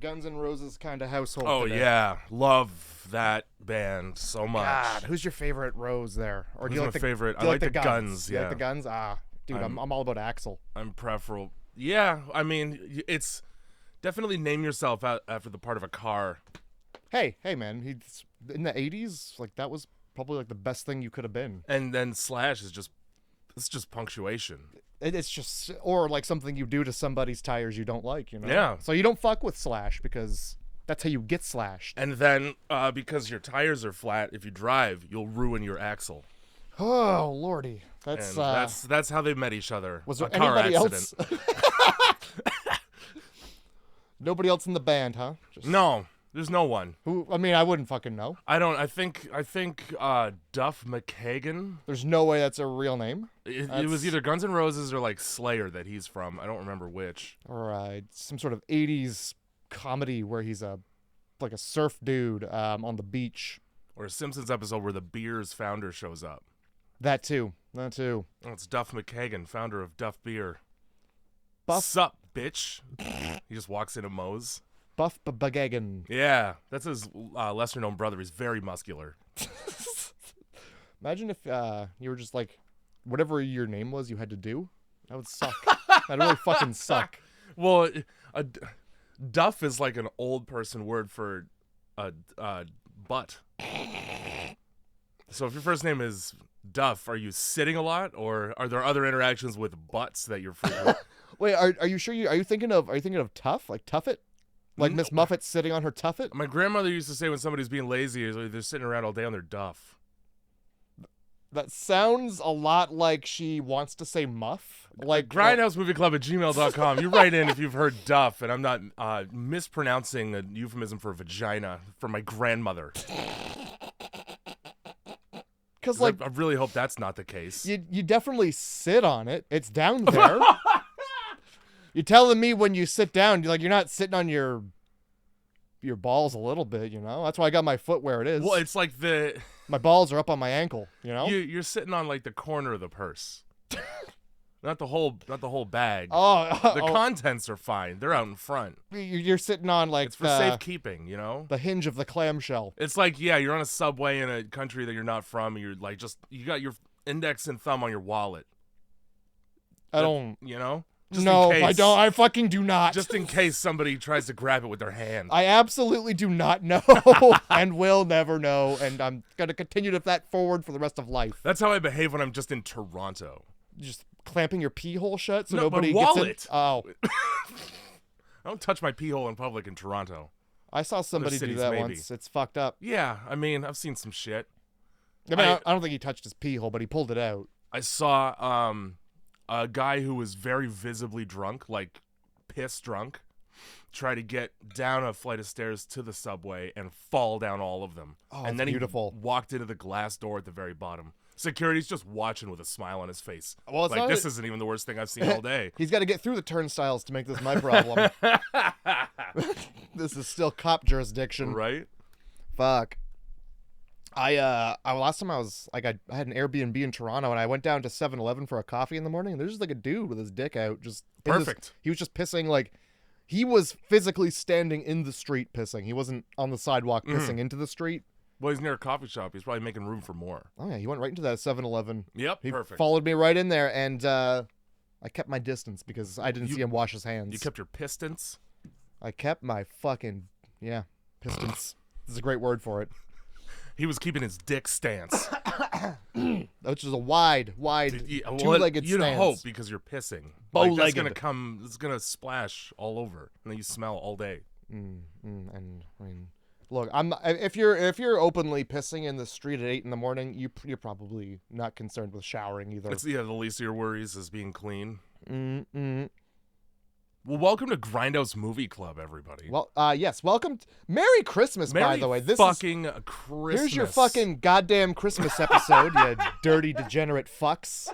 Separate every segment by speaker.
Speaker 1: Guns N' Roses kind of household.
Speaker 2: Oh
Speaker 1: today.
Speaker 2: yeah, love that band so much.
Speaker 1: God, who's your favorite Rose there? Or
Speaker 2: Who's
Speaker 1: do you
Speaker 2: my
Speaker 1: like the
Speaker 2: favorite?
Speaker 1: Do you
Speaker 2: I like the Guns.
Speaker 1: You
Speaker 2: Yeah,
Speaker 1: like the Guns? Dude, I'm all about Axl.
Speaker 2: I'm preferable. Yeah, I mean, it's definitely name yourself after the part of a car.
Speaker 1: Hey, man, he's in the '80s. Like that was probably like the best thing you could have been.
Speaker 2: And then Slash is it's just punctuation.
Speaker 1: It's just, or like something you do to somebody's tires you don't like, you know?
Speaker 2: Yeah.
Speaker 1: So you don't fuck with Slash because that's how you get slashed.
Speaker 2: And then because your tires are flat, if you drive, you'll ruin your axle.
Speaker 1: Oh lordy,
Speaker 2: And that's how they met each other.
Speaker 1: Was there
Speaker 2: a car
Speaker 1: anybody
Speaker 2: accident.
Speaker 1: else? Nobody else in the band, huh? Just,
Speaker 2: No, there's no one.
Speaker 1: who? I mean, I wouldn't fucking know.
Speaker 2: I think Duff McKagan.
Speaker 1: There's no way that's a real name.
Speaker 2: It was either Guns N' Roses or like Slayer that he's from. I don't remember which.
Speaker 1: Or some sort of '80s comedy where he's like a surf dude on the beach.
Speaker 2: Or a Simpsons episode where the beer's founder shows up.
Speaker 1: That too.
Speaker 2: Oh, it's Duff McKagan, founder of Duff Beer.
Speaker 1: Buff
Speaker 2: Sup, bitch. He just walks into Moe's.
Speaker 1: Buff Bagagan.
Speaker 2: Yeah, that's his lesser known brother. He's very muscular.
Speaker 1: Imagine if you were just like, whatever your name was, you had to do. That would suck. That'd really fucking suck.
Speaker 2: Well, Duff is like an old person word for butt. So if your first name is Duff, are you sitting a lot, or are there other interactions with butts that you're frequent?
Speaker 1: Wait, are you sure are you thinking of Tough? Like Tuffet? Like Miss Muffet sitting on her Tuffet?
Speaker 2: My grandmother used to say when somebody's being lazy, is like they're sitting around all day on their duff.
Speaker 1: That sounds a lot like she wants to say muff. Like
Speaker 2: grindhousemovieclub@gmail.com. You write in if you've heard duff, and I'm not mispronouncing a euphemism for vagina for my grandmother.
Speaker 1: Because like
Speaker 2: I really hope that's not the case.
Speaker 1: you definitely sit on it. It's down there. You're telling me when you sit down, you're not sitting on your balls a little bit, you know? That's why I got my foot where it is.
Speaker 2: Well, it's like
Speaker 1: my balls are up on my ankle, you know?
Speaker 2: you're sitting on like the corner of the purse. Not the whole bag.
Speaker 1: The
Speaker 2: Contents are fine. They're out in front.
Speaker 1: You're sitting on like
Speaker 2: It's for safekeeping, you know?
Speaker 1: the hinge of the clamshell.
Speaker 2: It's like, yeah, you're on a subway in a country that you're not from, and you're like you got your index and thumb on your wallet.
Speaker 1: I don't.
Speaker 2: You know? Just
Speaker 1: No,
Speaker 2: in case,
Speaker 1: I don't. I fucking do not.
Speaker 2: Just in case somebody tries to grab it with their hand.
Speaker 1: I absolutely do not know and will never know, and I'm going to continue to that forward for the rest of life.
Speaker 2: That's how I behave when I'm just in Toronto.
Speaker 1: Just clamping your pee hole shut so
Speaker 2: No,
Speaker 1: nobody
Speaker 2: my
Speaker 1: gets
Speaker 2: wallet.
Speaker 1: in. Oh.
Speaker 2: I don't touch my pee hole in public in Toronto.
Speaker 1: I saw somebody do
Speaker 2: cities,
Speaker 1: that
Speaker 2: maybe.
Speaker 1: once. It's fucked up.
Speaker 2: Yeah, I mean, I've seen some shit.
Speaker 1: I mean, I don't think he touched his pee hole, but he pulled it out.
Speaker 2: I saw a guy who was very visibly drunk, like piss drunk, try to get down a flight of stairs to the subway and fall down all of them.
Speaker 1: Oh,
Speaker 2: and then
Speaker 1: beautiful.
Speaker 2: He walked into the glass door at the very bottom. Security's just watching with a smile on his face.
Speaker 1: Well, it's
Speaker 2: like,
Speaker 1: not
Speaker 2: this isn't even the worst thing I've seen all day.
Speaker 1: He's got to get through the turnstiles to make this my problem. This is still cop jurisdiction.
Speaker 2: Right?
Speaker 1: Fuck. Last time I was like, I had an Airbnb in Toronto, and I went down to 7-Eleven for a coffee in the morning, and there's just like a dude with his dick out, just
Speaker 2: Perfect.
Speaker 1: He was just pissing, like he was physically standing in the street pissing. He wasn't on the sidewalk pissing into the street.
Speaker 2: Well, he's near a coffee shop. He's probably making room for more.
Speaker 1: Oh yeah, he went right into that 7-Eleven.
Speaker 2: Yep,
Speaker 1: He
Speaker 2: perfect.
Speaker 1: followed me right in there, and I kept my distance because I didn't see him wash his hands.
Speaker 2: You kept your pistons?
Speaker 1: I kept my fucking pistons. This is a great word for it.
Speaker 2: He was keeping his dick stance.
Speaker 1: Which is a wide, two-legged
Speaker 2: You'd
Speaker 1: stance.
Speaker 2: hope because you're pissing.
Speaker 1: Bow-legged.
Speaker 2: Like, it's gonna splash all over, and then you smell all day.
Speaker 1: And I mean, look, if you're openly pissing in the street at 8 a.m, you're probably not concerned with showering either.
Speaker 2: It's the least of your worries is being clean.
Speaker 1: Mm-mm.
Speaker 2: Well, welcome to Grindhouse Movie Club, everybody.
Speaker 1: Well, yes, welcome. Merry Christmas, by the way.
Speaker 2: This fucking Christmas.
Speaker 1: Here's your fucking goddamn Christmas episode, you dirty degenerate fucks.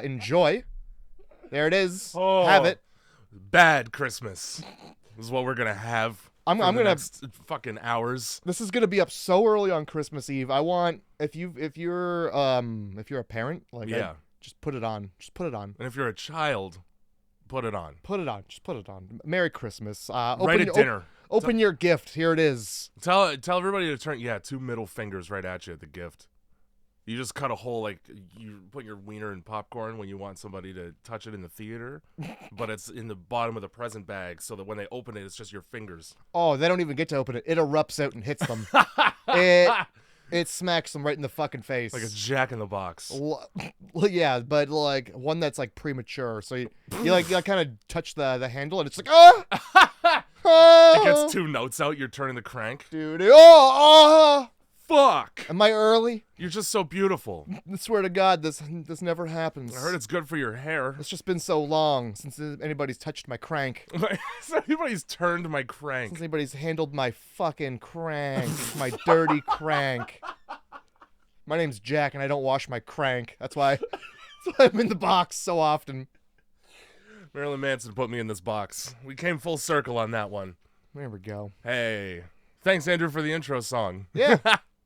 Speaker 1: Enjoy. There it is.
Speaker 2: Oh,
Speaker 1: have it.
Speaker 2: Bad Christmas is what we're gonna have. I'm gonna next fucking hours.
Speaker 1: This is gonna be up so early on Christmas Eve. I want if you're a parent, like just put it on. Just put it on.
Speaker 2: And if you're a child, put it on.
Speaker 1: Put it on. Just put it on. Merry Christmas.
Speaker 2: Right at dinner.
Speaker 1: Open your gift. Here it is.
Speaker 2: Tell everybody to turn 2 middle fingers right at you at the gift. You just cut a hole like you put your wiener in popcorn when you want somebody to touch it in the theater, but it's in the bottom of the present bag so that when they open it, it's just your fingers.
Speaker 1: Oh, they don't even get to open it. It erupts out and hits them. It smacks them right in the fucking face.
Speaker 2: Like a Jack in the Box.
Speaker 1: Yeah, but like one that's like premature. So you kind of touch the handle and it's like, oh!
Speaker 2: It gets 2 notes out, you're turning the crank.
Speaker 1: Dude, oh!
Speaker 2: Fuck!
Speaker 1: Am I early?
Speaker 2: You're just so beautiful.
Speaker 1: I swear to God, this never happens.
Speaker 2: I heard it's good for your hair.
Speaker 1: It's just been so long since anybody's touched my crank.
Speaker 2: Anybody's turned my crank.
Speaker 1: Since anybody's handled my fucking crank. My dirty crank. My name's Jack and I don't wash my crank. That's why I'm in the box so often.
Speaker 2: Marilyn Manson put me in this box. We came full circle on that one.
Speaker 1: There we go.
Speaker 2: Hey. Thanks, Andrew, for the intro song.
Speaker 1: Yeah.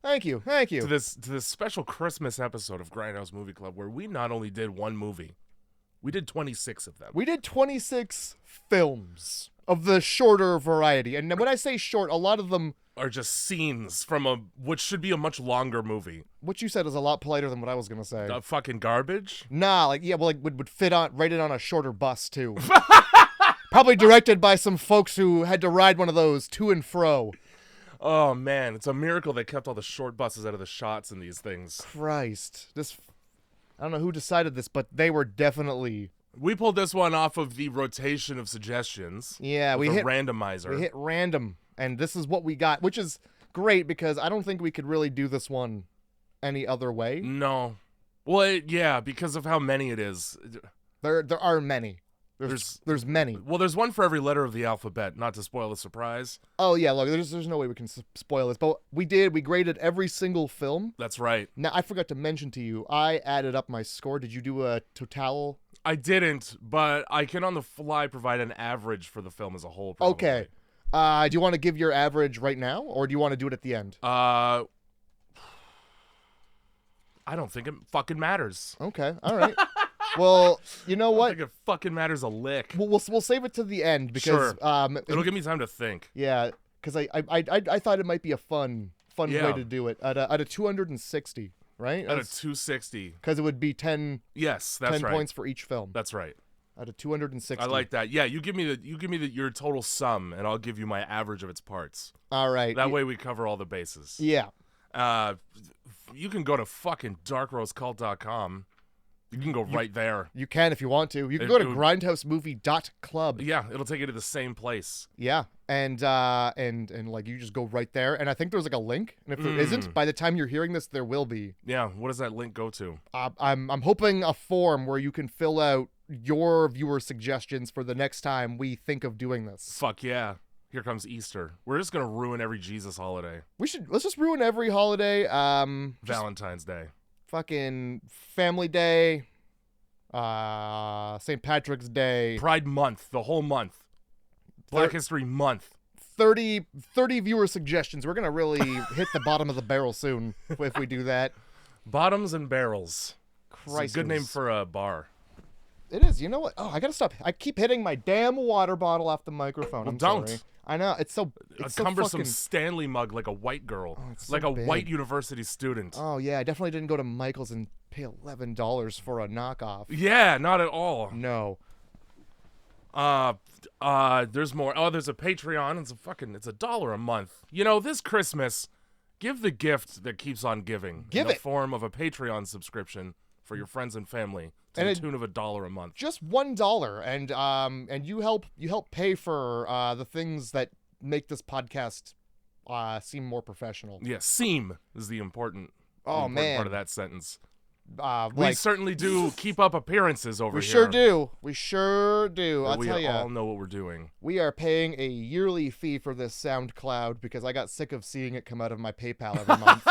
Speaker 1: Thank you. To
Speaker 2: this special Christmas episode of Grindhouse Movie Club, where we not only did one movie, we did 26 of them.
Speaker 1: We did 26 films of the shorter variety. And when I say short, a lot of them
Speaker 2: are just scenes from which should be a much longer movie.
Speaker 1: What you said is a lot politer than what I was going to say.
Speaker 2: Fucking garbage?
Speaker 1: Nah, would fit on right in on a shorter bus too. Probably directed by some folks who had to ride one of those to and fro.
Speaker 2: Oh, man. It's a miracle they kept all the short buses out of the shots in these things.
Speaker 1: Christ. I don't know who decided this, but they were definitely...
Speaker 2: We pulled this one off of the rotation of suggestions.
Speaker 1: Yeah, we hit
Speaker 2: randomizer.
Speaker 1: We hit random, and this is what we got, which is great because I don't think we could really do this one any other way.
Speaker 2: No. Well, yeah, because of how many it is.
Speaker 1: There are many. There's many.
Speaker 2: Well, there's one for every letter of the alphabet, not to spoil the surprise.
Speaker 1: Oh, yeah, look, there's no way we can spoil this, but we graded every single film.
Speaker 2: That's right.
Speaker 1: Now, I forgot to mention to you, I added up my score. Did you do a total?
Speaker 2: I didn't, but I can on the fly provide an average for the film as a whole, probably.
Speaker 1: Okay. Do you want to give your average right now, or do you want to do it at the end?
Speaker 2: I don't think it fucking matters.
Speaker 1: Okay, all right. Well, you know what?
Speaker 2: I don't think it fucking matters a lick.
Speaker 1: We'll save it to the end because
Speaker 2: sure. It'll give me time to think.
Speaker 1: Yeah, because I thought it might be a fun way to do it at a 260, right?
Speaker 2: At a 260.
Speaker 1: Because it would be 10.
Speaker 2: Yes, that's
Speaker 1: 10
Speaker 2: right.
Speaker 1: points for each film.
Speaker 2: That's right.
Speaker 1: At a 260.
Speaker 2: I like that. Yeah, you give me your total sum, and I'll give you my average of its parts.
Speaker 1: All right.
Speaker 2: That way we cover all the bases.
Speaker 1: Yeah.
Speaker 2: You can go to fucking darkrosecult.com. You can go right there.
Speaker 1: You can if you want to. You can go to grindhousemovie.club.
Speaker 2: Yeah, it'll take you to the same place.
Speaker 1: Yeah, and like you just go right there. And I think there's like a link. And if there isn't, by the time you're hearing this, there will be.
Speaker 2: Yeah, what does that link go to?
Speaker 1: I'm hoping a form where you can fill out your viewer suggestions for the next time we think of doing this.
Speaker 2: Fuck yeah. Here comes Easter. We're just gonna let's ruin Jesus holiday.
Speaker 1: Let's just ruin every holiday.
Speaker 2: Valentine's Day.
Speaker 1: Fucking Family Day, St. Patrick's Day.
Speaker 2: Pride Month, the whole month. Black History Month.
Speaker 1: 30 viewer suggestions. We're going to really hit the bottom of the barrel soon if we do that.
Speaker 2: Bottoms and Barrels.
Speaker 1: Christ.
Speaker 2: It's a good name for a bar.
Speaker 1: It is. You know what? Oh, I got to stop. I keep hitting my damn water bottle off the microphone.
Speaker 2: Well,
Speaker 1: I'm
Speaker 2: don't.
Speaker 1: Sorry. I know. It's so
Speaker 2: cumbersome
Speaker 1: fucking...
Speaker 2: Stanley mug like a white girl.
Speaker 1: Oh, it's so
Speaker 2: like a
Speaker 1: big.
Speaker 2: white university student.
Speaker 1: Oh, yeah. I definitely didn't go to Michael's and pay $11 for a knockoff.
Speaker 2: Yeah, not at all.
Speaker 1: No.
Speaker 2: There's more. Oh, there's a Patreon. It's $1 a month. You know, this Christmas, give the gift that keeps on giving.
Speaker 1: Give
Speaker 2: in
Speaker 1: it.
Speaker 2: the form of a Patreon subscription for your friends and family to the tune of $1 a month.
Speaker 1: Just $1, and you help pay for the things that make this podcast seem more professional.
Speaker 2: Yeah, seem is the important part of that sentence. We certainly do keep up appearances over here.
Speaker 1: We sure do. I'll tell you.
Speaker 2: We all know what we're doing.
Speaker 1: We are paying a yearly fee for this SoundCloud because I got sick of seeing it come out of my PayPal every month.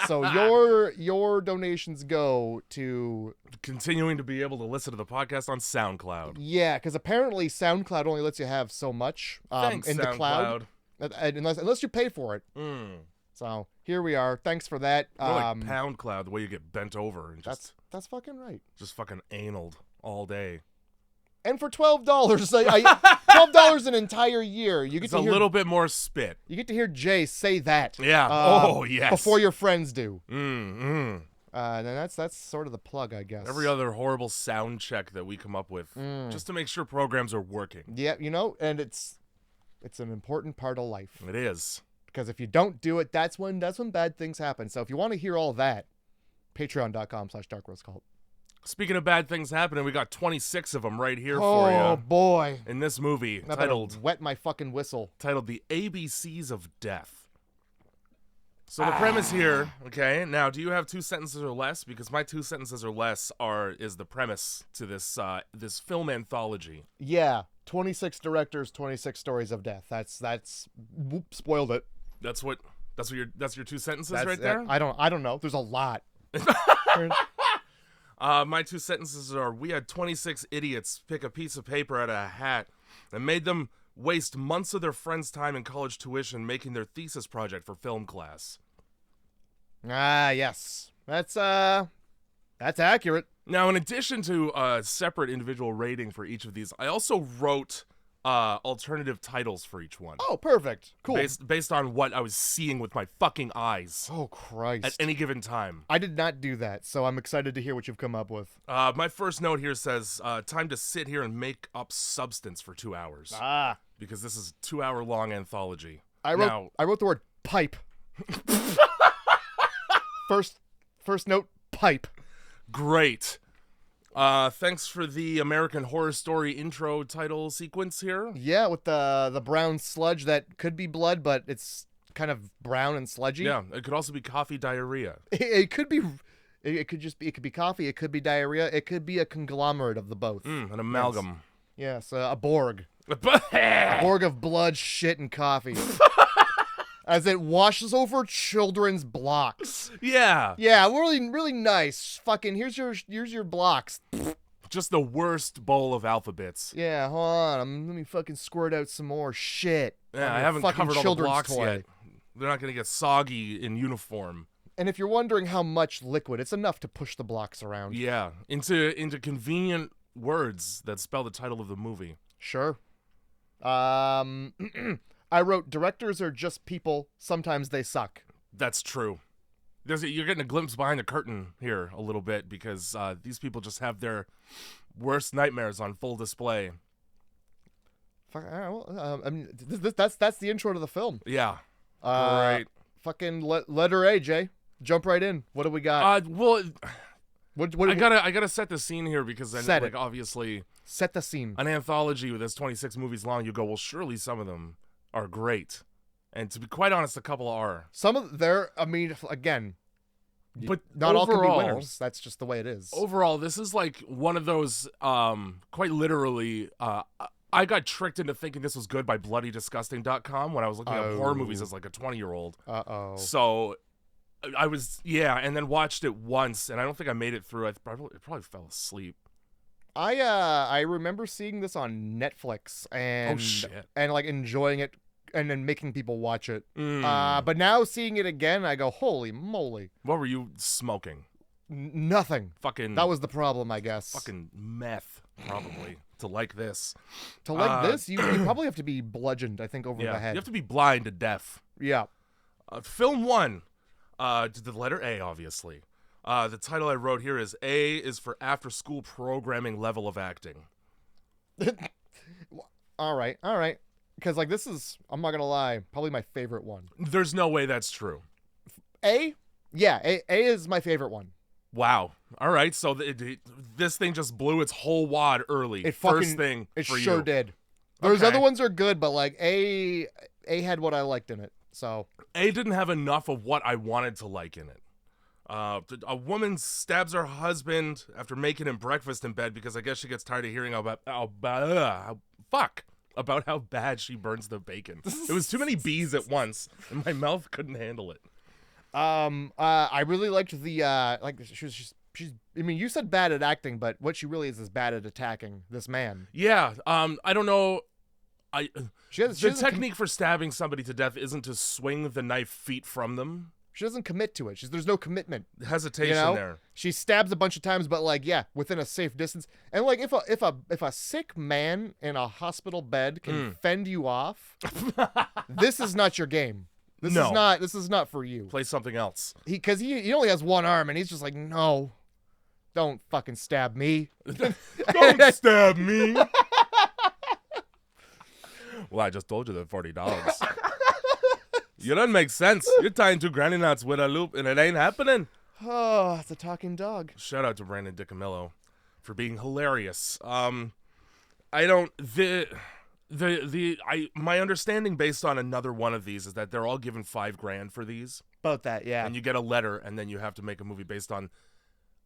Speaker 1: So your donations go to
Speaker 2: continuing to be able to listen to the podcast on SoundCloud.
Speaker 1: Yeah, because apparently SoundCloud only lets you have so much
Speaker 2: Thanks,
Speaker 1: in the
Speaker 2: SoundCloud.
Speaker 1: cloud, unless you pay for it. So here we are. Thanks for that.
Speaker 2: More like PoundCloud, the way you get bent over and just
Speaker 1: that's fucking right.
Speaker 2: Just fucking analed all day.
Speaker 1: And for $12, $12 an entire year, you get
Speaker 2: It's
Speaker 1: to
Speaker 2: a
Speaker 1: hear
Speaker 2: little bit more spit.
Speaker 1: you get to hear Jay say that.
Speaker 2: Yeah. Oh, yes.
Speaker 1: Before your friends do.
Speaker 2: Mm-hmm.
Speaker 1: Then that's sort of the plug, I guess.
Speaker 2: Every other horrible sound check that we come up with, just to make sure programs are working.
Speaker 1: Yeah, and it's an important part of life.
Speaker 2: It is.
Speaker 1: Because if you don't do it, that's when bad things happen. So if you want to hear all that, patreon.com/darkroastcult.
Speaker 2: Speaking of bad things happening, we got 26 of them right here for you.
Speaker 1: Oh boy!
Speaker 2: In this movie,
Speaker 1: I
Speaker 2: titled
Speaker 1: wet my fucking whistle.
Speaker 2: Titled "The ABCs of Death." So the premise here, okay. Now, do you have 2 sentences or less? Because my 2 sentences or less is the premise to this this film anthology.
Speaker 1: Yeah, 26 directors, 26 stories of death. That's whoop, spoiled it.
Speaker 2: That's your 2 sentences right there.
Speaker 1: I don't know. There's a lot.
Speaker 2: My 2 sentences are: we had 26 idiots pick a piece of paper out of a hat and made them waste months of their friends' time in college tuition making their thesis project for film class.
Speaker 1: Yes. That's accurate.
Speaker 2: Now, in addition to a separate individual rating for each of these, I also wrote alternative titles for each one.
Speaker 1: Oh, perfect. Cool.
Speaker 2: Based on what I was seeing with my fucking eyes.
Speaker 1: Oh, Christ.
Speaker 2: At any given time.
Speaker 1: I did not do that, so I'm excited to hear what you've come up with.
Speaker 2: My first note here says, time to sit here and make up substance for 2 hours. Because this is a 2-hour-long anthology.
Speaker 1: I wrote the word pipe. First note, pipe.
Speaker 2: Great. Thanks for the American Horror Story intro title sequence here.
Speaker 1: Yeah, with the brown sludge that could be blood, but it's kind of brown and sludgy.
Speaker 2: Yeah, it could also be coffee diarrhea.
Speaker 1: It could be. It could be coffee. It could be diarrhea. It could be a conglomerate of the both.
Speaker 2: An amalgam.
Speaker 1: Yes, a Borg. A Borg of blood, shit, and coffee. As it washes over children's blocks.
Speaker 2: Yeah.
Speaker 1: Yeah, really, really nice. Fucking, here's your blocks.
Speaker 2: Just the worst bowl of alphabets.
Speaker 1: Yeah, hold on. Let me fucking squirt out some more shit.
Speaker 2: Yeah, I haven't covered all the blocks yet. They're not going to get soggy in uniform.
Speaker 1: And if you're wondering how much liquid, it's enough to push the blocks around.
Speaker 2: Yeah, into convenient words that spell the title of the movie.
Speaker 1: Sure. I wrote, directors are just people. Sometimes they suck.
Speaker 2: That's true. You're getting a glimpse behind the curtain here a little bit because these people just have their worst nightmares on full display.
Speaker 1: Fuck, all right, well, I mean, that's the intro to the film.
Speaker 2: Yeah. Great.
Speaker 1: Fucking letter A, Jay. Jump right in. What do we got?
Speaker 2: Well,
Speaker 1: what
Speaker 2: I gotta set the scene here because obviously
Speaker 1: set the scene.
Speaker 2: An anthology that's 26 movies long. You go, well, surely some of them are great, and to be quite honest, a couple are.
Speaker 1: Some of again,
Speaker 2: but
Speaker 1: not
Speaker 2: overall,
Speaker 1: all can be winners. That's just the way it is.
Speaker 2: Overall, this is like one of those, quite literally, I got tricked into thinking this was good by bloodydisgusting.com when I was looking at horror movies as like a 20-year-old. So I was, and then watched it once, and I don't think I made it through. I probably fell asleep.
Speaker 1: I remember seeing this on Netflix and like enjoying it and then making people watch it. But now seeing it again, I go, holy moly.
Speaker 2: What were you smoking?
Speaker 1: Nothing.
Speaker 2: Fucking.
Speaker 1: That was the problem, I guess.
Speaker 2: Fucking meth, probably, to like this.
Speaker 1: To like this, you probably have to be bludgeoned, I think, over the head.
Speaker 2: You have to be blind to deaf.
Speaker 1: Yeah.
Speaker 2: Film 1, the letter A, obviously. The title I wrote here is A is for after school programming level of acting.
Speaker 1: All right. Because like this is, I'm not gonna lie, probably my favorite one.
Speaker 2: There's no way that's true.
Speaker 1: A? Yeah, A is my favorite one.
Speaker 2: Wow. All right, so this thing just blew its whole wad early. First thing
Speaker 1: it
Speaker 2: for
Speaker 1: sure
Speaker 2: you.
Speaker 1: did. Those other ones are good, but like A had what I liked in it. So
Speaker 2: A didn't have enough of what I wanted to like in it. A woman stabs her husband after making him breakfast in bed because I guess she gets tired of hearing about how bad she burns the bacon. It was too many B's at once, and my mouth couldn't handle it.
Speaker 1: I really liked the like she's. I mean, you said bad at acting, but what she really is bad at attacking this man.
Speaker 2: Yeah. I don't know.
Speaker 1: The technique
Speaker 2: for stabbing somebody to death isn't to swing the knife feet from them.
Speaker 1: She doesn't commit to it. There's no commitment.
Speaker 2: Hesitation there.
Speaker 1: She stabs a bunch of times, but like, yeah, within a safe distance. And like, if a sick man in a hospital bed can fend you off, this is not your game. This is not for you.
Speaker 2: Play something else.
Speaker 1: Because he only has one arm, and he's just like, no, don't fucking stab me.
Speaker 2: Don't stab me. Well, I just told you the $40. You don't make sense. You're tying two granny knots with a loop, and it ain't happening.
Speaker 1: Oh, it's a talking dog.
Speaker 2: Shout out to Brandon DiCamillo for being hilarious. My understanding based on another one of these is that they're all given $5,000 for these.
Speaker 1: About that, yeah.
Speaker 2: And you get a letter, and then you have to make a movie based on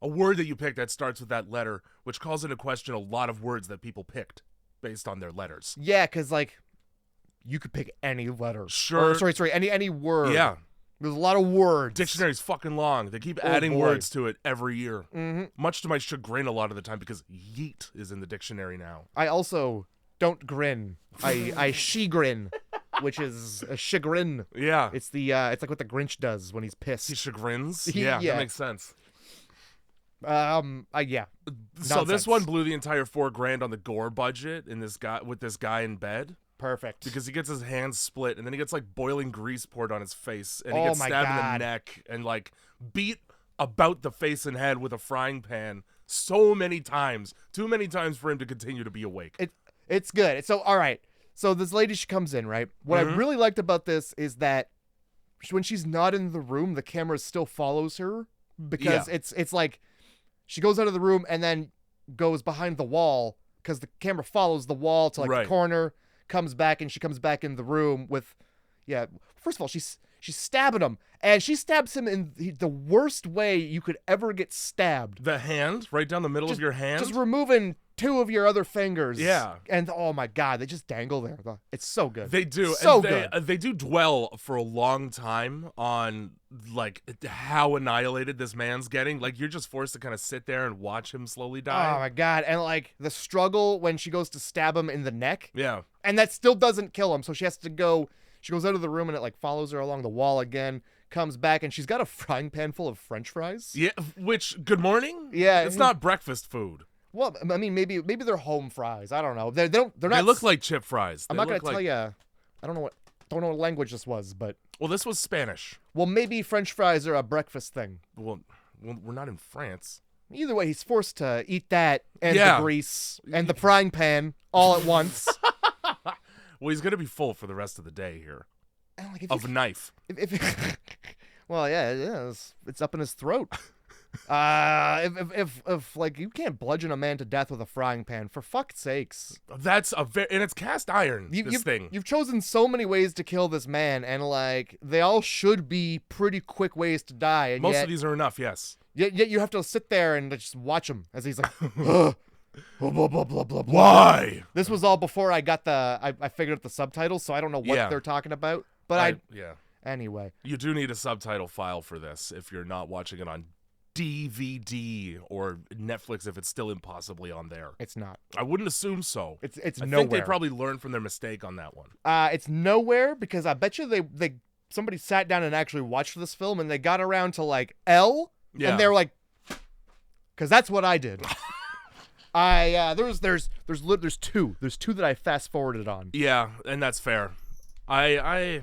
Speaker 2: a word that you pick that starts with that letter, which calls into question a lot of words that people picked based on their letters.
Speaker 1: Yeah, because like, you could pick any letter.
Speaker 2: Sure.
Speaker 1: Or, sorry, any word.
Speaker 2: Yeah.
Speaker 1: There's a lot of words.
Speaker 2: Dictionary's fucking long. They keep adding
Speaker 1: boy.
Speaker 2: words to it every year.
Speaker 1: Mm-hmm.
Speaker 2: Much to my chagrin a lot of the time because yeet is in the dictionary now.
Speaker 1: I also don't grin. I she-grin, which is a chagrin.
Speaker 2: Yeah.
Speaker 1: It's it's like what the Grinch does when he's pissed.
Speaker 2: He chagrins?
Speaker 1: Yeah.
Speaker 2: That makes sense.
Speaker 1: Yeah.
Speaker 2: So this
Speaker 1: Nonsense.
Speaker 2: one blew the entire $4,000 on the gore budget in this guy with this guy in bed.
Speaker 1: Perfect.
Speaker 2: Because he gets his hands split, and then he gets, like, boiling grease poured on his face, and he
Speaker 1: Oh
Speaker 2: gets
Speaker 1: my
Speaker 2: stabbed in
Speaker 1: God.
Speaker 2: the neck, and, like, beat about the face and head with a frying pan so many times. Too many times for him to continue to be awake.
Speaker 1: It's good. So, all right. So this lady, she comes in, right? What I really liked about this is that when she's not in the room, the camera still follows her, because it's like she goes out of the room and then goes behind the wall, because the camera follows the wall to, like, the corner, comes back, and she comes back in the room with, first of all, she's stabbing him, and she stabs him in the worst way you could ever get stabbed.
Speaker 2: The hand, right down the middle of your hand?
Speaker 1: Just removing two of your other fingers.
Speaker 2: Yeah.
Speaker 1: And oh my God, they just dangle there. It's so good.
Speaker 2: They do.
Speaker 1: So
Speaker 2: and
Speaker 1: good.
Speaker 2: They do dwell for a long time on, like, how annihilated this man's getting. Like, you're just forced to kind of sit there and watch him slowly die.
Speaker 1: Oh my God. And like the struggle when she goes to stab him in the neck.
Speaker 2: Yeah.
Speaker 1: And that still doesn't kill him. So she has to go, she goes out of the room and it like follows her along the wall again, comes back, and she's got a frying pan full of French fries.
Speaker 2: Yeah, which, good morning?
Speaker 1: Yeah.
Speaker 2: It's not breakfast food.
Speaker 1: Well, I mean, maybe they're home fries. I don't know. They're not.
Speaker 2: They look like chip fries.
Speaker 1: I'm not gonna tell you. I don't know what language this was, but
Speaker 2: well, this was Spanish.
Speaker 1: Well, maybe French fries are a breakfast thing.
Speaker 2: Well, we're not in France.
Speaker 1: Either way, he's forced to eat that and the grease and the frying pan all at once.
Speaker 2: Well, he's gonna be full for the rest of the day here.
Speaker 1: And like,
Speaker 2: of a knife.
Speaker 1: Well, yeah, it's up in his throat. If like you can't bludgeon a man to death with a frying pan, for fuck's sakes.
Speaker 2: That's and it's cast iron.
Speaker 1: You've chosen so many ways to kill this man, and like they all should be pretty quick ways to die. And
Speaker 2: most of these are enough, yes.
Speaker 1: Yet you have to sit there and just watch him as he's like, blah, blah, blah, blah, blah.
Speaker 2: Why?
Speaker 1: This was all before I got I figured out the subtitles, so I don't know what they're talking about. But anyway,
Speaker 2: you do need a subtitle file for this if you're not watching it on DVD or Netflix, if it's still impossibly on there.
Speaker 1: It's not.
Speaker 2: I wouldn't assume so.
Speaker 1: It's
Speaker 2: I
Speaker 1: nowhere.
Speaker 2: think they probably learned from their mistake on that one.
Speaker 1: It's nowhere, because I bet you somebody sat down and actually watched this film and they got around to like L, and they were like, because that's what I did. There's two that I fast forwarded on.
Speaker 2: Yeah, and that's fair. I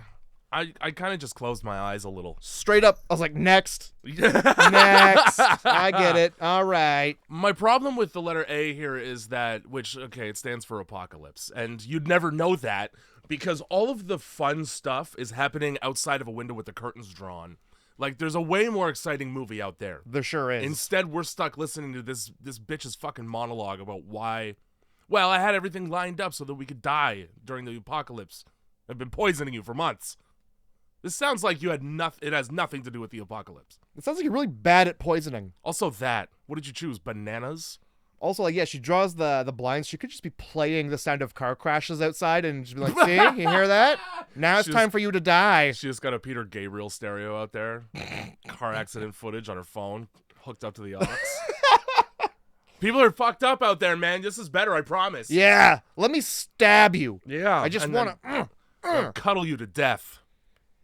Speaker 2: kind of just closed my eyes a little.
Speaker 1: Straight up, I was like, next. Next. I get it. All right.
Speaker 2: My problem with the letter A here is that, it stands for apocalypse. And you'd never know that because all of the fun stuff is happening outside of a window with the curtains drawn. Like, there's a way more exciting movie out there.
Speaker 1: There sure is.
Speaker 2: Instead, we're stuck listening to this bitch's fucking monologue about why, well, I had everything lined up so that we could die during the apocalypse. I've been poisoning you for months. This sounds like it has nothing to do with the apocalypse.
Speaker 1: It sounds like you're really bad at poisoning.
Speaker 2: Also that. What did you choose? Bananas?
Speaker 1: Also, like, she draws the blinds. She could just be playing the sound of car crashes outside and just be like, see, you hear that? Now it's time for you to die.
Speaker 2: She just got a Peter Gabriel stereo out there. Car accident footage on her phone hooked up to the aux. People are fucked up out there, man. This is better, I promise.
Speaker 1: Yeah. Let me stab you.
Speaker 2: Yeah.
Speaker 1: I just want to...
Speaker 2: cuddle you to death.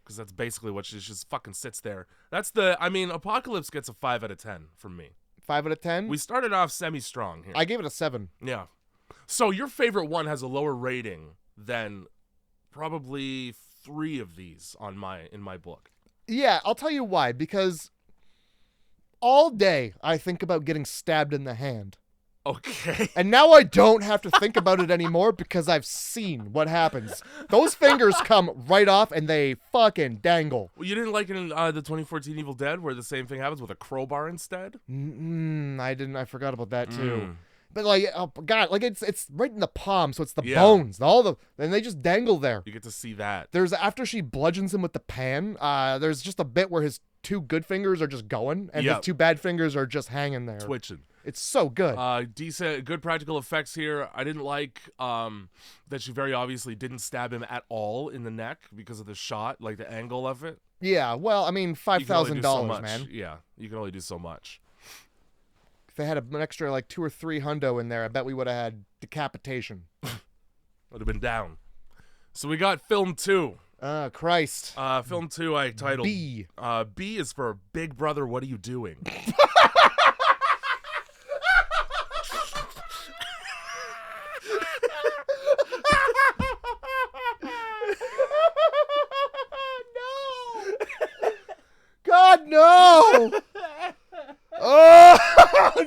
Speaker 2: because that's basically what she just fucking sits there. Apocalypse gets a 5 out of 10 from me.
Speaker 1: 5 out of 10?
Speaker 2: We started off semi-strong here.
Speaker 1: I gave it a 7.
Speaker 2: Yeah. So your favorite one has a lower rating than probably 3 of these in my book.
Speaker 1: Yeah, I'll tell you why. Because all day I think about getting stabbed in the hand.
Speaker 2: Okay.
Speaker 1: And now I don't have to think about it anymore because I've seen what happens. Those fingers come right off and they fucking dangle.
Speaker 2: Well, you didn't like it in the 2014 Evil Dead where the same thing happens with a crowbar instead?
Speaker 1: I didn't. I forgot about that too. But like, oh god, like it's right in the palm, so it's the
Speaker 2: Yeah.
Speaker 1: bones, and they just dangle there.
Speaker 2: You get to see that.
Speaker 1: There's after she bludgeons him with the pan. There's just a bit where his 2 good fingers are just going, and his 2 bad fingers are just hanging there,
Speaker 2: Twitching.
Speaker 1: It's so good.
Speaker 2: Decent, good practical effects here. I didn't like that she very obviously didn't stab him at all in the neck because of the shot, like the angle of it.
Speaker 1: Yeah, well, I mean, $5,000, man.
Speaker 2: Yeah, you can only do so much.
Speaker 1: If they had an extra like 2 or 3 hundo in there, I bet we would have had decapitation.
Speaker 2: Would have been down. So we got film 2.
Speaker 1: Christ.
Speaker 2: Film 2 I titled
Speaker 1: B.
Speaker 2: B is for Big Brother, What Are You Doing?
Speaker 1: God, no! Oh,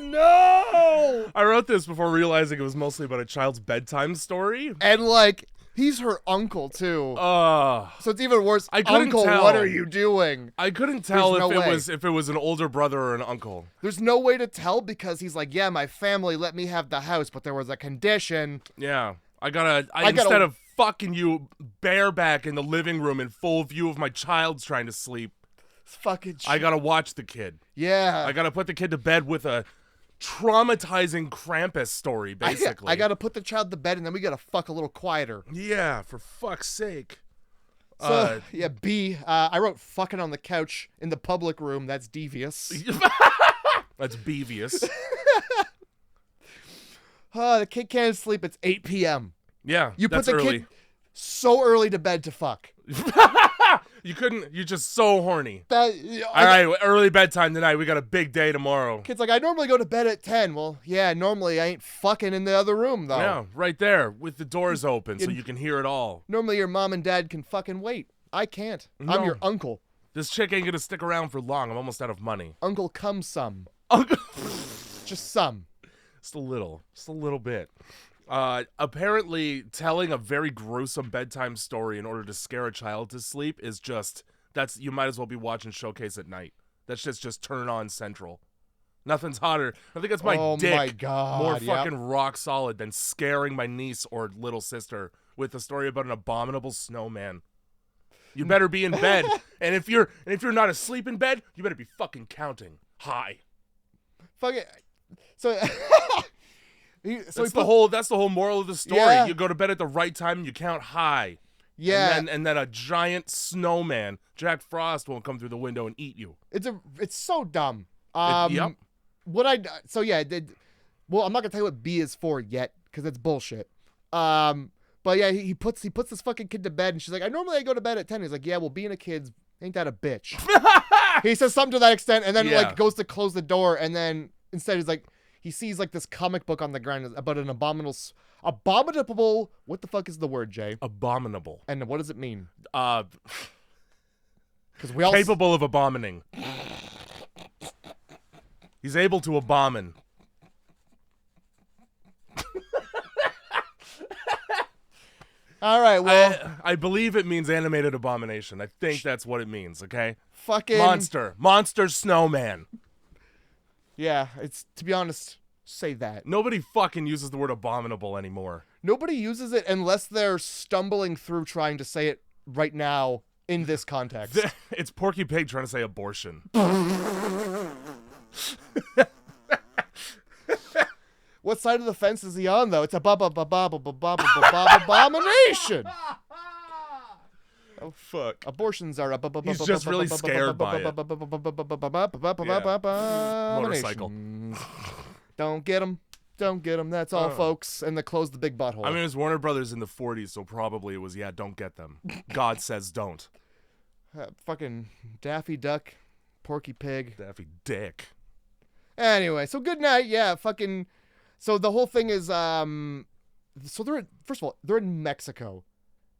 Speaker 1: no!
Speaker 2: I wrote this before realizing it was mostly about a child's bedtime story.
Speaker 1: And, like, he's her uncle, too. So it's even worse.
Speaker 2: I couldn't
Speaker 1: Uncle,
Speaker 2: tell.
Speaker 1: what are you doing?
Speaker 2: I couldn't tell
Speaker 1: There's
Speaker 2: if it was an older brother or an uncle.
Speaker 1: There's no way to tell because he's like, yeah, my family let me have the house, but there was a condition.
Speaker 2: Yeah. Instead of fucking you bareback in the living room in full view of my child's trying to sleep,
Speaker 1: fucking
Speaker 2: I gotta watch the kid.
Speaker 1: Yeah.
Speaker 2: I gotta put the kid to bed with a traumatizing Krampus story, basically.
Speaker 1: I gotta put the child to bed and then we gotta fuck a little quieter.
Speaker 2: Yeah, for fuck's sake.
Speaker 1: So, yeah, B. I wrote fucking on the couch in the public room. That's devious.
Speaker 2: That's bevious.
Speaker 1: The kid can't sleep. It's 8 p.m.
Speaker 2: Yeah,
Speaker 1: you
Speaker 2: that's
Speaker 1: put the
Speaker 2: early.
Speaker 1: kid so early to bed to fuck.
Speaker 2: You couldn't. You're just so horny.
Speaker 1: All
Speaker 2: right, early bedtime tonight. We got a big day tomorrow.
Speaker 1: Kid's like, I normally go to bed at 10. Well, yeah, normally I ain't fucking in the other room, though.
Speaker 2: Yeah, right there with the doors open so you can hear it all.
Speaker 1: Normally your mom and dad can fucking wait. I can't.
Speaker 2: No.
Speaker 1: I'm your uncle.
Speaker 2: This chick ain't gonna stick around for long. I'm almost out of money.
Speaker 1: Uncle come some.
Speaker 2: Uncle.
Speaker 1: Just some.
Speaker 2: Just a little bit. Apparently telling a very gruesome bedtime story in order to scare a child to sleep is you might as well be watching Showcase at night. That shit's just turn on central. Nothing's hotter. I think that's my dick.
Speaker 1: My God.
Speaker 2: More fucking rock solid than scaring my niece or little sister with a story about an abominable snowman. You better be in bed. and if you're not asleep in bed, you better be fucking counting high.
Speaker 1: Fuck it. So
Speaker 2: that's the whole moral of the story.
Speaker 1: Yeah.
Speaker 2: You go to bed at the right time and you count high.
Speaker 1: Yeah.
Speaker 2: And then a giant snowman, Jack Frost, won't come through the window and eat you.
Speaker 1: It's so dumb.
Speaker 2: Yep.
Speaker 1: Well, I'm not gonna tell you what B is for yet because it's bullshit. But yeah, he puts this fucking kid to bed and she's like, I normally go to bed at 10. He's like, yeah, well, being a kid's ain't that a bitch? He says something to that extent and then like goes to close the door and then instead he's like, he sees like this comic book on the ground about an abominable. What the fuck is the word, Jay?
Speaker 2: Abominable.
Speaker 1: And what does it mean?
Speaker 2: Because
Speaker 1: we all
Speaker 2: capable of abomining. He's able to abomin.
Speaker 1: All right, well,
Speaker 2: I believe it means animated abomination. I think that's what it means. Okay.
Speaker 1: Fucking
Speaker 2: monster snowman.
Speaker 1: Yeah, it's, to be honest, say that.
Speaker 2: Nobody fucking uses the word abominable anymore.
Speaker 1: Nobody uses it unless they're stumbling through trying to say it right now in this context.
Speaker 2: It's Porky Pig trying to say abortion.
Speaker 1: What side of the fence is he on, though? It's a abomination.
Speaker 2: Oh, fuck.
Speaker 1: Abortions are
Speaker 2: He's just really scared by it.
Speaker 1: Motorcycle. Don't get him. Don't get him. That's all, folks. And they close the big butthole.
Speaker 2: I mean, it was Warner Brothers in the 40s, so probably it was, don't get them. God says don't.
Speaker 1: Fucking Daffy Duck, Porky Pig.
Speaker 2: Daffy Dick.
Speaker 1: Anyway, so good night. Yeah, fucking. So the whole thing is, so first of all, they're in Mexico.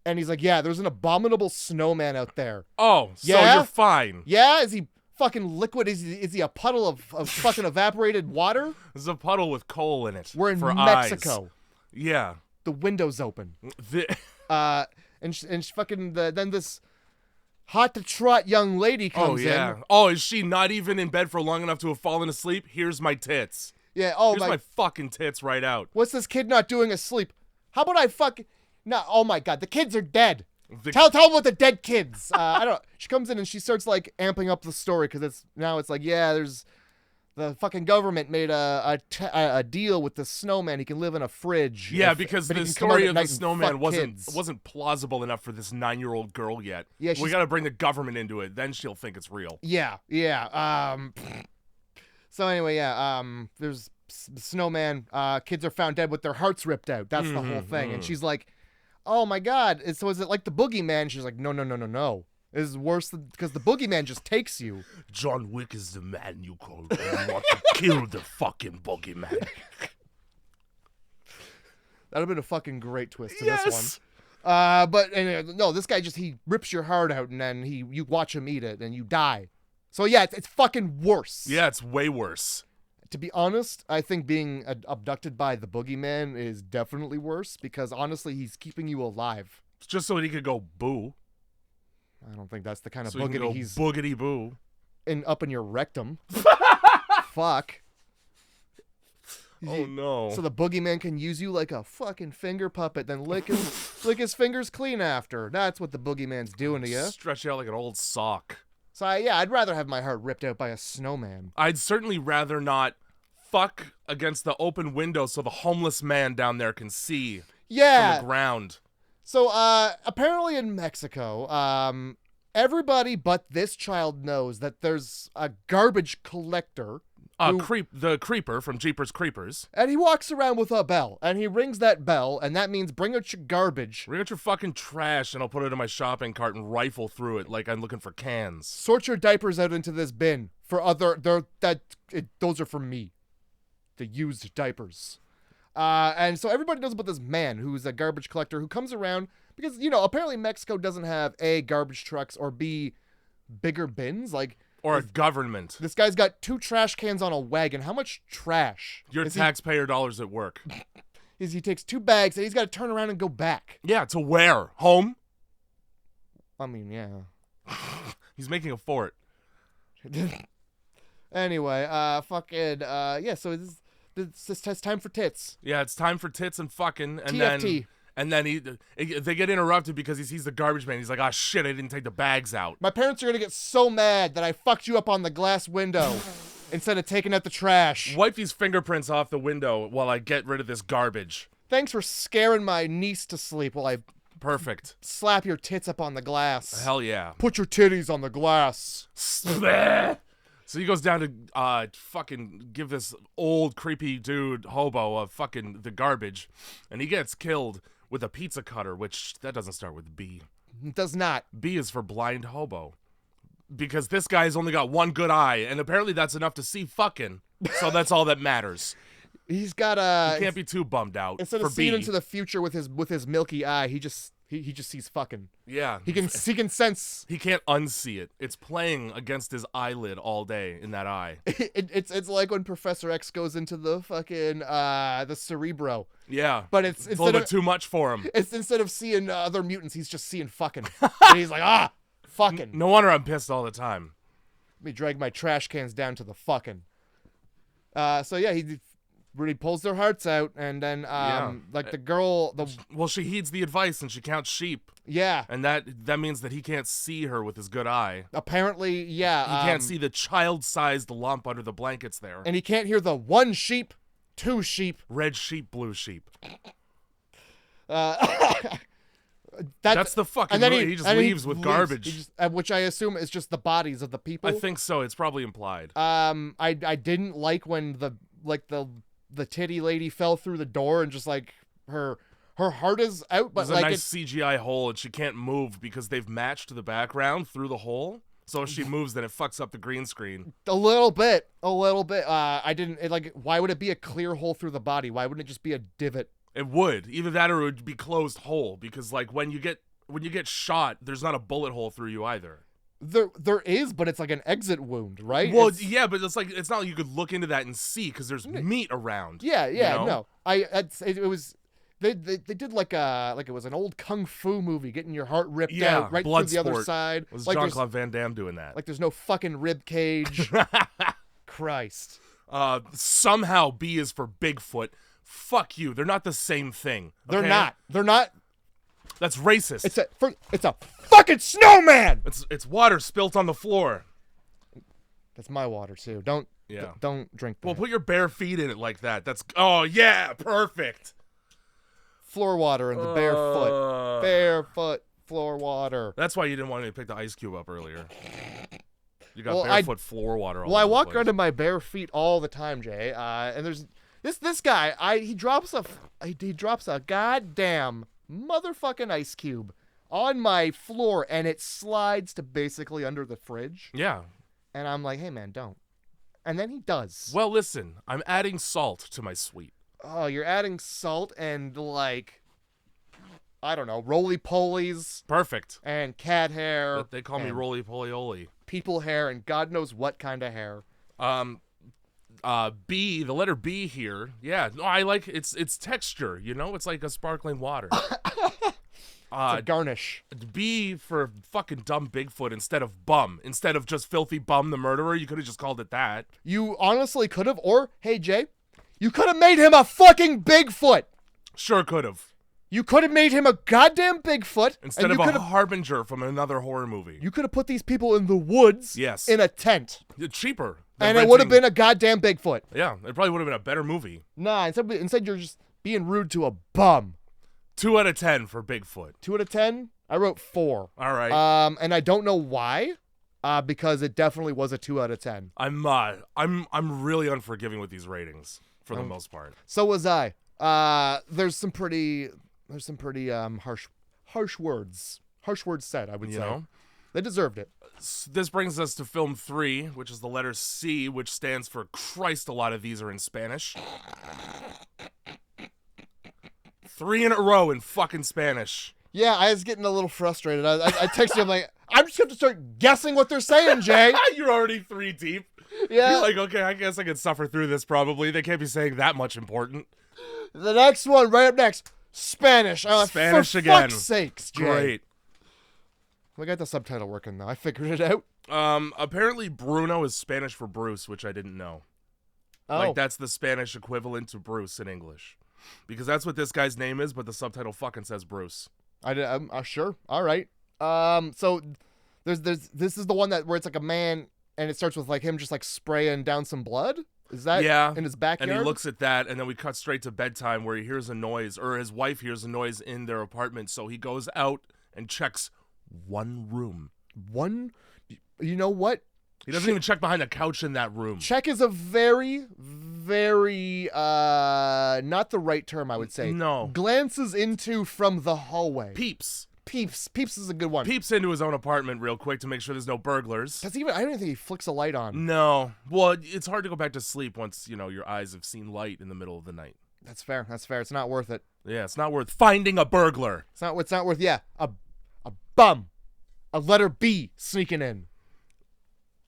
Speaker 1: And he's like, yeah, there's an abominable snowman out there.
Speaker 2: Oh, so
Speaker 1: Yeah?
Speaker 2: you're fine.
Speaker 1: Yeah? Is he fucking liquid? Is he a puddle of fucking evaporated water?
Speaker 2: There's a puddle with coal in it.
Speaker 1: We're in
Speaker 2: for
Speaker 1: Mexico.
Speaker 2: Eyes. Yeah.
Speaker 1: The window's open.
Speaker 2: The-
Speaker 1: And fucking, then this hot to trot young lady comes in.
Speaker 2: Oh, is she not even in bed for long enough to have fallen asleep? Here's my tits.
Speaker 1: Yeah, oh
Speaker 2: Here's my fucking tits right out.
Speaker 1: What's this kid not doing asleep? How about I fucking... No, oh my god, the kids are dead. Tell them about the dead kids. I don't know. She comes in and she starts like amping up the story because it's like, yeah, there's the fucking government made a deal with the snowman. He can live in a fridge.
Speaker 2: Yeah, because the story of the snowman wasn't plausible enough for this 9-year-old girl yet.
Speaker 1: Yeah,
Speaker 2: we got to bring the government into it. Then she'll think it's real.
Speaker 1: Yeah. So anyway, yeah. There's the snowman. Kids are found dead with their hearts ripped out. That's the whole thing. And she's like, oh my god, so is it like the boogeyman? She's like, no. This is worse because the boogeyman just takes you.
Speaker 2: John Wick is the man you call when you want to kill the fucking boogeyman.
Speaker 1: That'd have been a fucking great twist to this one. But anyway, no, this guy he rips your heart out and then you watch him eat it and you die. So yeah, it's fucking worse.
Speaker 2: Yeah, it's way worse.
Speaker 1: To be honest, I think being abducted by the boogeyman is definitely worse because honestly, he's keeping you alive.
Speaker 2: Just so he could go boo.
Speaker 1: I don't think that's the kind of
Speaker 2: boogity he's boogity boo.
Speaker 1: Up in your rectum. Fuck.
Speaker 2: Oh no.
Speaker 1: So the boogeyman can use you like a fucking finger puppet, then lick his fingers clean after. That's what the boogeyman's doing to you.
Speaker 2: Stretch you out like an old sock.
Speaker 1: So I'd rather have my heart ripped out by a snowman.
Speaker 2: I'd certainly rather not fuck against the open window so the homeless man down there can see from the ground.
Speaker 1: So apparently in Mexico, everybody but this child knows that there's a garbage collector.
Speaker 2: The creeper from Jeepers Creepers.
Speaker 1: And he walks around with a bell, and he rings that bell, and that means bring out your garbage.
Speaker 2: Bring out your fucking trash, and I'll put it in my shopping cart and rifle through it like I'm looking for cans.
Speaker 1: Sort your diapers out into this bin. Those are for me. The used diapers. And so everybody knows about this man who's a garbage collector who comes around because, apparently Mexico doesn't have A, garbage trucks, or B, bigger bins.
Speaker 2: Or a government.
Speaker 1: This guy's got 2 trash cans on a wagon. How much trash?
Speaker 2: Your taxpayer dollars at work.
Speaker 1: He takes 2 bags and he's got to turn around and go back.
Speaker 2: Yeah, to where? Home?
Speaker 1: I mean, yeah.
Speaker 2: He's making a fort.
Speaker 1: Anyway, so it's time for tits.
Speaker 2: Yeah, it's time for tits and fucking. And
Speaker 1: TFT.
Speaker 2: And then they get interrupted because he sees the garbage man. He's like, shit, I didn't take the bags out.
Speaker 1: My parents are going to get so mad that I fucked you up on the glass window instead of taking out the trash.
Speaker 2: Wipe these fingerprints off the window while I get rid of this garbage.
Speaker 1: Thanks for scaring my niece to sleep while I...
Speaker 2: Perfect.
Speaker 1: Slap your tits up on the glass.
Speaker 2: Hell yeah.
Speaker 1: Put your titties on the glass.
Speaker 2: So he goes down to fucking give this old creepy dude hobo the garbage, and he gets killed with a pizza cutter, which that doesn't start with B.
Speaker 1: It does not.
Speaker 2: B is for blind hobo. Because this guy's only got one good eye, and apparently that's enough to see fucking. So that's all that matters.
Speaker 1: He's got
Speaker 2: He can't be too bummed out.
Speaker 1: Instead of seeing into the future with his milky eye, he just sees fucking.
Speaker 2: Yeah.
Speaker 1: He can sense.
Speaker 2: He can't unsee it. It's playing against his eyelid all day in that eye.
Speaker 1: It's like when Professor X goes into the fucking the Cerebro.
Speaker 2: Yeah.
Speaker 1: But it's
Speaker 2: a little bit too much for him.
Speaker 1: It's instead of seeing other mutants, he's just seeing fucking. And he's like, fucking.
Speaker 2: No wonder I'm pissed all the time.
Speaker 1: Let me drag my trash cans down to the fucking. So yeah, he really pulls their hearts out, and then the girl,
Speaker 2: she heeds the advice and she counts sheep.
Speaker 1: Yeah,
Speaker 2: and that means that he can't see her with his good eye.
Speaker 1: Apparently, yeah,
Speaker 2: he can't see the child-sized lump under the blankets there,
Speaker 1: and he can't hear the 1 sheep, 2 sheep,
Speaker 2: red sheep, blue sheep.
Speaker 1: That's
Speaker 2: the fucking movie. He just leaves with garbage.
Speaker 1: Which I assume is just the bodies of the people.
Speaker 2: I think so. It's probably implied.
Speaker 1: I didn't like when the titty lady fell through the door and just like her her heart is out, but
Speaker 2: there's
Speaker 1: like
Speaker 2: a nice CGI hole, and she can't move because they've matched the background through the hole. So if she moves, then it fucks up the green screen.
Speaker 1: A little bit. I didn't like. Why would it be a clear hole through the body? Why wouldn't it just be a divot?
Speaker 2: It would. Either that or it would be closed hole, because like when you get shot, there's not a bullet hole through you either.
Speaker 1: There is, but it's like an exit wound, right?
Speaker 2: Well, yeah, but it's not like you could look into that and see because there's meat around.
Speaker 1: Yeah,
Speaker 2: you know?
Speaker 1: no. It was they did like it was an old kung fu movie, getting your heart ripped out right through the other side.
Speaker 2: It was
Speaker 1: like
Speaker 2: Jean-Claude Van Damme doing that.
Speaker 1: Like there's no fucking rib cage. Christ.
Speaker 2: Somehow B is for Bigfoot. Fuck you. They're not the same thing. Okay?
Speaker 1: They're not.
Speaker 2: That's racist.
Speaker 1: It's a fucking snowman.
Speaker 2: It's water spilt on the floor.
Speaker 1: That's my water too. Don't drink that.
Speaker 2: Well, put your bare feet in it like that. Oh yeah, perfect.
Speaker 1: Floor water and the barefoot floor water.
Speaker 2: That's why you didn't want me to pick the ice cube up earlier. You got barefoot floor water.
Speaker 1: I walk around in my bare feet all the time, Jay. And there's this guy. He drops a goddamn motherfucking ice cube on my floor, and it slides to basically under the fridge.
Speaker 2: Yeah.
Speaker 1: And I'm like, hey man, don't. And then he does.
Speaker 2: Well, listen, I'm adding salt to my sweet.
Speaker 1: Oh, you're adding salt and like, I don't know, roly-polies.
Speaker 2: Perfect.
Speaker 1: And cat hair.
Speaker 2: They call me roly-poly-oly.
Speaker 1: People hair and God knows what kind of hair.
Speaker 2: B, the letter B here. Yeah, no, I like its texture, you know? It's like a sparkling water.
Speaker 1: It's a garnish.
Speaker 2: B for fucking dumb Bigfoot instead of bum. Instead of just filthy bum the murderer, you could have just called it that.
Speaker 1: You honestly could have, or, hey Jay, you could have made him a fucking Bigfoot.
Speaker 2: Sure could have.
Speaker 1: You could have made him a goddamn Bigfoot.
Speaker 2: Instead of a harbinger from another horror movie.
Speaker 1: You could have put these people in the woods.
Speaker 2: Yes.
Speaker 1: In a tent.
Speaker 2: Cheaper.
Speaker 1: And it would have been a goddamn Bigfoot.
Speaker 2: Yeah, it probably would have been a better movie.
Speaker 1: Nah, instead you're just being rude to a bum.
Speaker 2: 2 out of 10 for Bigfoot.
Speaker 1: 2 out of 10? I wrote 4.
Speaker 2: All right.
Speaker 1: And I don't know why. Because it definitely was a 2 out of 10.
Speaker 2: I'm really unforgiving with these ratings for the most part.
Speaker 1: So was I. There's some pretty harsh words. Harsh words said, I would say.
Speaker 2: Know?
Speaker 1: They deserved it.
Speaker 2: This brings us to film 3, which is the letter C, which stands for Christ. A lot of these are in Spanish. 3 in a row in fucking Spanish.
Speaker 1: Yeah, I was getting a little frustrated. I texted him like, I'm just going to start guessing what they're saying, Jay.
Speaker 2: You're already 3 deep.
Speaker 1: Yeah.
Speaker 2: You're like, okay, I guess I can suffer through this probably. They can't be saying that much important.
Speaker 1: The next one, right up next, Spanish.
Speaker 2: Spanish
Speaker 1: for
Speaker 2: again.
Speaker 1: Fuck's sakes, Jay.
Speaker 2: Great.
Speaker 1: We got the subtitle working now. I figured it out.
Speaker 2: Apparently Bruno is Spanish for Bruce, which I didn't know.
Speaker 1: Oh.
Speaker 2: Like, that's the Spanish equivalent to Bruce in English. Because that's what this guy's name is, but the subtitle fucking says Bruce.
Speaker 1: I'm sure. All right. So this is the one where it's like a man and it starts with like him just like spraying down some blood. Is that in his backyard?
Speaker 2: And he looks at that, and then we cut straight to bedtime where he hears a noise, or his wife hears a noise in their apartment. So he goes out and checks one room. You know what? He doesn't even check behind the couch in that room.
Speaker 1: Check is a very, very, not the right term, I would say.
Speaker 2: No.
Speaker 1: Glances into from the hallway.
Speaker 2: Peeps
Speaker 1: is a good one.
Speaker 2: Peeps into his own apartment real quick to make sure there's no burglars.
Speaker 1: I don't even think he flicks a light on.
Speaker 2: No. Well, it's hard to go back to sleep once, your eyes have seen light in the middle of the night.
Speaker 1: That's fair. It's not worth it.
Speaker 2: Yeah, it's not worth finding a burglar.
Speaker 1: It's not worth, a bum. A letter B sneaking in.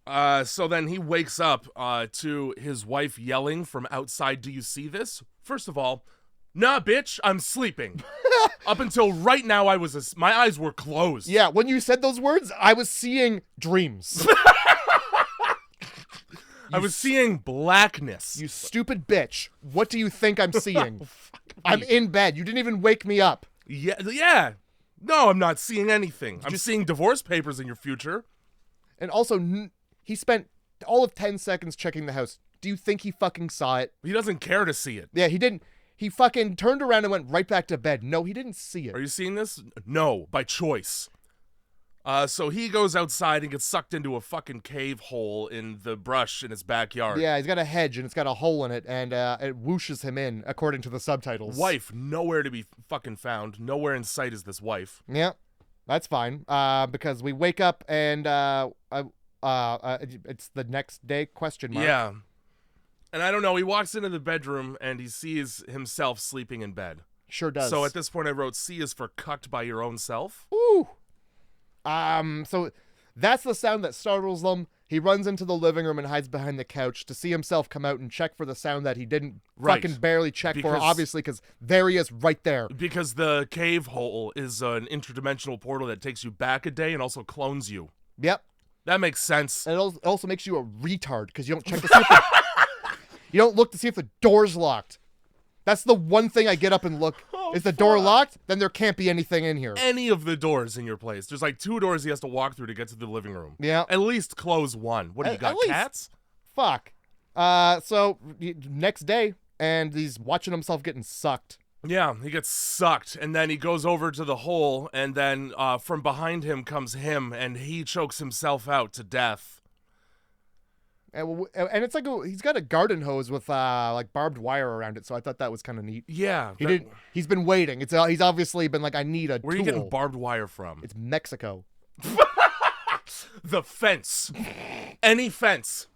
Speaker 2: So then he wakes up to his wife yelling from outside, "Do you see this?" First of all, nah, bitch, I'm sleeping. Up until right now, my eyes were closed.
Speaker 1: Yeah, when you said those words, I was seeing dreams.
Speaker 2: I was seeing blackness.
Speaker 1: You stupid bitch. What do you think I'm seeing? I'm in bed. You didn't even wake me up.
Speaker 2: Yeah. No, I'm not seeing anything. I'm seeing divorce papers in your future.
Speaker 1: And also, he spent all of 10 seconds checking the house. Do you think he fucking saw it?
Speaker 2: He doesn't care to see it.
Speaker 1: Yeah, he didn't. He fucking turned around and went right back to bed. No, he didn't see it.
Speaker 2: Are you seeing this? No, by choice. So he goes outside and gets sucked into a fucking cave hole in the brush in his backyard.
Speaker 1: Yeah, he's got a hedge and it's got a hole in it, and it whooshes him in, according to the subtitles.
Speaker 2: Wife, nowhere to be fucking found. Nowhere in sight is this wife.
Speaker 1: Yeah, that's fine. Because we wake up and it's the next day, question mark.
Speaker 2: Yeah. And I don't know, he walks into the bedroom and he sees himself sleeping in bed.
Speaker 1: Sure does.
Speaker 2: So at this point I wrote, C is for cucked by your own self.
Speaker 1: Ooh. So that's the sound that startles them. He runs into the living room and hides behind the couch to see himself come out and check for the sound that he didn't fucking barely check for, obviously, because there he is right there.
Speaker 2: Because the cave hole is an interdimensional portal that takes you back a day and also clones you.
Speaker 1: Yep.
Speaker 2: That makes sense.
Speaker 1: And it also makes you a retard because you don't check to see if you don't look to see if the door's locked. That's the one thing I get up and look. Is the door locked? Then there can't be anything in here.
Speaker 2: Any of the doors in your place. There's like 2 doors he has to walk through to get to the living room.
Speaker 1: Yeah.
Speaker 2: At least close one. What do you got, cats?
Speaker 1: Fuck. So next day, and he's watching himself getting sucked.
Speaker 2: Yeah, he gets sucked, and then he goes over to the hole, and then from behind him comes him, and he chokes himself out to death.
Speaker 1: And it's like he's got a garden hose with like barbed wire around it, so I thought that was kind of neat.
Speaker 2: Yeah,
Speaker 1: He's been waiting. He's obviously been like, I need a tool.
Speaker 2: Where are you getting barbed wire from?
Speaker 1: It's Mexico.
Speaker 2: The fence, any fence.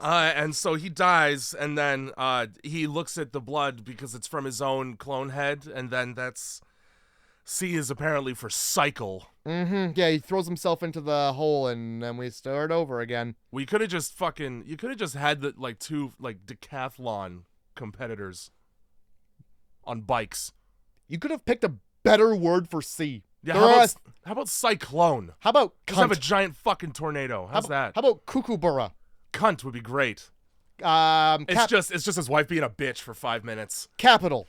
Speaker 2: And so he dies, and then he looks at the blood because it's from his own clone head, and then that's C is apparently for cycle.
Speaker 1: Mm-hmm. Yeah, he throws himself into the hole, and then we start over again.
Speaker 2: We could have just you could have just had the 2 decathlon competitors on bikes.
Speaker 1: You could have picked a better word for C.
Speaker 2: Yeah, how about cyclone?
Speaker 1: How about cunt?
Speaker 2: Just have a giant fucking tornado. How's that?
Speaker 1: How about kookaburra?
Speaker 2: Cunt would be great. It's just his wife being a bitch for 5 minutes.
Speaker 1: Capital.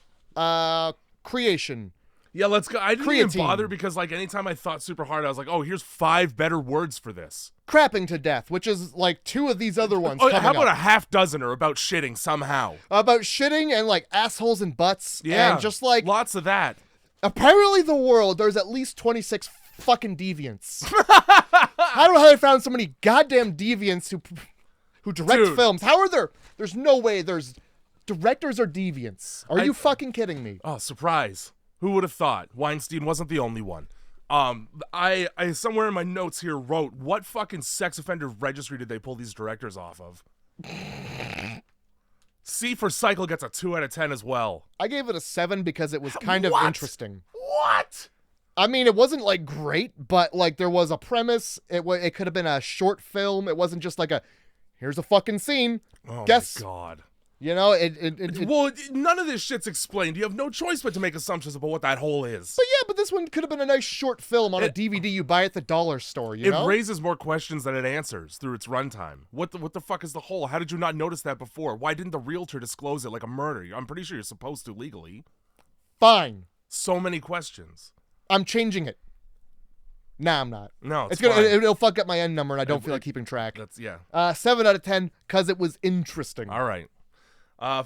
Speaker 1: Creation.
Speaker 2: Yeah, let's go. I didn't even
Speaker 1: Creatine.
Speaker 2: bother because anytime I thought super hard, I was like, oh, here's 5 better words for this.
Speaker 1: Crapping to death, which is like 2 of these other ones.
Speaker 2: Oh, how about
Speaker 1: up.
Speaker 2: a half dozen or about shitting somehow?
Speaker 1: About shitting and like assholes and butts.
Speaker 2: Yeah,
Speaker 1: and just like
Speaker 2: lots of that.
Speaker 1: Apparently, the world there's at least 26 fucking deviants. I don't know how they found so many goddamn deviants who direct films. How are there? There's no way there's directors or deviants. Are you fucking kidding me?
Speaker 2: Oh, surprise. Who would have thought? Weinstein wasn't the only one. I somewhere in my notes here wrote, what fucking sex offender registry did they pull these directors off of? C for cycle gets a 2 out of 10 as well.
Speaker 1: I gave it a 7 because it was kind of interesting.
Speaker 2: What?
Speaker 1: I mean, it wasn't like great, but like there was a premise. It could have been a short film. It wasn't just like here's a fucking scene.
Speaker 2: Oh my God.
Speaker 1: You know,
Speaker 2: well, none of this shit's explained. You have no choice but to make assumptions about what that hole is.
Speaker 1: But yeah, but this one could have been a nice short film on a DVD you buy at the dollar store, you know?
Speaker 2: It raises more questions than it answers through its runtime. What the fuck is the hole? How did you not notice that before? Why didn't the realtor disclose it like a murder? I'm pretty sure you're supposed to legally.
Speaker 1: Fine.
Speaker 2: So many questions.
Speaker 1: I'm changing it. Nah, I'm not.
Speaker 2: No,
Speaker 1: it'll fuck up my end number, and I don't feel like keeping track. 7 out of 10 because it was interesting.
Speaker 2: All right.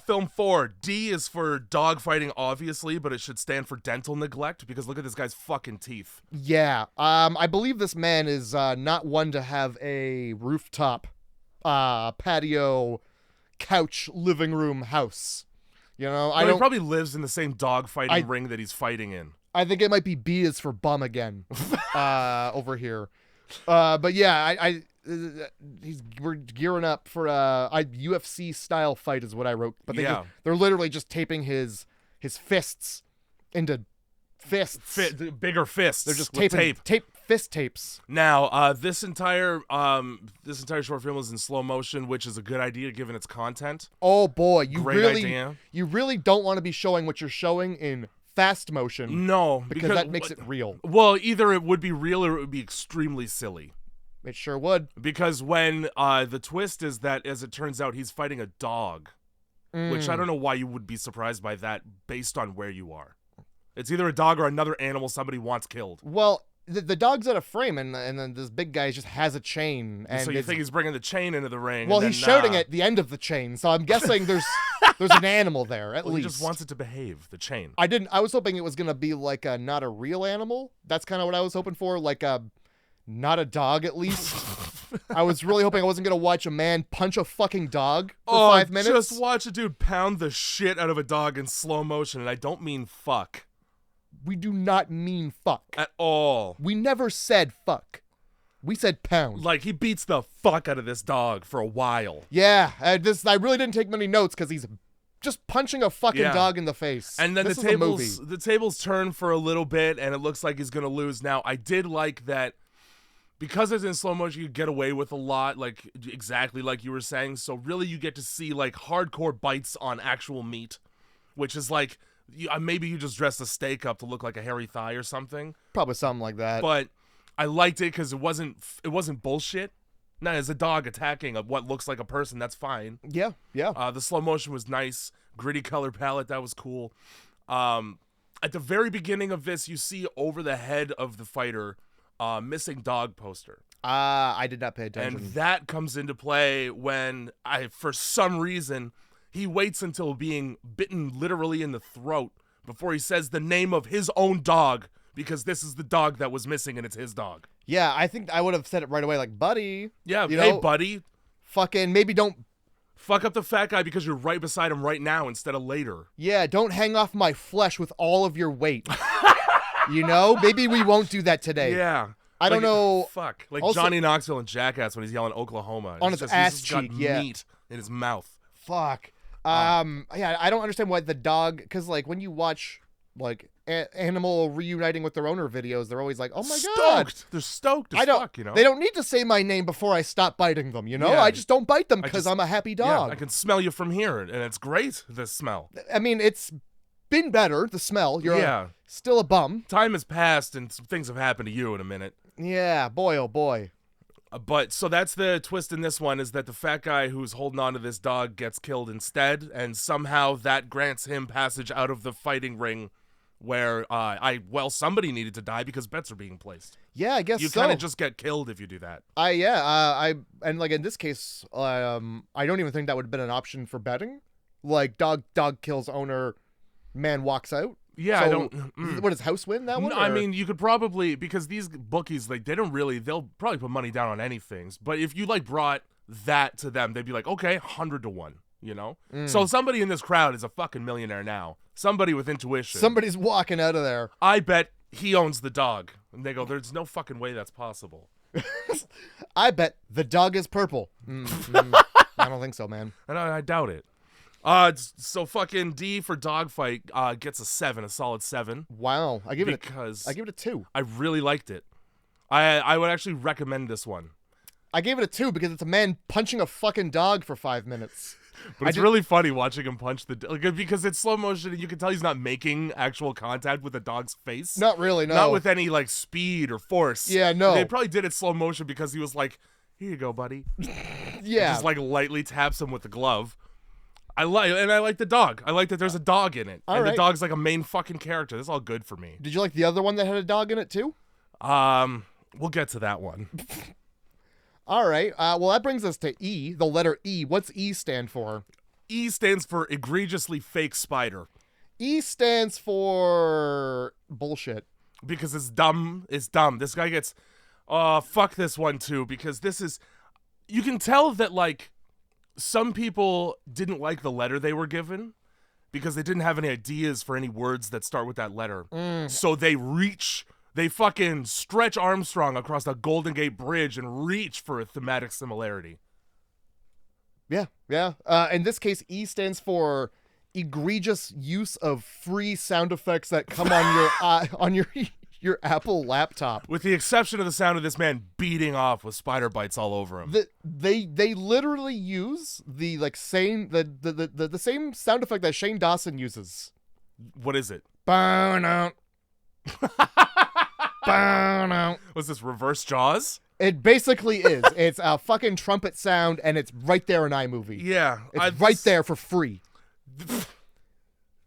Speaker 2: Film 4, D is for dogfighting, obviously, but it should stand for dental neglect because look at this guy's fucking teeth.
Speaker 1: Yeah, I believe this man is not one to have a rooftop, patio, couch, living room house. You know,
Speaker 2: he probably lives in the same dogfighting ring that he's fighting in.
Speaker 1: I think it might be B is for bum again, over here. But yeah, we're gearing up for a UFC style fight is what I wrote. But they're literally just taping his fists into fists.
Speaker 2: Bigger fists.
Speaker 1: They're just
Speaker 2: taping
Speaker 1: fist tapes.
Speaker 2: Now, this entire short film is in slow motion, which is a good idea given its content.
Speaker 1: Oh boy, you really don't want to be showing what you're showing in fast motion.
Speaker 2: No,
Speaker 1: because that makes it real.
Speaker 2: Well, either it would be real or it would be extremely silly.
Speaker 1: It sure would.
Speaker 2: Because when the twist is that, as it turns out, he's fighting a dog, which I don't know why you would be surprised by that based on where you are. It's either a dog or another animal somebody wants killed.
Speaker 1: Well, the dog's out of frame, and then this big guy just has a chain. And
Speaker 2: so you think he's bringing the chain into the ring?
Speaker 1: Well,
Speaker 2: and
Speaker 1: he's shouting at the end of the chain, so I'm guessing there's an animal there at least.
Speaker 2: He just wants it to behave. The chain.
Speaker 1: I was hoping it was gonna be like a not a real animal. That's kind of what I was hoping for, like a not a dog at least. I was really hoping I wasn't gonna watch a man punch a fucking dog for 5 minutes.
Speaker 2: Just watch a dude pound the shit out of a dog in slow motion, and I don't mean fuck.
Speaker 1: We do not mean fuck.
Speaker 2: At all.
Speaker 1: We never said fuck. We said pound.
Speaker 2: Like, he beats the fuck out of this dog for a while.
Speaker 1: Yeah, I really didn't take many notes because he's just punching a fucking dog in the face.
Speaker 2: And then the tables turn for a little bit, and it looks like he's going to lose. Now, I did like that because it's in slow motion, you get away with a lot, like exactly like you were saying. So really you get to see like hardcore bites on actual meat, which is like, maybe you just dressed a steak up to look like a hairy thigh or something.
Speaker 1: Probably something like that.
Speaker 2: But I liked it because it wasn't bullshit. Now, as a dog attacking what looks like a person, that's fine.
Speaker 1: Yeah, yeah.
Speaker 2: The slow motion was nice. Gritty color palette, that was cool. At the very beginning of this, you see over the head of the fighter, missing dog poster.
Speaker 1: I did not pay attention.
Speaker 2: And that comes into play when for some reason, he waits until being bitten literally in the throat before he says the name of his own dog, because this is the dog that was missing and it's his dog.
Speaker 1: Yeah, I think I would have said it right away, like, buddy.
Speaker 2: Yeah, hey, buddy.
Speaker 1: Fucking maybe don't
Speaker 2: fuck up the fat guy because you're right beside him right now instead of later.
Speaker 1: Yeah, don't hang off my flesh with all of your weight. You know? Maybe we won't do that today.
Speaker 2: Yeah.
Speaker 1: I don't know.
Speaker 2: Fuck. Like
Speaker 1: also,
Speaker 2: Johnny Knoxville in Jackass when he's yelling Oklahoma.
Speaker 1: On his ass cheek,
Speaker 2: got meat in his mouth.
Speaker 1: Fuck. Yeah, I don't understand why the dog, because like when you watch like animal reuniting with their owner videos, they're always like, oh my god,
Speaker 2: they're stoked as fuck, you know.
Speaker 1: They don't need to say my name before I stop biting them, you know.
Speaker 2: Yeah.
Speaker 1: I just don't bite them because I'm a happy dog.
Speaker 2: Yeah, I can smell you from here, and it's great, this smell.
Speaker 1: I mean, it's been better, the smell. You're still a bum.
Speaker 2: Time has passed and some things have happened to you in a minute.
Speaker 1: Yeah, boy, oh boy.
Speaker 2: But so that's the twist in this one, is that the fat guy who's holding on to this dog gets killed instead, and somehow that grants him passage out of the fighting ring where somebody needed to die because bets are being placed.
Speaker 1: Yeah, I guess
Speaker 2: you kind of just get killed if you do that.
Speaker 1: And like in this case, I don't even think that would have been an option for betting. Like dog kills owner, man walks out.
Speaker 2: Yeah,
Speaker 1: so,
Speaker 2: I don't.
Speaker 1: What does house win that one?
Speaker 2: I mean, you could probably, because these bookies, like, they'll probably put money down on anything. But if you like brought that to them, they'd be like, okay, 100 to 1, you know? So somebody in this crowd is a fucking millionaire now. Somebody with intuition.
Speaker 1: Somebody's walking out of there.
Speaker 2: I bet he owns the dog. And they go, there's no fucking way that's possible.
Speaker 1: I bet the dog is purple. I don't think so, man.
Speaker 2: And I doubt it. So fucking D for dogfight gets a solid 7.
Speaker 1: Wow, I give it a 2.
Speaker 2: I really liked it. I would actually recommend this one.
Speaker 1: I gave it a 2 because it's a man punching a fucking dog for 5 minutes.
Speaker 2: But it's really funny watching him punch because it's slow motion and you can tell he's not making actual contact with the dog's face.
Speaker 1: Not really, no.
Speaker 2: Not with any like speed or force.
Speaker 1: Yeah, no.
Speaker 2: They probably did it slow motion because he was like, "Here you go, buddy."
Speaker 1: Yeah.
Speaker 2: Just like lightly taps him with the glove. I like the dog. I like that there's a dog in it. The dog's like a main fucking character. That's all good for me.
Speaker 1: Did you like the other one that had a dog in it too?
Speaker 2: We'll get to that one.
Speaker 1: All right. Well, that brings us to E, the letter E. What's E stand for?
Speaker 2: E stands for egregiously fake spider.
Speaker 1: E stands for bullshit.
Speaker 2: Because it's dumb. It's dumb. This guy gets, fuck this one too, because this is, you can tell that like, some people didn't like the letter they were given because they didn't have any ideas for any words that start with that letter. So they fucking stretch Armstrong across the Golden Gate Bridge and reach for a thematic similarity.
Speaker 1: Yeah. In this case, E stands for egregious use of free sound effects that come on your Apple laptop.
Speaker 2: With the exception of the sound of this man beating off with spider bites all over him.
Speaker 1: They literally use the same sound effect that Shane Dawson uses.
Speaker 2: What is it?
Speaker 1: Burn out. Burn out.
Speaker 2: Was this reverse Jaws?
Speaker 1: It basically is. It's a fucking trumpet sound, and it's right there in iMovie.
Speaker 2: Yeah.
Speaker 1: It's right there for free.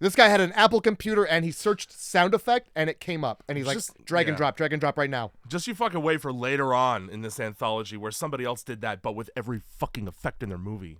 Speaker 1: This guy had an Apple computer and he searched sound effect and it came up. And he's like, drag and drop right now.
Speaker 2: Just you fucking wait for later on in this anthology where somebody else did that, but with every fucking effect in their movie.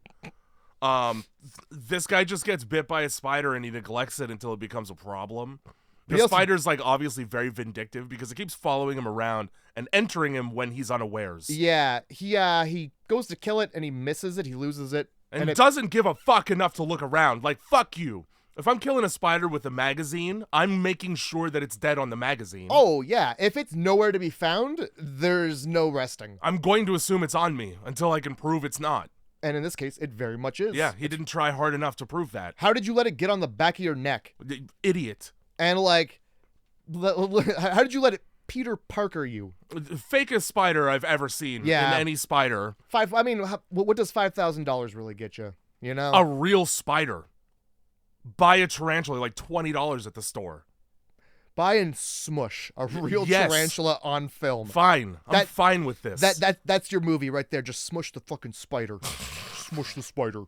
Speaker 2: This guy just gets bit by a spider and he neglects it until it becomes a problem. The spider's like obviously very vindictive because it keeps following him around and entering him when he's unawares.
Speaker 1: Yeah, he goes to kill it and he misses it, he loses it.
Speaker 2: And it doesn't give a fuck enough to look around. Like, fuck you. If I'm killing a spider with a magazine, I'm making sure that it's dead on the magazine.
Speaker 1: Oh, yeah. If it's nowhere to be found, there's no resting.
Speaker 2: I'm going to assume it's on me until I can prove it's not.
Speaker 1: And in this case, it very much is.
Speaker 2: Yeah, he didn't try hard enough to prove that.
Speaker 1: How did you let it get on the back of your neck?
Speaker 2: Idiot.
Speaker 1: And, like, how did you let it Peter Parker you?
Speaker 2: Fakest spider I've ever seen in any spider.
Speaker 1: What does $5,000 really get you? You know?
Speaker 2: A real spider. Buy a tarantula, like $20 at the store.
Speaker 1: Buy and smush a real tarantula on film.
Speaker 2: Fine. I'm fine with this.
Speaker 1: That's your movie right there. Just smush the fucking spider. Smush the spider.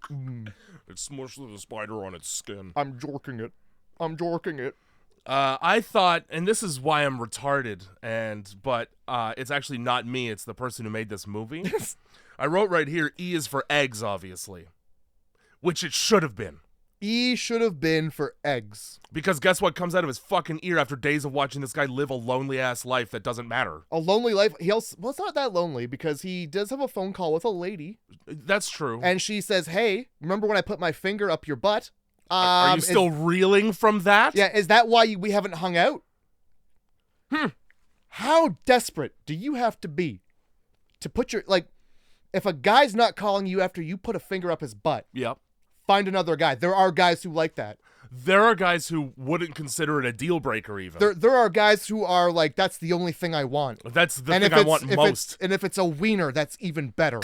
Speaker 2: It smushed the spider on its skin.
Speaker 1: I'm jorking it.
Speaker 2: I thought, and this is why I'm retarded, but it's actually not me. It's the person who made this movie. I wrote right here, E is for eggs, obviously. Which it should have been.
Speaker 1: E should have been for eggs.
Speaker 2: Because guess what comes out of his fucking ear after days of watching this guy live a lonely-ass life that doesn't matter?
Speaker 1: A lonely life? It's not that lonely because he does have a phone call with a lady.
Speaker 2: That's true.
Speaker 1: And she says, hey, remember when I put my finger up your butt?
Speaker 2: Are you still reeling from that?
Speaker 1: Yeah, is that why we haven't hung out? How desperate do you have to be to put your, like, if a guy's not calling you after you put a finger up his butt,
Speaker 2: yep,
Speaker 1: find another guy. There are guys who like that.
Speaker 2: There are guys who wouldn't consider it a deal breaker even.
Speaker 1: There are guys who are like, that's the only thing I want.
Speaker 2: That's the thing I want most.
Speaker 1: And if it's a wiener, that's even better.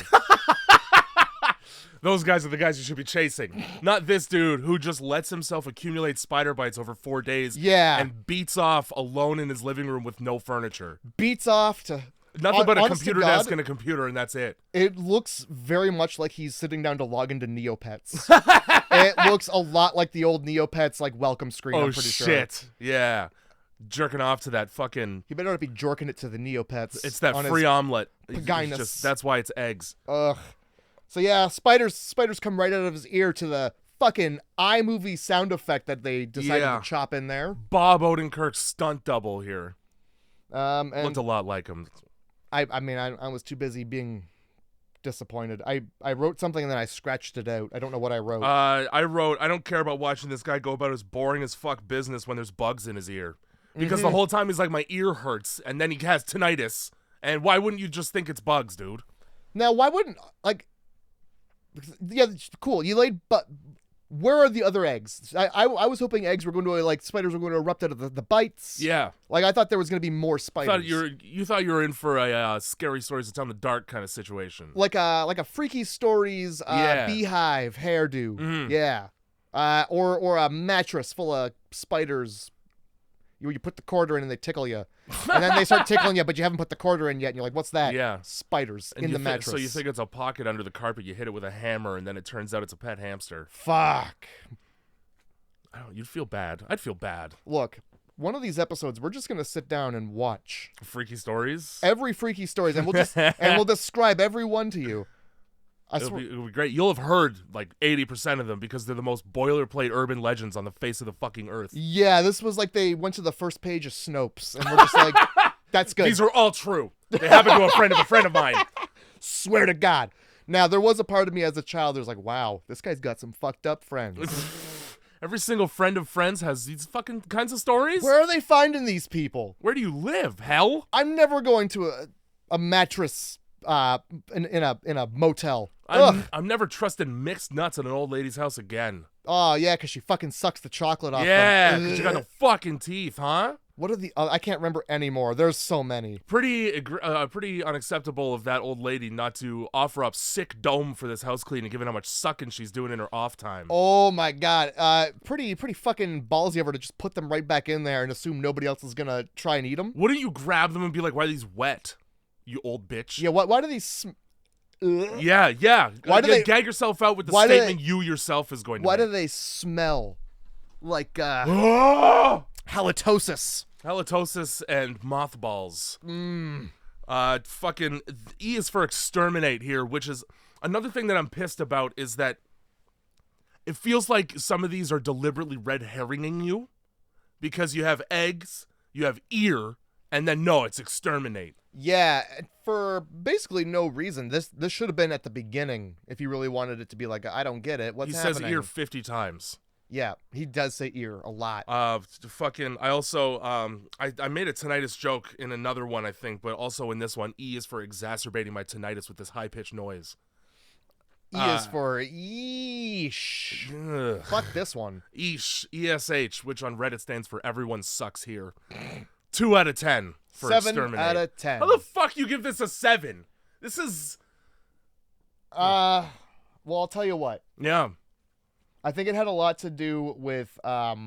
Speaker 2: Those guys are the guys you should be chasing. Not this dude who just lets himself accumulate spider bites over 4 days.
Speaker 1: Yeah.
Speaker 2: And beats off alone in his living room with no furniture.
Speaker 1: Beats off to...
Speaker 2: Nothing but a computer desk and a computer, and that's it.
Speaker 1: It looks very much like he's sitting down to log into Neopets. It looks a lot like the old Neopets, like, welcome screen, I'm pretty sure. Oh, shit.
Speaker 2: Yeah. Jerking off to that fucking...
Speaker 1: He better not be jorking it to the Neopets.
Speaker 2: It's that free omelet. That's why it's eggs.
Speaker 1: Ugh. So yeah, spiders come right out of his ear to the fucking iMovie sound effect that they decided to chop in there.
Speaker 2: Bob Odenkirk's stunt double here.
Speaker 1: And
Speaker 2: looked a lot like him.
Speaker 1: I was too busy being disappointed. I wrote something and then I scratched it out. I don't know what I wrote.
Speaker 2: I wrote, I don't care about watching this guy go about his boring as fuck business when there's bugs in his ear. Because the whole time he's like, my ear hurts, and then he has tinnitus. And why wouldn't you just think it's bugs, dude?
Speaker 1: Now, why wouldn't, like... Yeah, cool. You laid, but where are the other eggs? I was hoping eggs were going to, like, spiders were going to erupt out of the bites.
Speaker 2: Yeah.
Speaker 1: Like, I thought there was going to be more spiders.
Speaker 2: You thought you were in for a scary stories to tell in the dark kind of situation.
Speaker 1: Like a Freaky Stories beehive hairdo. Yeah. Or a mattress full of spiders. You put the quarter in and they tickle you. And then they start tickling you, but you haven't put the quarter in yet. And you're like, what's that?
Speaker 2: Yeah.
Speaker 1: Spiders in the mattress.
Speaker 2: So you think it's a pocket under the carpet. You hit it with a hammer, and then it turns out it's a pet hamster.
Speaker 1: Fuck.
Speaker 2: I don't know. You'd feel bad. I'd feel bad.
Speaker 1: Look, one of these episodes, we're just going to sit down and watch.
Speaker 2: Freaky Stories?
Speaker 1: Every Freaky Stories. And we'll describe every one to you.
Speaker 2: It'll be great. You'll have heard like 80% of them because they're the most boilerplate urban legends on the face of the fucking earth.
Speaker 1: Yeah, this was like they went to the first page of Snopes and we're just like, that's good.
Speaker 2: These are all true. They happened to a friend of mine.
Speaker 1: Swear to God. Now, there was a part of me as a child that was like, wow, this guy's got some fucked up friends.
Speaker 2: Every single friend of friends has these fucking kinds of stories?
Speaker 1: Where are they finding these people?
Speaker 2: Where do you live, hell?
Speaker 1: I'm never going to a mattress in a motel.
Speaker 2: I'm never trusting mixed nuts in an old lady's house again.
Speaker 1: Oh, yeah, because she fucking sucks the chocolate off
Speaker 2: Yeah, because you got no fucking teeth, huh?
Speaker 1: What are the... I can't remember anymore. There's so many.
Speaker 2: Pretty unacceptable of that old lady not to offer up sick dome for this house cleaning, given how much sucking she's doing in her off time.
Speaker 1: Oh, my God. Pretty fucking ballsy of her to just put them right back in there and assume nobody else is going to try and eat them.
Speaker 2: Wouldn't you grab them and be like, why are these wet, you old bitch?
Speaker 1: Yeah, why do these...
Speaker 2: Yeah.
Speaker 1: Why do they
Speaker 2: gag yourself out with the statement you yourself is going to
Speaker 1: Why
Speaker 2: make.
Speaker 1: do they smell? like halitosis.
Speaker 2: Halitosis and mothballs. Fucking E is for exterminate here, which is another thing that I'm pissed about, is that it feels like some of these are deliberately red herringing you, because you have eggs, you have ear, and then no, it's exterminate.
Speaker 1: Yeah, for basically no reason. This should have been at the beginning if you really wanted it to be like, I don't get it. What's happening?
Speaker 2: He says ear 50 times.
Speaker 1: Yeah, he does say ear a lot.
Speaker 2: Fucking, I also, I made a tinnitus joke in another one, I think, but also in this one, E is for exacerbating my tinnitus with this high-pitched noise.
Speaker 1: E is for eesh.
Speaker 2: Ugh.
Speaker 1: Fuck this one.
Speaker 2: Eesh, ESH, which on Reddit stands for everyone sucks here. 2 out of 10 for
Speaker 1: 7
Speaker 2: exterminate.
Speaker 1: out of 10.
Speaker 2: How the fuck you give this a 7? This is...
Speaker 1: Well, I'll tell you what.
Speaker 2: Yeah.
Speaker 1: I think it had a lot to do with, why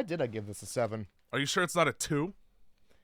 Speaker 1: did I give this a 7?
Speaker 2: Are you sure it's not a 2?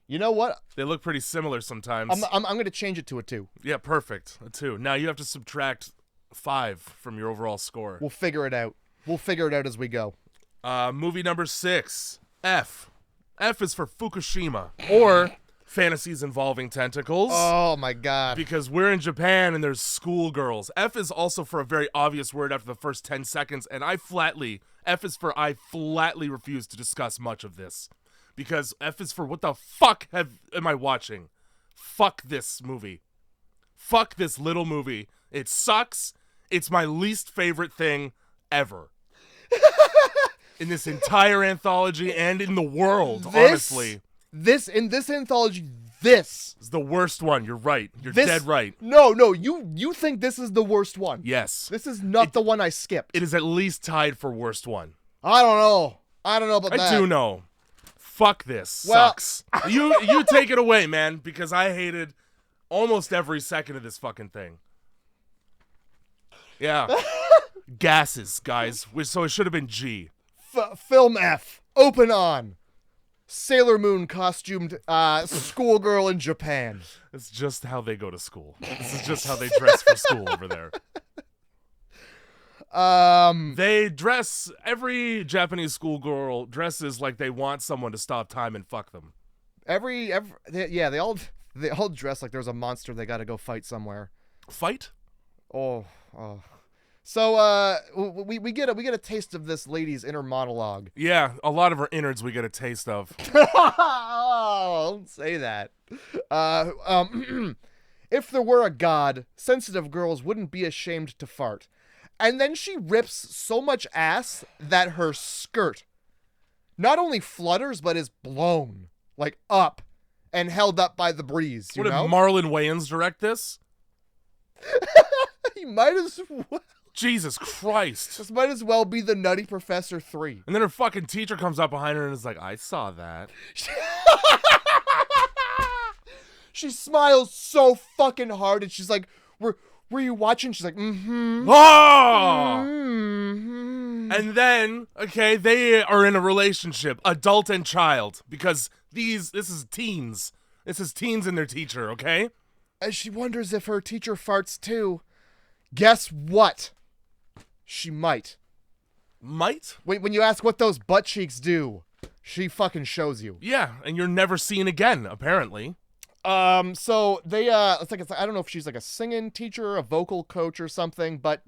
Speaker 1: You know what?
Speaker 2: They look pretty similar sometimes.
Speaker 1: I'm going to change it to a 2.
Speaker 2: Yeah, perfect. A 2. Now you have to subtract 5 from your overall score.
Speaker 1: We'll figure it out. We'll figure it out as we go.
Speaker 2: Movie number 6, F. F is for Fukushima, or fantasies involving tentacles.
Speaker 1: Oh my god.
Speaker 2: Because we're in Japan and there's schoolgirls. F is also for a very obvious word after the first 10 seconds, and I flatly refuse to discuss much of this. Because F is for what the fuck am I watching? Fuck this movie. Fuck this little movie. It sucks. It's my least favorite thing ever. In this entire anthology and in the world, honestly.
Speaker 1: In this anthology, this
Speaker 2: is the worst one. You're right. You're dead right.
Speaker 1: No, you think this is the worst one.
Speaker 2: Yes.
Speaker 1: This is not the one I skipped.
Speaker 2: It is at least tied for worst one.
Speaker 1: I don't know about that.
Speaker 2: I do know. Fuck this. Sucks. You take it away, man, because I hated almost every second of this fucking thing. Yeah. Gases, guys. So it should have been G.
Speaker 1: Film F. Open on. Sailor Moon costumed schoolgirl in Japan.
Speaker 2: It's just how they go to school. This is just how they dress for school over there. They dress, every Japanese schoolgirl dresses like they want someone to stop time and fuck them.
Speaker 1: They all dress like there's a monster they gotta go fight somewhere.
Speaker 2: Fight?
Speaker 1: Oh. So we get a taste of this lady's inner monologue.
Speaker 2: Yeah, a lot of her innards we get a taste of.
Speaker 1: Oh, don't say that. If there were a god, sensitive girls wouldn't be ashamed to fart. And then she rips so much ass that her skirt not only flutters, but is blown, like, up and held up by the breeze, you know?
Speaker 2: Did Marlon Wayans direct this?
Speaker 1: He might as well.
Speaker 2: Jesus Christ.
Speaker 1: This might as well be the Nutty Professor 3.
Speaker 2: And then her fucking teacher comes up behind her and is like, I saw that.
Speaker 1: She smiles so fucking hard and she's like, were you watching? She's like, mm-hmm.
Speaker 2: Oh!
Speaker 1: Mm-hmm.
Speaker 2: And then, okay, they are in a relationship, adult and child, because this is teens. This is teens and their teacher, okay?
Speaker 1: And she wonders if her teacher farts too. Guess what? She might.
Speaker 2: Might?
Speaker 1: When you ask what those butt cheeks do, she fucking shows you.
Speaker 2: Yeah, and you're never seen again, apparently.
Speaker 1: So they, it's like, I don't know if she's like a singing teacher, a vocal coach or something, but,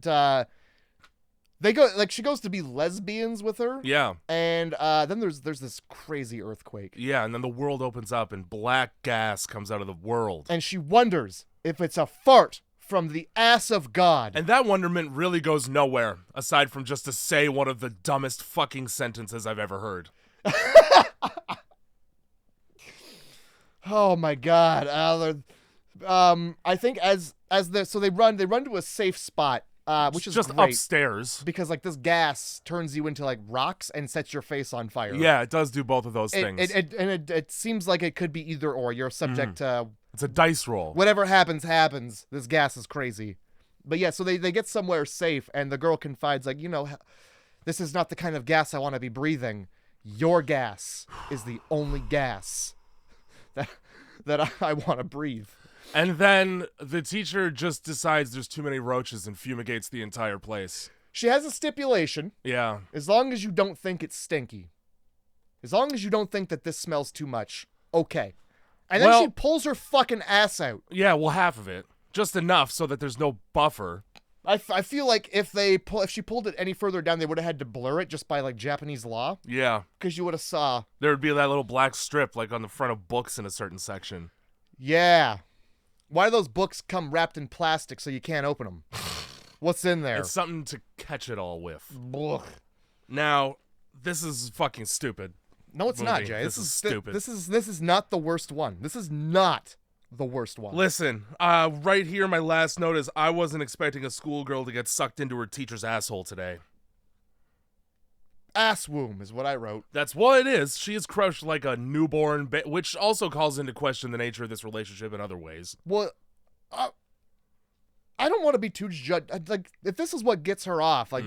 Speaker 1: she goes to be lesbians with her.
Speaker 2: Yeah.
Speaker 1: And, then there's this crazy earthquake.
Speaker 2: Yeah, and then the world opens up and black gas comes out of the world.
Speaker 1: And she wonders if it's a fart from the ass of God.
Speaker 2: And that wonderment really goes nowhere, aside from just to say one of the dumbest fucking sentences I've ever heard.
Speaker 1: Oh my god. I think so they run to a safe spot, which is
Speaker 2: just
Speaker 1: great,
Speaker 2: upstairs,
Speaker 1: because like this gas turns you into like rocks and sets your face on fire.
Speaker 2: Yeah, it does do both of those things.
Speaker 1: It seems like it could be either or. You're subject to
Speaker 2: it's a dice roll.
Speaker 1: Whatever happens. This gas is crazy. But yeah, so they get somewhere safe and the girl confides like, this is not the kind of gas I want to be breathing. Your gas is the only gas that I want to breathe.
Speaker 2: And then the teacher just decides there's too many roaches and fumigates the entire place.
Speaker 1: She has a stipulation.
Speaker 2: Yeah.
Speaker 1: As long as you don't think it's stinky. As long as you don't think that this smells too much. Okay. And then she pulls her fucking ass out.
Speaker 2: Yeah, well, half of it. Just enough so that there's no buffer.
Speaker 1: I feel like if she pulled it any further down, they would have had to blur it just by like Japanese law.
Speaker 2: Yeah.
Speaker 1: Because you would have saw.
Speaker 2: There would be that little black strip like on the front of books in a certain section.
Speaker 1: Yeah. Why do those books come wrapped in plastic so you can't open them? What's in there?
Speaker 2: It's something to catch it all with.
Speaker 1: Blech.
Speaker 2: Now, this is fucking stupid.
Speaker 1: No, it's not, Jay.
Speaker 2: This is stupid.
Speaker 1: This is not the worst one. This is not the worst one.
Speaker 2: Listen, right here, my last note is I wasn't expecting a schoolgirl to get sucked into her teacher's asshole today.
Speaker 1: Ass womb is what I wrote.
Speaker 2: That's what it is. She is crushed like a newborn, which also calls into question the nature of this relationship in other ways.
Speaker 1: Well, I don't want to be too like if this is what gets her off, like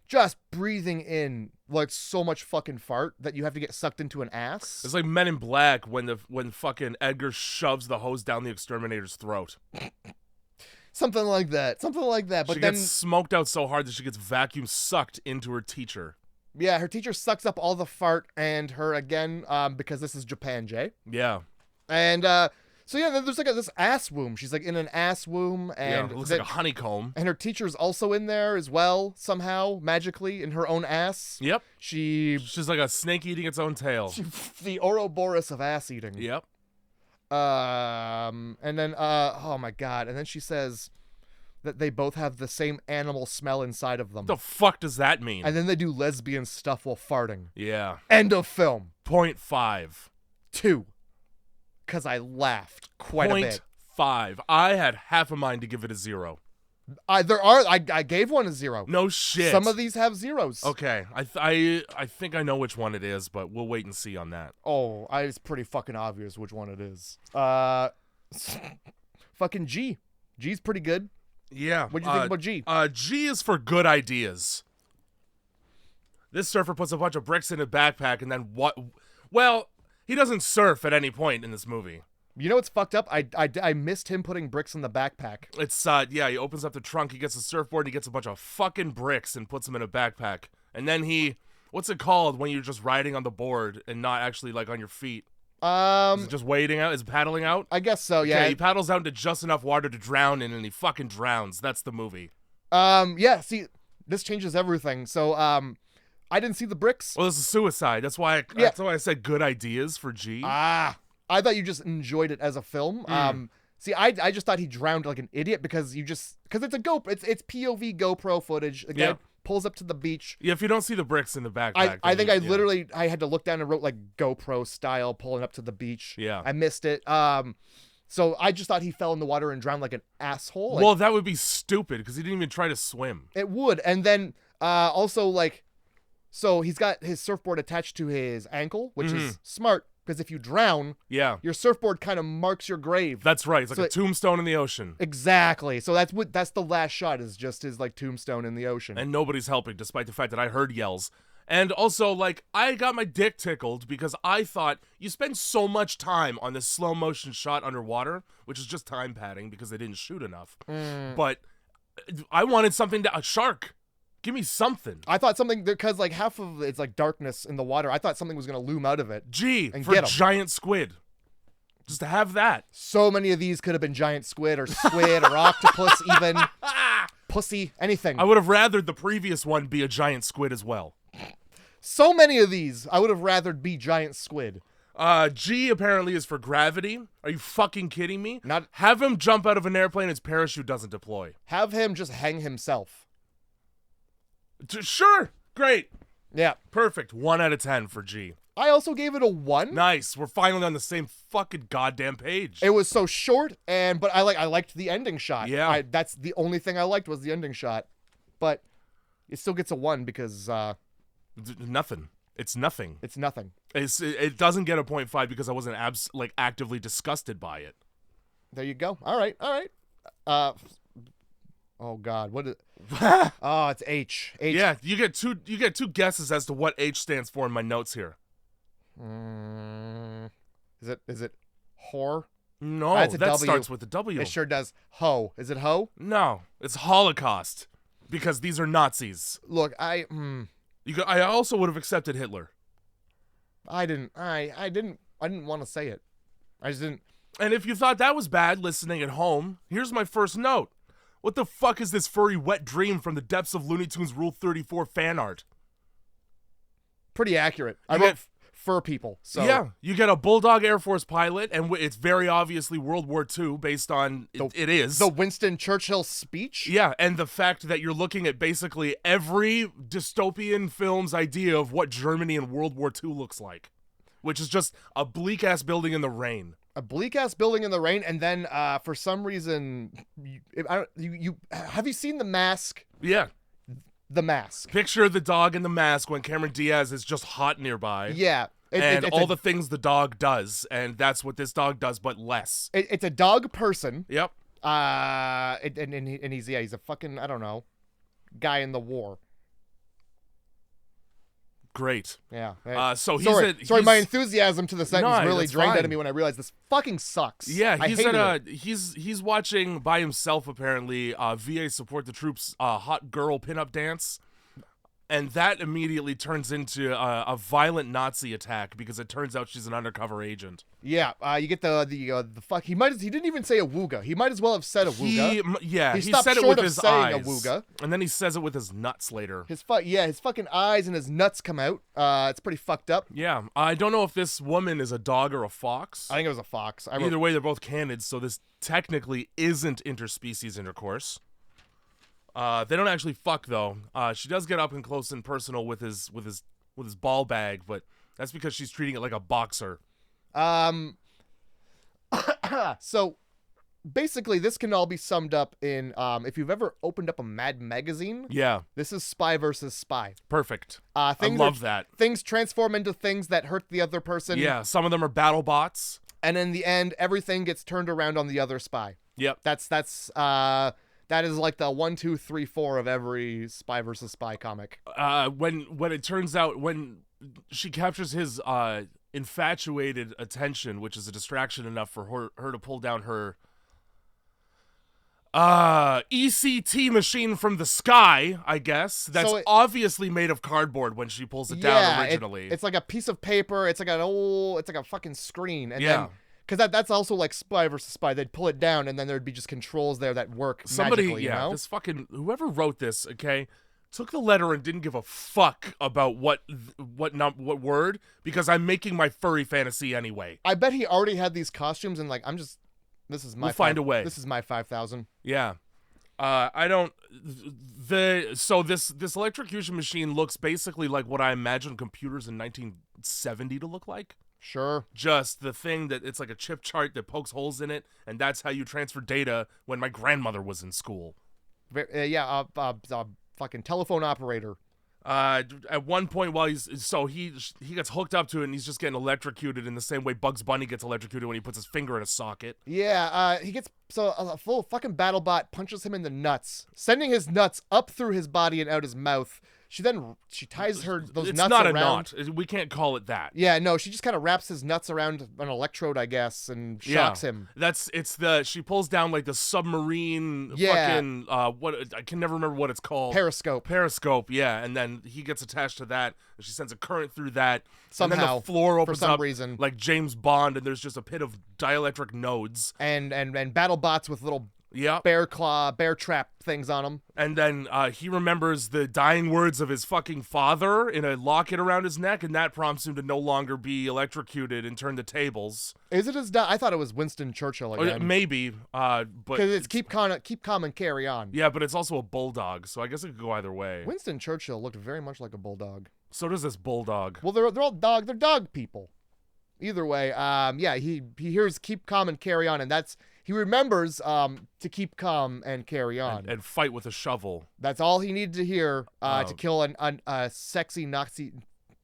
Speaker 1: just breathing in like so much fucking fart that you have to get sucked into an ass.
Speaker 2: It's like Men in Black when fucking Edgar shoves the hose down the exterminator's throat.
Speaker 1: Something like that. But
Speaker 2: she
Speaker 1: then
Speaker 2: gets smoked out so hard that she gets vacuum sucked into her teacher.
Speaker 1: Yeah, her teacher sucks up all the fart and her again, because this is Japan, Jay.
Speaker 2: Yeah.
Speaker 1: And so yeah, there's like this ass womb. She's like in an ass womb, and
Speaker 2: it looks like a honeycomb.
Speaker 1: And her teacher's also in there as well, somehow magically in her own ass.
Speaker 2: Yep.
Speaker 1: She's
Speaker 2: like a snake eating its own tail.
Speaker 1: The Ouroboros of ass eating.
Speaker 2: Yep.
Speaker 1: And then oh my god, and then she says that they both have the same animal smell inside of them.
Speaker 2: The fuck does that mean?
Speaker 1: And then they do lesbian stuff while farting.
Speaker 2: Yeah.
Speaker 1: End of film.
Speaker 2: 0.5.
Speaker 1: 2. Because I laughed quite a bit.
Speaker 2: 0.5. I had half a mind to give it a 0.
Speaker 1: I gave one a 0.
Speaker 2: No shit.
Speaker 1: Some of these have zeros.
Speaker 2: Okay. I think I know which one it is, but we'll wait and see on that.
Speaker 1: Oh, it's pretty fucking obvious which one it is. Fucking G. G's pretty good.
Speaker 2: Yeah.
Speaker 1: What do you think about G?
Speaker 2: G is for good ideas. This surfer puts a bunch of bricks in a backpack and then what? Well, he doesn't surf at any point in this movie.
Speaker 1: You know what's fucked up? I missed him putting bricks in the backpack.
Speaker 2: It's, yeah, he opens up the trunk, he gets a surfboard, and he gets a bunch of fucking bricks and puts them in a backpack. And then what's it called when you're just riding on the board and not actually, like, on your feet? Is it just wading out? Is it paddling out?
Speaker 1: I guess so, yeah.
Speaker 2: Okay, he paddles out into just enough water to drown in, and he fucking drowns. That's the movie.
Speaker 1: Yeah, see, this changes everything. So, I didn't see the bricks.
Speaker 2: Well, this is suicide. That's why I said good ideas for G.
Speaker 1: I thought you just enjoyed it as a film. See, I just thought he drowned like an idiot because it's a GoPro. It's POV GoPro footage. The guy pulls up to the beach.
Speaker 2: Yeah, if you don't see the bricks in the backpack.
Speaker 1: I think literally I had to look down and wrote like GoPro style pulling up to the beach.
Speaker 2: Yeah.
Speaker 1: I missed it. So I just thought he fell in the water and drowned like an asshole. Like,
Speaker 2: well, that would be stupid because he didn't even try to swim.
Speaker 1: It would. And then also like, so he's got his surfboard attached to his ankle, which is smart. Because if you drown, your surfboard kind of marks your grave.
Speaker 2: That's right. It's like a tombstone in the ocean.
Speaker 1: Exactly. So that's the last shot is just his like tombstone in the ocean.
Speaker 2: And nobody's helping, despite the fact that I heard yells. And also, like, I got my dick tickled because I thought you spend so much time on this slow motion shot underwater, which is just time padding because they didn't shoot enough. But I wanted a shark. Give me something.
Speaker 1: I thought something, because like half of it's like darkness in the water. I thought something was going to loom out of it.
Speaker 2: G for giant squid. Just to have that.
Speaker 1: So many of these could have been giant squid or octopus even. Pussy, anything.
Speaker 2: I would have rathered the previous one be a giant squid as well.
Speaker 1: So many of these I would have rathered be giant squid.
Speaker 2: G apparently is for gravity. Are you fucking kidding me?
Speaker 1: Not.
Speaker 2: Have him jump out of an airplane and his parachute doesn't deploy.
Speaker 1: Have him just hang himself.
Speaker 2: Sure. Great.
Speaker 1: Yeah.
Speaker 2: Perfect. 1 out of 10 for G.
Speaker 1: I also gave it a 1.
Speaker 2: Nice. We're finally on the same fucking goddamn page.
Speaker 1: It was so short, but I liked the ending shot.
Speaker 2: Yeah.
Speaker 1: That's the only thing I liked was the ending shot. But it still gets a 1 because
Speaker 2: nothing. It's nothing.
Speaker 1: It's nothing.
Speaker 2: It doesn't get a 0.5 because I wasn't actively disgusted by it.
Speaker 1: There you go. All right. Oh God, what is? Oh, it's H.
Speaker 2: Yeah, you get two guesses as to what H stands for in my notes here.
Speaker 1: Is it whore?
Speaker 2: No, that starts with a W.
Speaker 1: It sure does. Ho. Is it ho?
Speaker 2: No, it's Holocaust. because these are Nazis.
Speaker 1: Look,
Speaker 2: I also would have accepted Hitler.
Speaker 1: I didn't want to say it. I just didn't.
Speaker 2: And if you thought that was bad listening at home, here's my first note. What the fuck is this furry wet dream from the depths of Looney Tunes Rule 34 fan art?
Speaker 1: Pretty accurate. I wrote fur people. So
Speaker 2: yeah, you get a Bulldog Air Force pilot, and it's very obviously World War II based on it is.
Speaker 1: The Winston Churchill speech?
Speaker 2: Yeah, and the fact that you're looking at basically every dystopian film's idea of what Germany in World War II looks like, which is just a bleak-ass building in the rain.
Speaker 1: A bleak-ass building in the rain, and then for some reason, have you seen The Mask?
Speaker 2: Yeah.
Speaker 1: The Mask.
Speaker 2: Picture the dog in The Mask when Cameron Diaz is just hot nearby.
Speaker 1: Yeah.
Speaker 2: And all the things the dog does, and that's what this dog does, but less.
Speaker 1: It's a dog person.
Speaker 2: Yep.
Speaker 1: And he's a fucking, I don't know, guy in the war.
Speaker 2: Great.
Speaker 1: Yeah.
Speaker 2: So
Speaker 1: sorry, my enthusiasm to the sentence really drained
Speaker 2: fine.
Speaker 1: out of me when I realized this fucking sucks.
Speaker 2: Yeah, he's watching by himself apparently. VA Support the Troops hot girl pinup dance. And that immediately turns into a violent Nazi attack because it turns out she's an undercover agent.
Speaker 1: Yeah, you get the fuck. He didn't even say awooga. He might as well have said awooga.
Speaker 2: He said it with his eyes,
Speaker 1: awooga.
Speaker 2: And then he says it with his nuts later.
Speaker 1: His fucking eyes and his nuts come out. It's pretty fucked up.
Speaker 2: Yeah, I don't know if this woman is a dog or a fox.
Speaker 1: I think it was a fox.
Speaker 2: Either way, they're both canids, so this technically isn't interspecies intercourse. They don't actually fuck though. She does get up and close and personal with his ball bag, but that's because she's treating it like a boxer.
Speaker 1: So basically this can all be summed up in if you've ever opened up a Mad magazine.
Speaker 2: Yeah.
Speaker 1: This is Spy versus Spy.
Speaker 2: Perfect. I love that.
Speaker 1: Things transform into things that hurt the other person.
Speaker 2: Yeah, some of them are battle bots.
Speaker 1: And in the end, everything gets turned around on the other spy.
Speaker 2: Yep.
Speaker 1: That is like the 1, 2, 3, 4 of every Spy versus Spy comic.
Speaker 2: When it turns out when she captures his infatuated attention, which is a distraction enough for her to pull down her ECT machine from the sky, I guess. That's obviously made of cardboard when she pulls it down originally.
Speaker 1: It's like a piece of paper. It's like a fucking screen. And then, because that's also like Spy versus Spy. They'd pull it down, and then there'd be just controls there that work magically, you know?
Speaker 2: This fucking whoever wrote this, okay, took the letter and didn't give a fuck about what word, because I'm making my furry fantasy anyway.
Speaker 1: I bet he already had these costumes, and like this is my.
Speaker 2: We'll find a way.
Speaker 1: This is my 5,000.
Speaker 2: Yeah. I don't. So this electrocution machine looks basically like what I imagine computers in 1970 to look like.
Speaker 1: Sure.
Speaker 2: Just the thing that it's like a chip chart that pokes holes in it, and that's how you transfer data when my grandmother was in school.
Speaker 1: Fucking telephone operator.
Speaker 2: At one point while he gets hooked up to it and he's just getting electrocuted in the same way Bugs Bunny gets electrocuted when he puts his finger in a socket.
Speaker 1: Yeah, he gets a full fucking BattleBot punches him in the nuts, sending his nuts up through his body and out his mouth. She ties those nuts around.
Speaker 2: It's not a knot. We can't call it that.
Speaker 1: Yeah, no, she just kind of wraps his nuts around an electrode, I guess, and shocks him.
Speaker 2: She pulls down like the submarine fucking I can never remember what it's called. Periscope, yeah, and then he gets attached to that and she sends a current through that.
Speaker 1: Somehow,
Speaker 2: and then the floor opens
Speaker 1: for some
Speaker 2: up
Speaker 1: reason.
Speaker 2: Like James Bond, and there's just a pit of dielectric nodes.
Speaker 1: And BattleBots with little bear trap things on him.
Speaker 2: And then he remembers the dying words of his fucking father in a locket around his neck, and that prompts him to no longer be electrocuted and turn the tables.
Speaker 1: Is it his dad? I thought it was Winston Churchill again.
Speaker 2: Maybe, but
Speaker 1: because it's keep calm and carry on.
Speaker 2: Yeah, but it's also a bulldog, so I guess it could go either way.
Speaker 1: Winston Churchill looked very much like a bulldog.
Speaker 2: So does this bulldog.
Speaker 1: Well, they're all they're dog people. Either way, he hears keep calm and carry on, and he remembers to keep calm and carry on.
Speaker 2: And fight with a shovel.
Speaker 1: That's all he needed to hear to kill a sexy Nazi.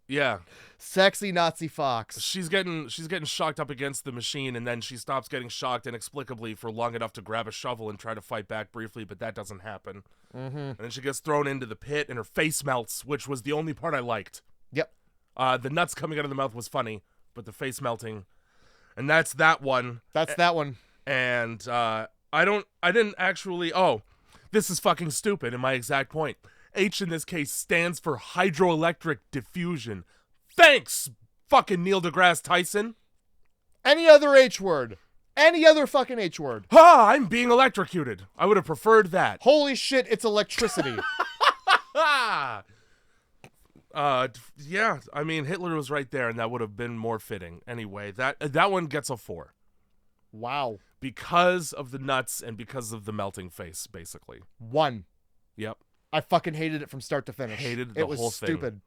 Speaker 2: Yeah.
Speaker 1: Sexy Nazi fox.
Speaker 2: She's getting shocked up against the machine, and then she stops getting shocked inexplicably for long enough to grab a shovel and try to fight back briefly, but that doesn't happen.
Speaker 1: Mm-hmm.
Speaker 2: And then she gets thrown into the pit, and her face melts, which was the only part I liked.
Speaker 1: Yep.
Speaker 2: The nuts coming out of the mouth was funny, but the face melting. And that's that one.
Speaker 1: That's that one.
Speaker 2: And I didn't actually. Oh, This is fucking stupid, and my exact point. H in this case stands for hydroelectric diffusion. Thanks, fucking Neil deGrasse Tyson.
Speaker 1: Any other H word. Any other fucking H word.
Speaker 2: I'm being electrocuted. I would have preferred that.
Speaker 1: Holy shit, it's electricity.
Speaker 2: Yeah, I mean, Hitler was right there, and that would have been more fitting. Anyway, that one gets a 4.
Speaker 1: Wow.
Speaker 2: Because of the nuts and because of the melting face, basically.
Speaker 1: 1.
Speaker 2: Yep.
Speaker 1: I fucking hated it from start to finish.
Speaker 2: Hated the whole thing.
Speaker 1: It was stupid.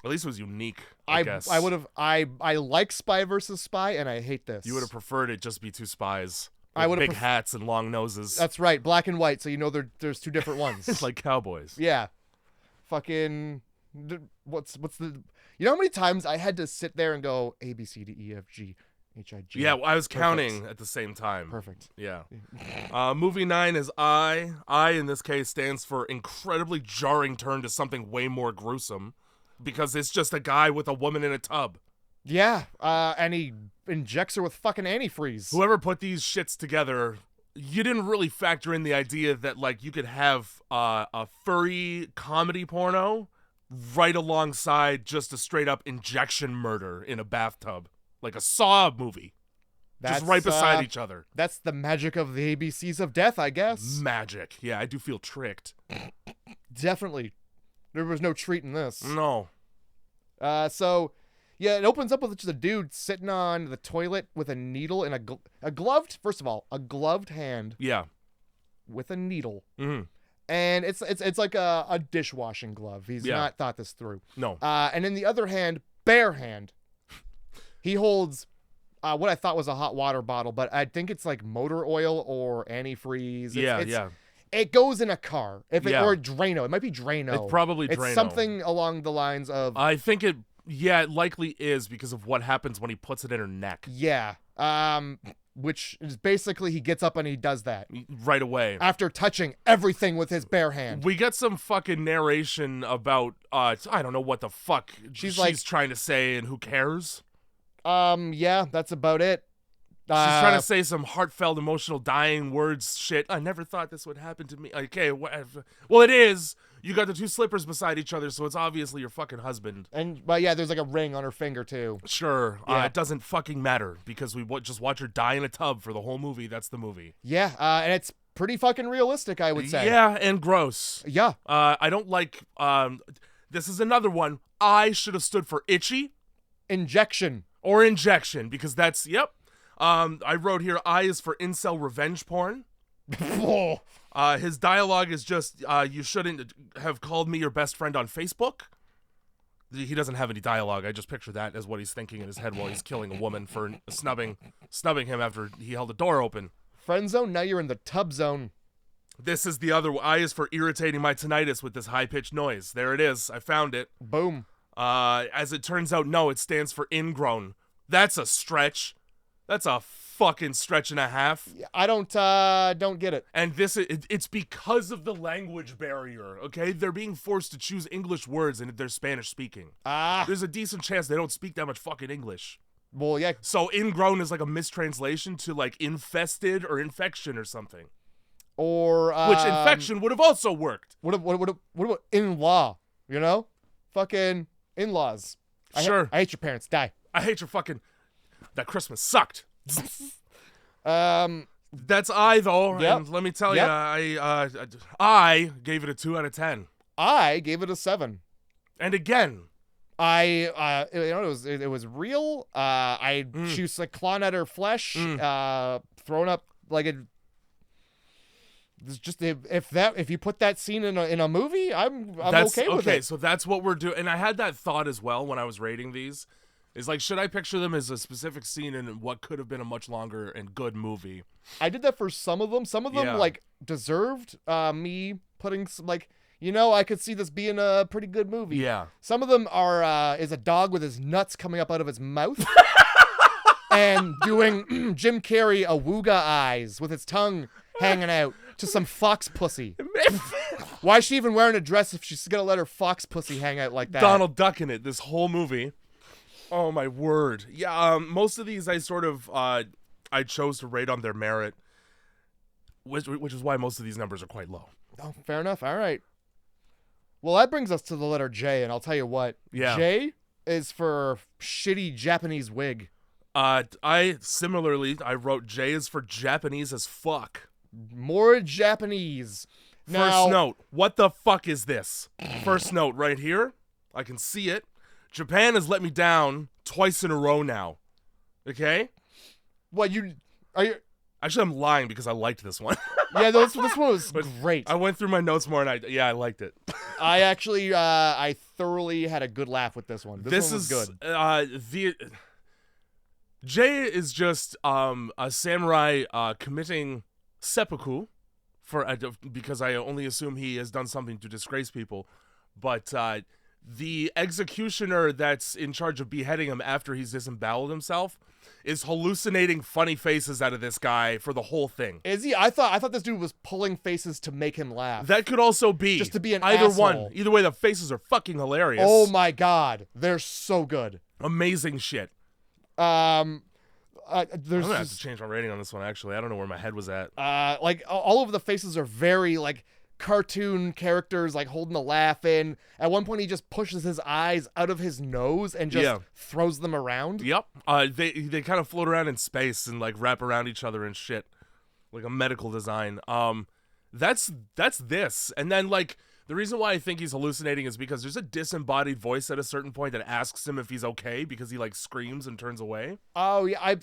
Speaker 2: At least it was unique, I guess.
Speaker 1: I would have. I like Spy versus Spy, and I hate this.
Speaker 2: You would have preferred it just be 2 spies.
Speaker 1: I would have
Speaker 2: big hats and long noses.
Speaker 1: That's right, black and white, so you know there's 2 different ones.
Speaker 2: It's like cowboys.
Speaker 1: Yeah. Fucking. What's the? You know how many times I had to sit there and go A B C D E F G H I G.
Speaker 2: Yeah, I was counting at the same time.
Speaker 1: Perfect.
Speaker 2: Yeah. Movie 9 is I. I, in this case, stands for incredibly jarring turn to something way more gruesome. Because it's just a guy with a woman in a tub.
Speaker 1: Yeah, and he injects her with fucking antifreeze.
Speaker 2: Whoever put these shits together, you didn't really factor in the idea that, like, you could have a furry comedy porno right alongside just a straight-up injection murder in a bathtub. Like a Saw movie. Just right beside each other.
Speaker 1: That's the magic of the ABCs of death, I guess.
Speaker 2: Magic. Yeah, I do feel tricked.
Speaker 1: Definitely. There was no treat in this.
Speaker 2: No.
Speaker 1: So, yeah, it opens up with just a dude sitting on the toilet with a needle and a gloved, first of all, a gloved hand.
Speaker 2: Yeah.
Speaker 1: With a needle.
Speaker 2: Mm-hmm.
Speaker 1: And it's like a dishwashing glove. He's not thought this through.
Speaker 2: No.
Speaker 1: And in the other hand, bare hand, he holds what I thought was a hot water bottle, but I think it's like motor oil or antifreeze.
Speaker 2: Yeah.
Speaker 1: It goes in a car. Or Drano. It might be Drano.
Speaker 2: It's probably Drano.
Speaker 1: It's something along the lines of...
Speaker 2: I think it likely is because of what happens when he puts it in her neck.
Speaker 1: Yeah. Which is basically he gets up and he does that.
Speaker 2: Right away.
Speaker 1: After touching everything with his bare hand.
Speaker 2: We get some fucking narration about, I don't know what the fuck she's trying to say and who cares.
Speaker 1: Yeah, that's about it.
Speaker 2: She's trying to say some heartfelt, emotional, dying words shit. I never thought this would happen to me. Okay, whatever. Well, it is. You got the 2 slippers beside each other, so it's obviously your fucking husband.
Speaker 1: But yeah, there's like a ring on her finger, too.
Speaker 2: Sure.
Speaker 1: Yeah.
Speaker 2: It doesn't fucking matter, because we just watch her die in a tub for the whole movie. That's the movie.
Speaker 1: Yeah, and it's pretty fucking realistic, I would say.
Speaker 2: Yeah, and gross.
Speaker 1: Yeah.
Speaker 2: I don't like... this is another one. I should have stood for itchy.
Speaker 1: Injection.
Speaker 2: Or injection, because that's... Yep. I wrote here, I is for incel revenge porn. His dialogue is just, you shouldn't have called me your best friend on Facebook. He doesn't have any dialogue. I just picture that as what he's thinking in his head while he's killing a woman for snubbing him after he held a door open.
Speaker 1: Friend zone, now you're in the tub zone.
Speaker 2: This is the other, I is for irritating my tinnitus with this high-pitched noise. There it is. I found it.
Speaker 1: Boom.
Speaker 2: As it turns out, no, it stands for ingrown. That's a stretch. That's a fucking stretch and a half.
Speaker 1: I don't get it.
Speaker 2: And it's because of the language barrier, okay? They're being forced to choose English words and they're Spanish speaking. There's a decent chance they don't speak that much fucking English.
Speaker 1: Well, yeah.
Speaker 2: So ingrown is like a mistranslation to like infested or infection or something.
Speaker 1: Or
Speaker 2: which infection would have also worked.
Speaker 1: What about in-law, you know? Fucking in-laws.
Speaker 2: Sure.
Speaker 1: I hate your parents. Die.
Speaker 2: I hate your fucking... That Christmas sucked.
Speaker 1: That's
Speaker 2: I, though.
Speaker 1: Yep.
Speaker 2: And let me tell you, I gave it a 2 out of 10.
Speaker 1: I gave it a 7.
Speaker 2: And again,
Speaker 1: it was real. She was like clawing at her flesh, throwing up like it. It's just if you put that scene in a movie, I'm okay with it.
Speaker 2: Okay, so that's what we're doing. And I had that thought as well when I was rating these. Is like, should I picture them as a specific scene in what could have been a much longer and good movie?
Speaker 1: I did that for some of them. Some of them like deserved me putting some, like, you know, I could see this being a pretty good movie.
Speaker 2: Yeah.
Speaker 1: Some of them are is a dog with his nuts coming up out of his mouth and doing Jim Carrey awooga eyes with his tongue hanging out to some fox pussy. Why is she even wearing a dress if she's gonna let her fox pussy hang out like that?
Speaker 2: Donald Duck in it this whole movie. Oh my word. Yeah, most of these I sort of I chose to rate on their merit, which is why most of these numbers are quite low.
Speaker 1: Oh, fair enough. All right. Well, that brings us to the letter J, and I'll tell you what.
Speaker 2: Yeah.
Speaker 1: J is for shitty Japanese wig.
Speaker 2: Similarly, I wrote J is for Japanese as fuck.
Speaker 1: More Japanese. Now,
Speaker 2: First note, what the fuck is this? First note right here. I can see it. Japan has let me down twice in a row now. Okay?
Speaker 1: What, are you...
Speaker 2: Actually, I'm lying because I liked this one.
Speaker 1: Yeah, this one was great.
Speaker 2: I went through my notes more and I liked it.
Speaker 1: I actually, I thoroughly had a good laugh with this one. This one was good.
Speaker 2: Jay is just a samurai committing seppuku because I only assume he has done something to disgrace people. But the executioner that's in charge of beheading him after he's disemboweled himself is hallucinating funny faces out of this guy for the whole thing.
Speaker 1: Is he? I thought this dude was pulling faces to make him laugh.
Speaker 2: That could also be.
Speaker 1: Just to be an
Speaker 2: either
Speaker 1: asshole.
Speaker 2: one. Either way, the faces are fucking hilarious.
Speaker 1: Oh my god. They're so good.
Speaker 2: Amazing shit.
Speaker 1: There's
Speaker 2: I'm gonna have to change my rating on this one, actually. I don't know where my head was at.
Speaker 1: like, all of the faces are very, like, cartoon characters, like, holding a laugh in. At one point, he just pushes his eyes out of his nose and just throws them around.
Speaker 2: Yep. They kind of float around in space and, like, wrap around each other and shit. Like a medical design. That's this. And then, like, the reason why I think he's hallucinating is because there's a disembodied voice at a certain point that asks him if he's okay because he, like, screams and turns away.
Speaker 1: Oh, yeah,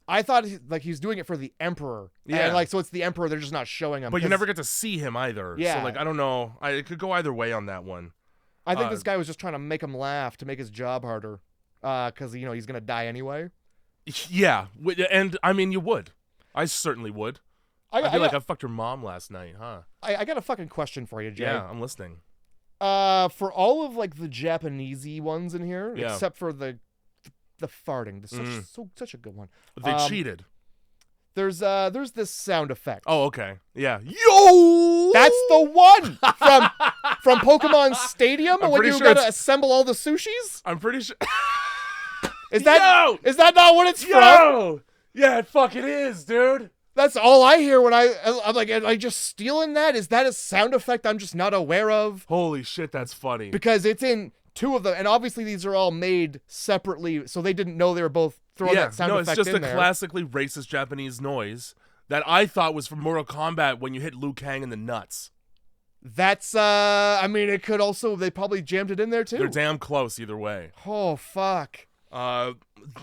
Speaker 1: I thought he's doing it for the Emperor.
Speaker 2: Yeah.
Speaker 1: And, like, so it's the Emperor, they're just not showing him.
Speaker 2: But you never get to see him either.
Speaker 1: Yeah.
Speaker 2: So, like, I don't know. It could go either way on that one.
Speaker 1: I think this guy was just trying to make him laugh to make his job harder. Because, you know, he's going to die anyway.
Speaker 2: Yeah. And, I mean, you would. I certainly would. I'd be like, I fucked your mom last night, huh?
Speaker 1: I got a fucking question for you, Jay.
Speaker 2: Yeah, I'm listening.
Speaker 1: For all of, like, the Japanesey ones in here, except for the farting. Such a good one.
Speaker 2: They cheated.
Speaker 1: There's this sound effect.
Speaker 2: Oh, okay. Yeah. Yo!
Speaker 1: That's the one from Pokemon Stadium when you gotta assemble all the sushis?
Speaker 2: I'm pretty sure.
Speaker 1: Is that not what it's from?
Speaker 2: Yeah, it fucking is, dude.
Speaker 1: That's all I hear when I'm like, am I just stealing that? Is that a sound effect I'm just not aware of?
Speaker 2: Holy shit, that's funny.
Speaker 1: Because it's in two of them, and obviously these are all made separately, so they didn't know they were both throwing that sound effect in there.
Speaker 2: No, it's just a classically racist Japanese noise that I thought was from Mortal Kombat when you hit Liu Kang in the nuts.
Speaker 1: That's, I mean, it could also, they probably jammed it in there too.
Speaker 2: They're damn close either way.
Speaker 1: Oh, fuck.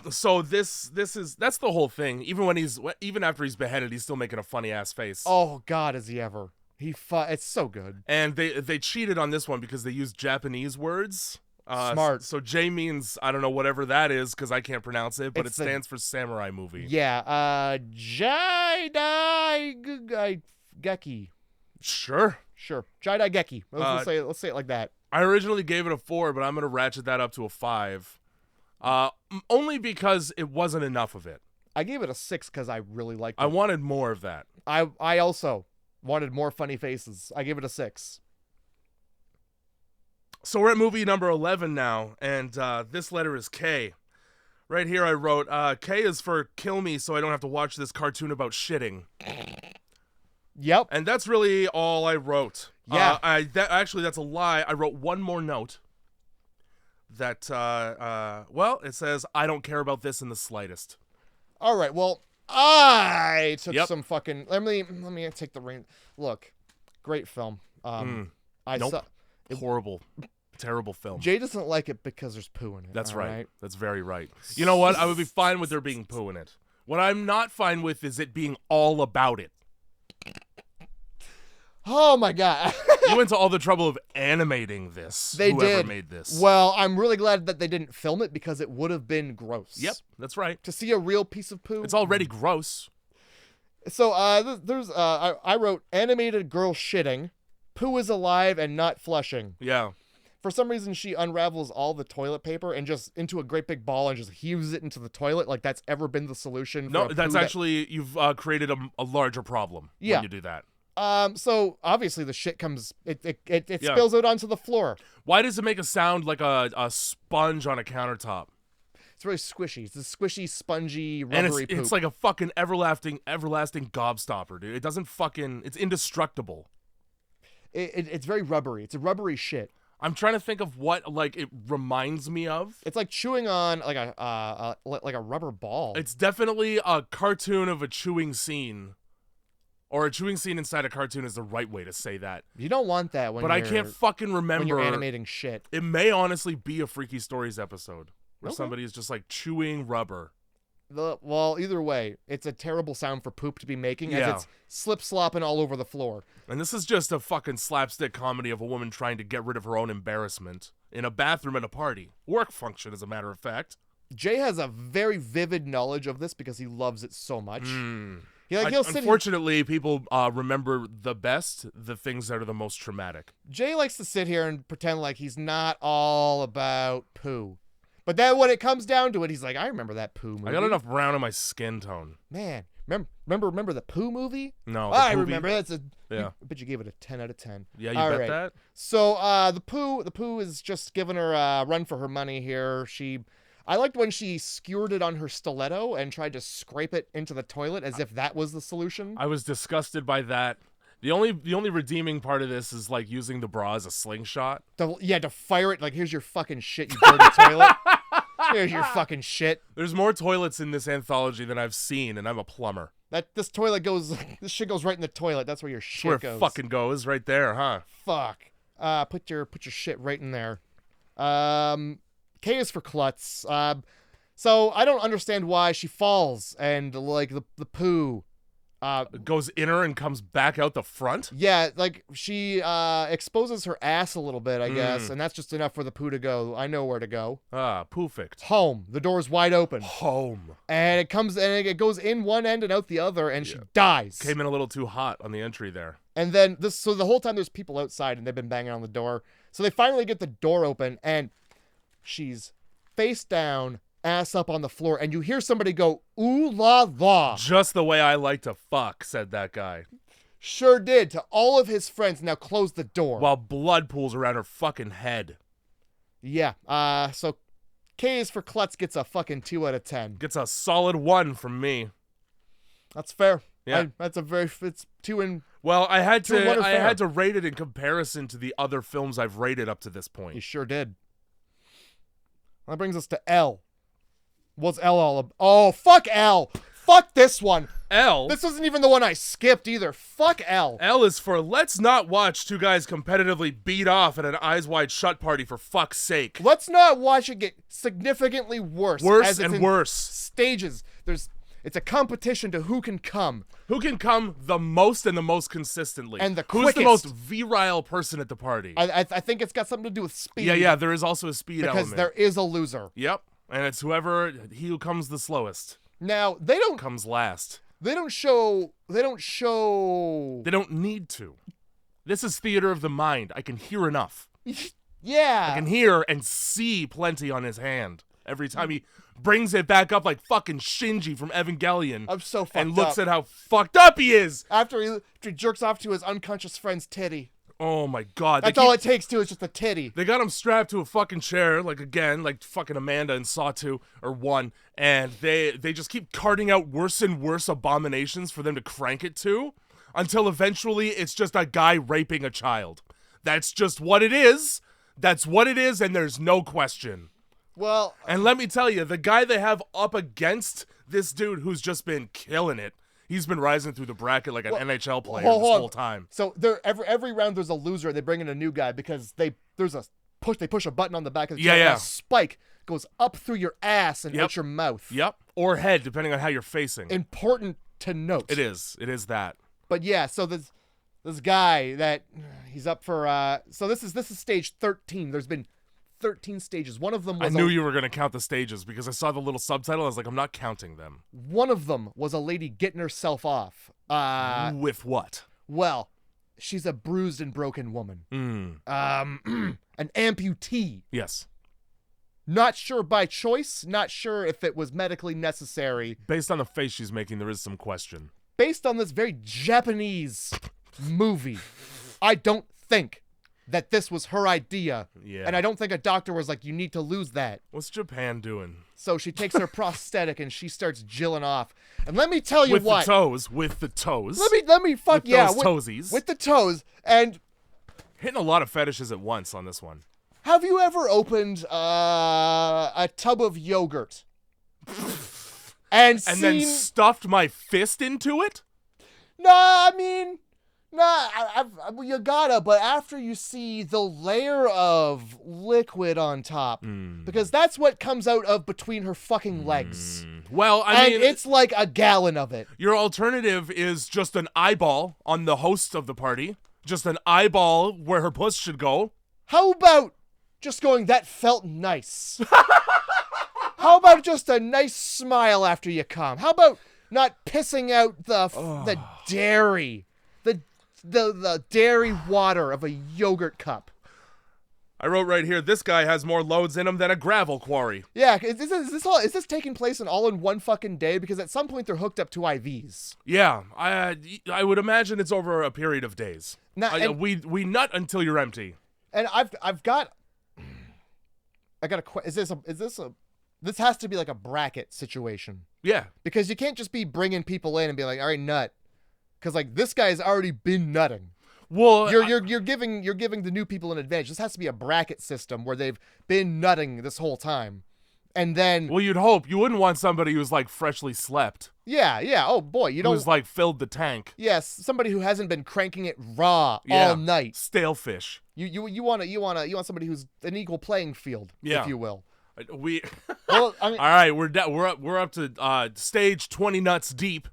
Speaker 2: So that's the whole thing. Even after he's beheaded, he's still making a funny ass face.
Speaker 1: Oh God, is he ever? It's so good.
Speaker 2: And they cheated on this one because they used Japanese words.
Speaker 1: Smart.
Speaker 2: So J means, I don't know, whatever that is because I can't pronounce it, but it stands for samurai movie.
Speaker 1: Yeah. Jidai Geki.
Speaker 2: Sure.
Speaker 1: Jidai Geki. Let's say it like that.
Speaker 2: I originally gave it a 4, but I'm gonna ratchet that up to a 5. Only because it wasn't enough of it.
Speaker 1: I gave it a 6 because I really liked it.
Speaker 2: I wanted more of that.
Speaker 1: I also wanted more funny faces. I gave it a 6.
Speaker 2: So we're at movie number 11 now, and this letter is K. Right here I wrote, K is for kill me so I don't have to watch this cartoon about shitting.
Speaker 1: Yep.
Speaker 2: And that's really all I wrote.
Speaker 1: Yeah.
Speaker 2: Actually, that's a lie. I wrote one more note. That, it says, I don't care about this in the slightest. All
Speaker 1: right, well, I took some fucking... Let me take the rein. Look, great film.
Speaker 2: Horrible, terrible film.
Speaker 1: Jay doesn't like it because there's poo in it.
Speaker 2: That's right. That's very right. You know what? I would be fine with there being poo in it. What I'm not fine with is it being all about it.
Speaker 1: Oh my God.
Speaker 2: You went to all the trouble of animating this. Whoever made this.
Speaker 1: Well, I'm really glad that they didn't film it because it would have been gross.
Speaker 2: Yep, that's right.
Speaker 1: To see a real piece of poo.
Speaker 2: It's already gross.
Speaker 1: So I wrote animated girl shitting, poo is alive and not flushing.
Speaker 2: Yeah.
Speaker 1: For some reason, she unravels all the toilet paper and just into a great big ball and just heaves it into the toilet like that's ever been the solution.
Speaker 2: No, that's actually, you've created a larger problem when you do that.
Speaker 1: So obviously the shit comes, it spills out onto the floor.
Speaker 2: Why does it make a sound like a sponge on a countertop?
Speaker 1: It's really squishy. It's a squishy, spongy, rubbery poop.
Speaker 2: It's like a fucking everlasting gobstopper, dude. It doesn't fucking, it's indestructible.
Speaker 1: it's very rubbery. It's a rubbery shit.
Speaker 2: I'm trying to think of what like it reminds me of.
Speaker 1: It's like chewing on like a rubber ball.
Speaker 2: It's definitely a cartoon of a chewing scene. Or a chewing scene inside a cartoon is the right way to say that.
Speaker 1: You don't want that when
Speaker 2: I can't fucking remember.
Speaker 1: When you're animating shit.
Speaker 2: It may honestly be a Freaky Stories episode where somebody is just like chewing rubber.
Speaker 1: Well, either way, it's a terrible sound for poop to be making as it's slip-slopping all over the floor.
Speaker 2: And this is just a fucking slapstick comedy of a woman trying to get rid of her own embarrassment in a bathroom at a party. Work function, as a matter of fact. Jay
Speaker 1: has a very vivid knowledge of this because he loves it so much.
Speaker 2: Unfortunately, people remember the best, the things that are the most traumatic.
Speaker 1: Jay likes to sit here and pretend like he's not all about poo. But then when it comes down to it, he's like, I remember that poo movie.
Speaker 2: I got enough brown in my skin tone.
Speaker 1: Man, remember the poo movie?
Speaker 2: No,
Speaker 1: I remember. I bet you gave it a 10 out of 10.
Speaker 2: Yeah, you bet that?
Speaker 1: So the poo is just giving her a run for her money here. I liked when she skewered it on her stiletto and tried to scrape it into the toilet as if that was the solution.
Speaker 2: I was disgusted by that. The only redeeming part of this is like using the bra as a slingshot.
Speaker 1: To fire it like, here's your fucking shit, you dirty toilet. Here's your fucking shit.
Speaker 2: There's more toilets in this anthology than I've seen, and I'm a plumber.
Speaker 1: This shit goes right in the toilet. That's where your shit goes.
Speaker 2: Where it fucking goes, right there, huh?
Speaker 1: Fuck. Put your shit right in there. K is for klutz. So I don't understand why she falls and like the poo
Speaker 2: goes in her and comes back out the front.
Speaker 1: Yeah, like she exposes her ass a little bit, I guess, and that's just enough for the poo to go. I know where to go.
Speaker 2: Perfect.
Speaker 1: Home. The door's wide open.
Speaker 2: Home.
Speaker 1: And it goes in one end and out the other, and she dies.
Speaker 2: Came in a little too hot on the entry there.
Speaker 1: And then so the whole time there's people outside and they've been banging on the door. So they finally get the door open and she's face down, ass up on the floor, and you hear somebody go, ooh la la.
Speaker 2: Just the way I like to fuck, said that guy.
Speaker 1: Sure did, to all of his friends. Now close the door.
Speaker 2: While blood pools around her fucking head.
Speaker 1: Yeah, so K is for klutz gets a fucking 2 out of 10.
Speaker 2: Gets a solid 1 from me.
Speaker 1: That's fair.
Speaker 2: Yeah.
Speaker 1: It's 2 and...
Speaker 2: Well, I had to rate it in comparison to the other films I've rated up to this point.
Speaker 1: You sure did. That brings us to L. What's L all about? Oh, fuck L. Fuck this one.
Speaker 2: L?
Speaker 1: This wasn't even the one I skipped either. Fuck L.
Speaker 2: L is for let's not watch two guys competitively beat off at an Eyes Wide Shut party for fuck's sake.
Speaker 1: Let's not watch it get significantly worse.
Speaker 2: Worse and worse.
Speaker 1: Stages. It's a competition to who can come.
Speaker 2: Who can come the most and the most consistently.
Speaker 1: And the quickest.
Speaker 2: Who's the most virile person at the party?
Speaker 1: I think it's got something to do with speed.
Speaker 2: Yeah, there is also a speed element.
Speaker 1: Because there is a loser.
Speaker 2: Yep, and it's he who comes the slowest.
Speaker 1: Now,
Speaker 2: comes last.
Speaker 1: They don't
Speaker 2: need to. This is theater of the mind. I can hear enough.
Speaker 1: Yeah.
Speaker 2: I can hear and see plenty on his hand. Every time he brings it back up like fucking Shinji from Evangelion.
Speaker 1: I'm so fucked up.
Speaker 2: And looks at how fucked up he is.
Speaker 1: After he jerks off to his unconscious friend's titty.
Speaker 2: Oh my god.
Speaker 1: That's all it takes too, is just a titty.
Speaker 2: They got him strapped to a fucking chair, like fucking Amanda in Saw 2 or 1, and they just keep carting out worse and worse abominations for them to crank it to, until eventually it's just a guy raping a child. That's just what it is. That's what it is, and there's no question.
Speaker 1: Well,
Speaker 2: and let me tell you, the guy they have up against this dude who's just been killing it, he's been rising through the bracket like an NHL player this whole time.
Speaker 1: So every round there's a loser. They bring in a new guy because they push a button on the back of the chair.
Speaker 2: Yeah.
Speaker 1: And a spike goes up through your ass and out your mouth.
Speaker 2: Yep. Or head, depending on how you're facing.
Speaker 1: Important to note.
Speaker 2: It is that.
Speaker 1: But yeah, so this guy that he's up for. So this is stage 13. There's been 13 stages. One of them was
Speaker 2: I knew you were going to count the stages because I saw the little subtitle. I was like, I'm not counting them.
Speaker 1: One of them was a lady getting herself off.
Speaker 2: With what?
Speaker 1: Well, she's a bruised and broken woman. An amputee.
Speaker 2: Yes.
Speaker 1: Not sure by choice. Not sure if it was medically necessary.
Speaker 2: Based on the face she's making, there is some question.
Speaker 1: Based on this very Japanese movie, I don't think that this was her idea.
Speaker 2: Yeah.
Speaker 1: And I don't think a doctor was like, you need to lose that.
Speaker 2: What's Japan doing?
Speaker 1: So she takes her prosthetic and she starts jilling off. And let me tell you
Speaker 2: with the toes.
Speaker 1: Let me fuck
Speaker 2: with
Speaker 1: yeah.
Speaker 2: Those toesies.
Speaker 1: With the toes. And
Speaker 2: Hitting a lot of fetishes at once on this one.
Speaker 1: Have you ever opened a tub of yogurt and
Speaker 2: then stuffed my fist into it?
Speaker 1: No, I mean, you gotta, but after you see the layer of liquid on top, because that's what comes out of between her fucking legs.
Speaker 2: Well, I mean,
Speaker 1: it's like a gallon of it.
Speaker 2: Your alternative is just an eyeball on the host of the party. Just an eyeball where her puss should go.
Speaker 1: How about just going, that felt nice? How about just a nice smile after you come? How about not pissing out the dairy, the dairy water of a yogurt cup?
Speaker 2: I wrote right here, this guy has more loads in him than a gravel quarry.
Speaker 1: Yeah, is this taking place all in one fucking day? Because at some point they're hooked up to IVs.
Speaker 2: Yeah, I would imagine it's over a period of days. Now, we nut until you're empty.
Speaker 1: And I've got a this has to be like a bracket situation.
Speaker 2: Yeah.
Speaker 1: Because you can't just be bringing people in and be like, all right, nut. Because like this guy's already been nutting.
Speaker 2: Well,
Speaker 1: you're giving the new people an advantage. This has to be a bracket system where they've been nutting this whole time. And then
Speaker 2: you'd hope. You wouldn't want somebody who's like freshly slept.
Speaker 1: Yeah. Oh boy, you don't.
Speaker 2: Who's like filled the tank.
Speaker 1: Yes, somebody who hasn't been cranking it raw all night.
Speaker 2: Stale fish.
Speaker 1: You want somebody who's an equal playing field, if you will.
Speaker 2: Well, I mean, all right, we're up to stage 20 nuts deep.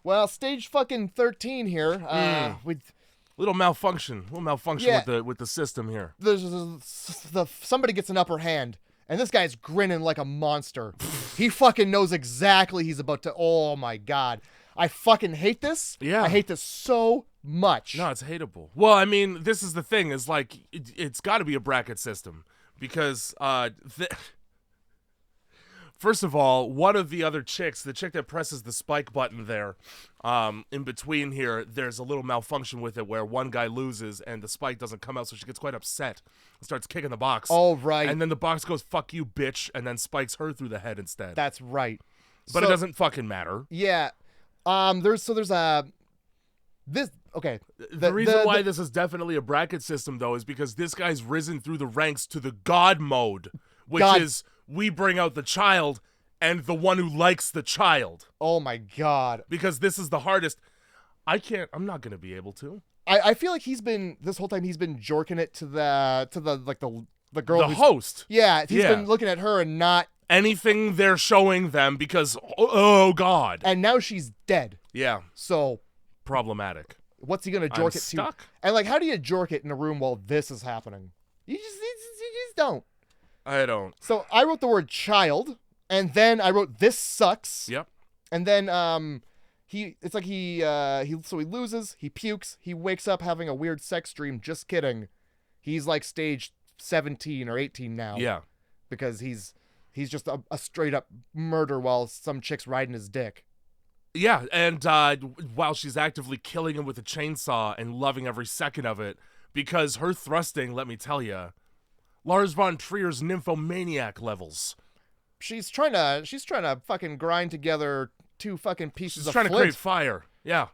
Speaker 1: Well, stage fucking 13 here. With
Speaker 2: little malfunction with the system here.
Speaker 1: Somebody gets an upper hand, and this guy's grinning like a monster. He fucking knows exactly he's about to. Oh my god, I fucking hate this.
Speaker 2: Yeah,
Speaker 1: I hate this so much.
Speaker 2: No, it's hateable. Well, I mean, this is the thing. Is like it's got to be a bracket system. Because, first of all, one of the other chicks, the chick that presses the spike button there, in between here, there's a little malfunction with it where one guy loses and the spike doesn't come out, so she gets quite upset and starts kicking the box.
Speaker 1: Oh, right.
Speaker 2: And then the box goes, fuck you, bitch, and then spikes her through the head instead.
Speaker 1: That's right.
Speaker 2: But it doesn't fucking matter.
Speaker 1: Yeah. The
Speaker 2: reason why this is definitely a bracket system, though, is because this guy's risen through the ranks to the God mode, which is we bring out the child and the one who likes the child.
Speaker 1: Oh my god.
Speaker 2: Because this is the hardest. I'm not going to be able to.
Speaker 1: I feel like this whole time he's been jorking it to the girl.
Speaker 2: The host.
Speaker 1: Yeah, he's been looking at her and not
Speaker 2: anything they're showing them because, oh god.
Speaker 1: And now she's dead.
Speaker 2: Yeah.
Speaker 1: So.
Speaker 2: Problematic.
Speaker 1: What's he gonna jork it
Speaker 2: stuck.
Speaker 1: to? And like, how do you jork it in a room while this is happening? You just don't.
Speaker 2: I don't.
Speaker 1: So I wrote the word child, and then I wrote this sucks.
Speaker 2: Yep.
Speaker 1: And then he loses, he pukes, he wakes up having a weird sex dream. Just kidding. He's like stage 17 or 18 now.
Speaker 2: Yeah.
Speaker 1: Because he's just a straight up murder while some chick's riding his dick.
Speaker 2: Yeah, and while she's actively killing him with a chainsaw and loving every second of it, because her thrusting, let me tell you, Lars von Trier's nymphomaniac levels.
Speaker 1: She's trying to fucking grind together two fucking pieces of flint.
Speaker 2: She's trying to create fire. Yeah.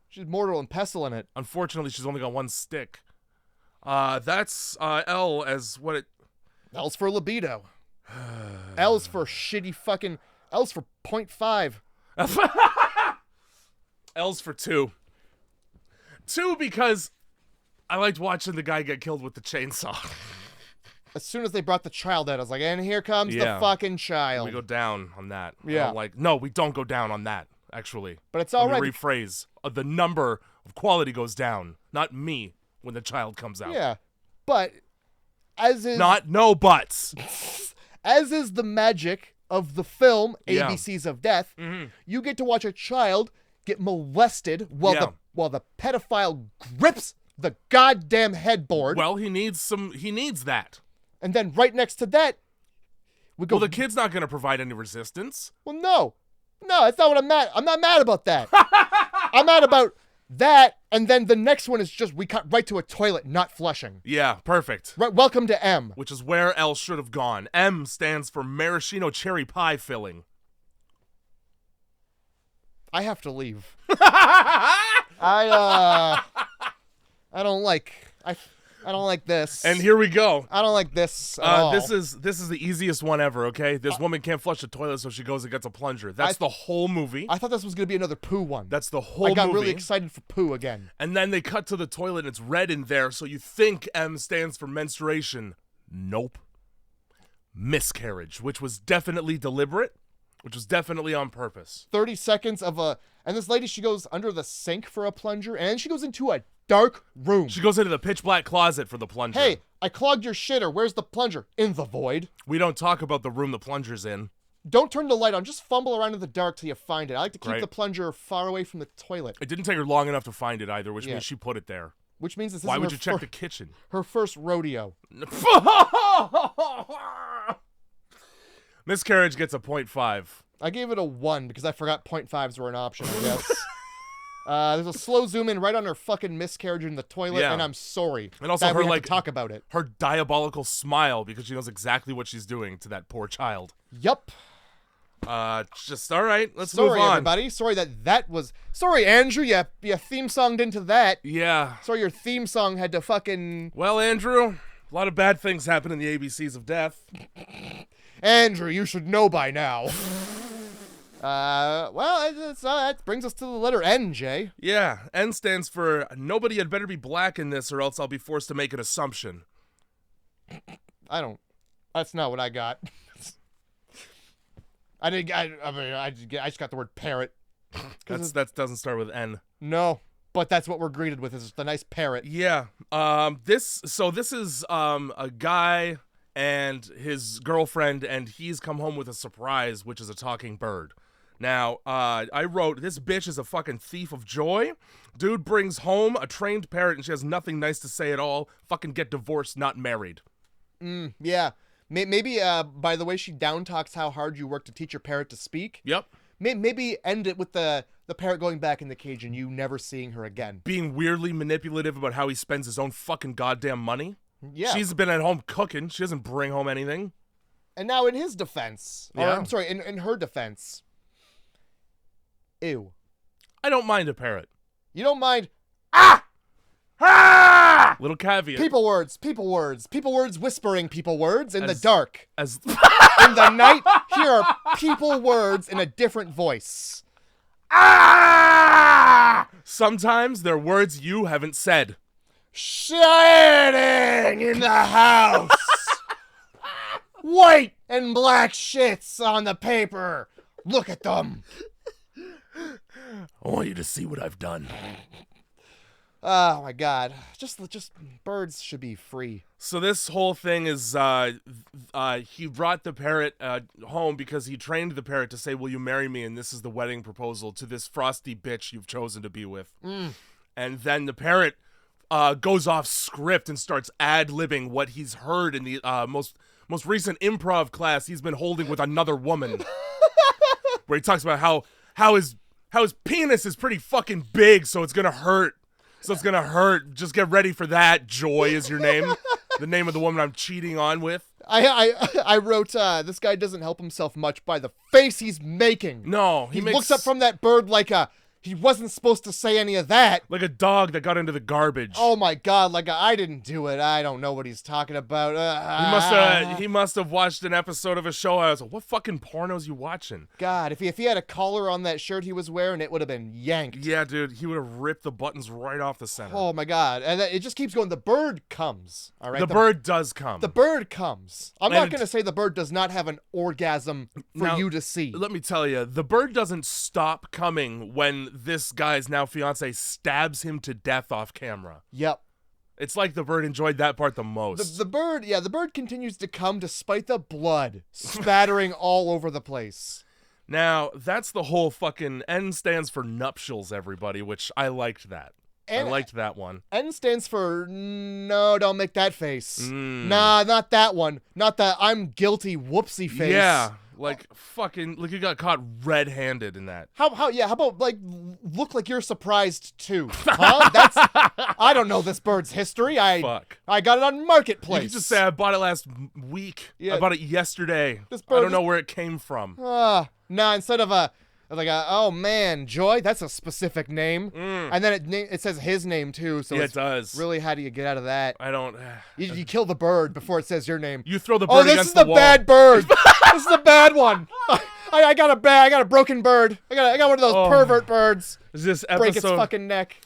Speaker 1: She's mortal and pestle in it.
Speaker 2: Unfortunately, she's only got one stick. That's L as what it...
Speaker 1: L's for libido. L's for shitty fucking... L's for 0.5.
Speaker 2: L's for 2. 2 because I liked watching the guy get killed with the chainsaw.
Speaker 1: As soon as they brought the child out, I was like, and here comes the fucking child.
Speaker 2: We go down on that.
Speaker 1: Yeah.
Speaker 2: No, we don't go down on that, actually.
Speaker 1: But it's all right.
Speaker 2: Rephrase. The number of quality goes down, not me, when the child comes out.
Speaker 1: Yeah. But, as is...
Speaker 2: No buts.
Speaker 1: As is the magic of the film ABCs of Death, you get to watch a child get molested while the pedophile grips the goddamn headboard.
Speaker 2: Well, he needs that.
Speaker 1: And then right next to that, we go.
Speaker 2: Well, the kid's not going to provide any resistance.
Speaker 1: Well, no, that's not what I'm mad. I'm not mad about that. I'm mad about that, and then the next one is just we cut right to a toilet, not flushing.
Speaker 2: Yeah, perfect.
Speaker 1: Right, welcome to M.
Speaker 2: Which is where L should have gone. M stands for maraschino cherry pie filling.
Speaker 1: I have to leave. I don't like I don't like this.
Speaker 2: And here we go.
Speaker 1: I don't like this at all.
Speaker 2: This is the easiest one ever, okay? This woman can't flush the toilet, so she goes and gets a plunger. That's the whole movie.
Speaker 1: I thought this was going to be another poo one.
Speaker 2: That's the whole movie.
Speaker 1: I got really excited for poo again.
Speaker 2: And then they cut to the toilet, and it's red in there, so you think M stands for menstruation. Nope. Miscarriage, which was definitely deliberate, which was definitely on purpose.
Speaker 1: 30 seconds of a... And this lady, she goes under the sink for a plunger, and then she goes into a dark room.
Speaker 2: She goes into the pitch black closet for the plunger.
Speaker 1: Hey, I clogged your shitter. Where's the plunger? In the void.
Speaker 2: We don't talk about the room the plunger's in.
Speaker 1: Don't turn the light on. Just fumble around in the dark till you find it. I like to keep
Speaker 2: Right.
Speaker 1: the plunger far away from the toilet.
Speaker 2: It didn't take her long enough to find it either, which means she put it there.
Speaker 1: Which means this
Speaker 2: Why
Speaker 1: is
Speaker 2: would you check the kitchen?
Speaker 1: her first rodeo.
Speaker 2: Miscarriage gets a 0.5.
Speaker 1: I gave it a 1 because I forgot 0.5s were an option, I guess. There's a slow zoom in right on her fucking miscarriage in the toilet, and I'm sorry.
Speaker 2: And also
Speaker 1: that
Speaker 2: her
Speaker 1: we have
Speaker 2: like
Speaker 1: to talk about it.
Speaker 2: Her diabolical smile because she knows exactly what she's doing to that poor child.
Speaker 1: Yup.
Speaker 2: Just all right. Let's
Speaker 1: sorry,
Speaker 2: move on.
Speaker 1: Everybody. Sorry that was. Sorry, Andrew. You theme songed into that.
Speaker 2: Yeah.
Speaker 1: Sorry, your theme song had to fucking.
Speaker 2: Well, Andrew, a lot of bad things happen in the ABCs of death.
Speaker 1: Andrew, you should know by now. Well, that brings us to the letter N, Jay.
Speaker 2: Yeah, N stands for nobody had better be black in this or else I'll be forced to make an assumption.
Speaker 1: That's not what I got. I just got the word parrot.
Speaker 2: That doesn't start with N.
Speaker 1: No, but that's what we're greeted with is the nice parrot.
Speaker 2: Yeah. This is a guy and his girlfriend, and he's come home with a surprise, which is a talking bird. Now, I wrote, this bitch is a fucking thief of joy. Dude brings home a trained parrot and she has nothing nice to say at all. Fucking get divorced, not married.
Speaker 1: Yeah. Maybe, by the way she down talks how hard you work to teach your parrot to speak.
Speaker 2: Yep.
Speaker 1: Maybe end it with the parrot going back in the cage and you never seeing her again.
Speaker 2: Being weirdly manipulative about how he spends his own fucking goddamn money.
Speaker 1: Yeah.
Speaker 2: She's been at home cooking. She doesn't bring home anything.
Speaker 1: And now in his defense.
Speaker 2: Yeah.
Speaker 1: Or, I'm sorry, in her defense. Ew.
Speaker 2: I don't mind a parrot.
Speaker 1: You don't mind...
Speaker 2: Little caveat.
Speaker 1: People words whispering people words in the dark.
Speaker 2: As
Speaker 1: In the night, here are people words in a different voice.
Speaker 2: Sometimes they're words you haven't said.
Speaker 1: Shining in the house. White and black shits on the paper. Look at them.
Speaker 2: I want you to see what I've done.
Speaker 1: Oh my god. Just birds should be free.
Speaker 2: So this whole thing is he brought the parrot home because he trained the parrot to say, will you marry me? And this is the wedding proposal to this frosty bitch you've chosen to be with. And then the parrot goes off script and starts ad-libbing what he's heard in the most recent improv class he's been holding with another woman. Where he talks about how his penis is pretty fucking big, so it's gonna hurt. So it's gonna hurt. Just get ready for that. Joy is your name. The name of the woman I'm cheating on with.
Speaker 1: I wrote, this guy doesn't help himself much by the face he's making.
Speaker 2: No,
Speaker 1: he looks up from that bird like he wasn't supposed to say any of that.
Speaker 2: Like a dog that got into the garbage.
Speaker 1: Oh my god, I didn't do it. I don't know what he's talking about.
Speaker 2: He must have watched an episode of a show. I was like, what fucking pornos you watching?
Speaker 1: God, if he had a collar on that shirt he was wearing, it would have been yanked.
Speaker 2: Yeah, dude, he would have ripped the buttons right off the center.
Speaker 1: Oh my god, and it just keeps going. The bird comes, all right?
Speaker 2: The bird does come.
Speaker 1: The bird comes. I'm not going to say the bird does not have an orgasm for you to see.
Speaker 2: Let me tell you, the bird doesn't stop coming when this guy's now fiance stabs him to death off camera.
Speaker 1: Yep.
Speaker 2: It's like the bird enjoyed that part the most.
Speaker 1: The bird continues to come despite the blood spattering all over the place.
Speaker 2: Now, that's the whole fucking N stands for nuptials, everybody, which I liked that. I liked that one.
Speaker 1: N stands for no, don't make that face. Nah, not that one. Not the I'm guilty whoopsie face.
Speaker 2: Yeah. Like you got caught red-handed in that.
Speaker 1: How about look like you're surprised too? Huh? I don't know this bird's history. I got it on Marketplace.
Speaker 2: You can just say I bought it last week. Yeah. I bought it yesterday. I don't know where it came from.
Speaker 1: Nah, instead of Like, oh man, Joy, that's a specific name. And then it says his name too. So
Speaker 2: it does.
Speaker 1: Really, how do you get out of that?
Speaker 2: I don't.
Speaker 1: You kill the bird before it says your name.
Speaker 2: You throw the bird against the wall.
Speaker 1: Oh, this is the bad bird. This is the bad one. I got a broken bird. I got one of those pervert birds.
Speaker 2: Is this episode?
Speaker 1: Break its fucking neck.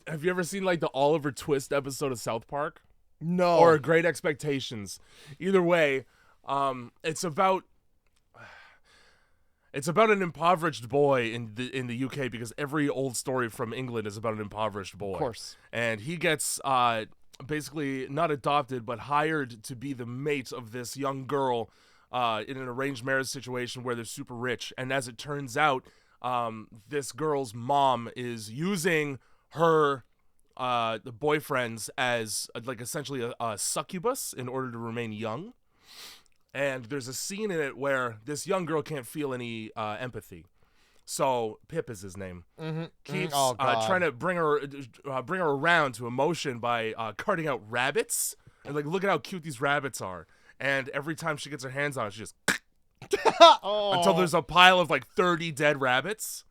Speaker 2: Have you ever seen like the Oliver Twist episode of South Park?
Speaker 1: No.
Speaker 2: Or Great Expectations? Either way, it's about an impoverished boy in the UK, because every old story from England is about an impoverished boy.
Speaker 1: Of course.
Speaker 2: And he gets basically not adopted, but hired to be the mate of this young girl in an arranged marriage situation where they're super rich. And as it turns out, this girl's mom is using her the boyfriends as like essentially a succubus in order to remain young. And there's a scene in it where this young girl can't feel any empathy. So Pip is his name. Keeps trying to bring her around to emotion by carting out rabbits. And like, look at how cute these rabbits are. And every time she gets her hands on it, she just until there's a pile of like 30 dead rabbits.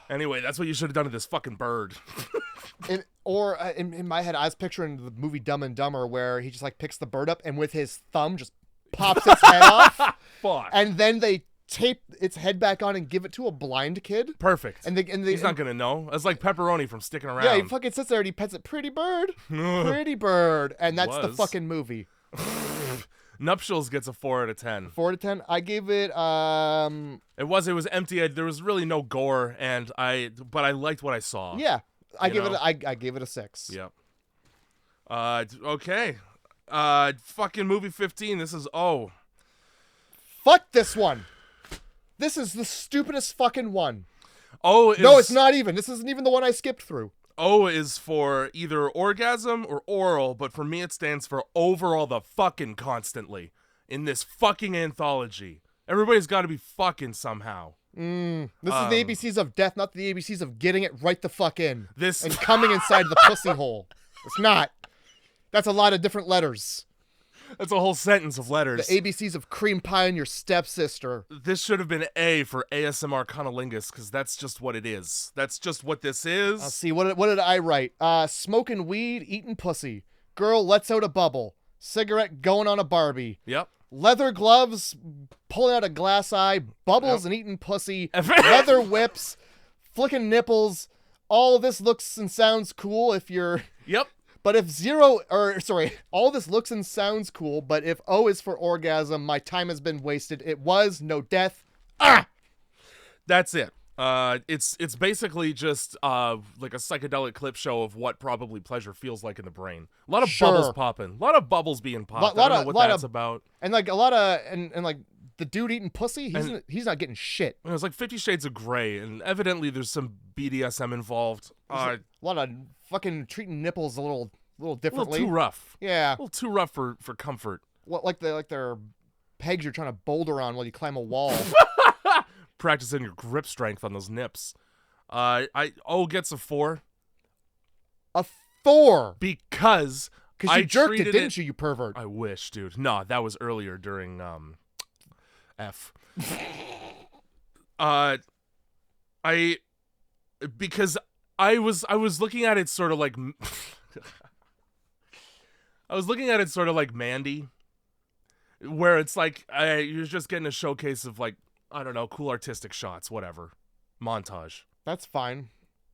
Speaker 2: Anyway, that's what you should have done to this fucking bird.
Speaker 1: In my head, I was picturing the movie Dumb and Dumber, where he just like picks the bird up and with his thumb just pops its head off.
Speaker 2: Fuck.
Speaker 1: And then they tape its head back on and give it to a blind kid.
Speaker 2: Perfect. He's not gonna know. It's like Pepperoni from Sticking Around.
Speaker 1: Yeah, he fucking sits there and he pets it. Pretty bird. Pretty bird. And that's the fucking movie.
Speaker 2: Nuptials gets a 4 out of 10.
Speaker 1: 4 out of 10. I gave it
Speaker 2: It was empty. There was really no gore, but I liked what I saw.
Speaker 1: Yeah. I gave it a 6.
Speaker 2: Yep. Okay. Fucking movie 15. This is
Speaker 1: Fuck this one. This is the stupidest fucking one.
Speaker 2: No,
Speaker 1: it's not even. This isn't even the one I skipped through.
Speaker 2: O is for either orgasm or oral, but for me it stands for overall the fucking constantly in this fucking anthology. Everybody's got to be fucking somehow.
Speaker 1: This is the ABCs of death, not the ABCs of getting it right the fuck in.
Speaker 2: And
Speaker 1: coming inside the pussy hole. It's not. That's a lot of different letters.
Speaker 2: That's a whole sentence of letters.
Speaker 1: The ABCs of cream pie and your stepsister.
Speaker 2: This should have been A for ASMR cunnilingus, because that's just what it is. That's just what this is.
Speaker 1: Let's see, what did I write? Smoking weed, eating pussy. Girl lets out a bubble. Cigarette going on a Barbie.
Speaker 2: Yep.
Speaker 1: Leather gloves, pulling out a glass eye. Bubbles and eating pussy. Leather whips, flicking nipples. All of this looks and sounds cool if you're...
Speaker 2: Yep.
Speaker 1: But if all this looks and sounds cool, but if O is for orgasm, my time has been wasted. It was no death.
Speaker 2: That's it. It's basically just like a psychedelic clip show of what probably pleasure feels like in the brain. A lot of bubbles popping. A lot of bubbles being popped. I don't know what that's about.
Speaker 1: And like a lot of and like the dude eating pussy, he's not getting shit.
Speaker 2: It was like 50 Shades of Grey, and evidently there's some BDSM involved.
Speaker 1: A lot of fucking treating nipples a little differently.
Speaker 2: A little too rough.
Speaker 1: Yeah.
Speaker 2: A little too rough for comfort.
Speaker 1: What like their pegs you're trying to boulder on while you climb a wall.
Speaker 2: Practicing your grip strength on those nips. O gets a 4.
Speaker 1: A 4
Speaker 2: because
Speaker 1: you jerked it, didn't you pervert?
Speaker 2: I wish, dude. No, that was earlier during F. Because I was looking at it sort of like I was looking at it sort of like Mandy, where it's like you're just getting a showcase of like, I don't know, cool artistic shots, whatever. Montage.
Speaker 1: That's fine.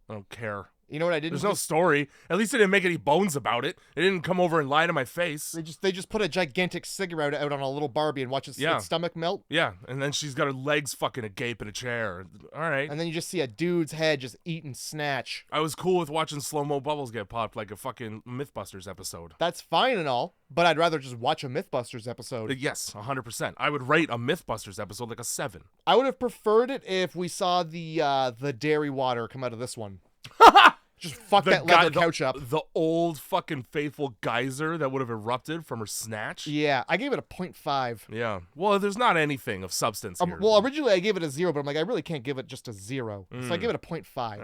Speaker 2: I don't care.
Speaker 1: You know what I did?
Speaker 2: There's no story. At least they didn't make any bones about it. They didn't come over and lie to my face.
Speaker 1: They just put a gigantic cigarette out on a little Barbie and watch its stomach melt.
Speaker 2: Yeah, and then she's got her legs fucking agape in a chair. All right.
Speaker 1: And then you just see a dude's head just eating snatch.
Speaker 2: I was cool with watching slow-mo bubbles get popped like a fucking Mythbusters episode.
Speaker 1: That's fine and all, but I'd rather just watch a Mythbusters episode.
Speaker 2: Yes, 100%. I would rate a Mythbusters episode like a 7.
Speaker 1: I would have preferred it if we saw the dairy water come out of this one. Just fuck that leather couch up.
Speaker 2: The old fucking faithful geyser that would have erupted from her snatch.
Speaker 1: Yeah, I gave it a 0.5.
Speaker 2: Yeah. Well, there's not anything of substance here.
Speaker 1: Well, originally I gave it a 0, but I'm like, I really can't give it just a 0. So I give it a 0.5.
Speaker 2: All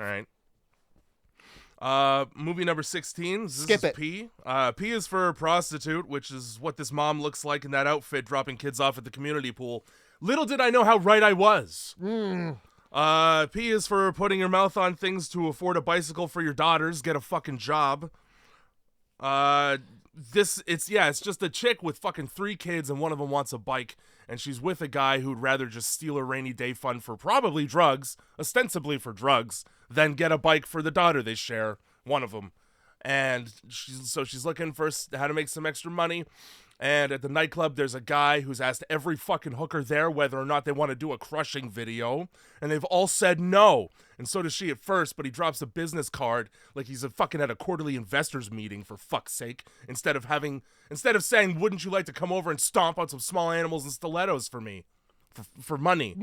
Speaker 2: right. Movie number 16.
Speaker 1: Skip it.
Speaker 2: P. P is for prostitute, which is what this mom looks like in that outfit, dropping kids off at the community pool. Little did I know how right I was.
Speaker 1: Mm.
Speaker 2: P is for putting your mouth on things to afford a bicycle for your daughters. Get a fucking job. It's just a chick with fucking 3 kids and one of them wants a bike. And she's with a guy who'd rather just steal a rainy day fund for probably drugs, ostensibly for drugs, than get a bike for the daughter they share, one of them. And she's looking for how to make some extra money. And at the nightclub, there's a guy who's asked every fucking hooker there whether or not they want to do a crushing video. And they've all said no. And so does she at first, but he drops a business card like he's fucking at a quarterly investors meeting, for fuck's sake. Instead of saying, wouldn't you like to come over and stomp on some small animals and stilettos for me? For money.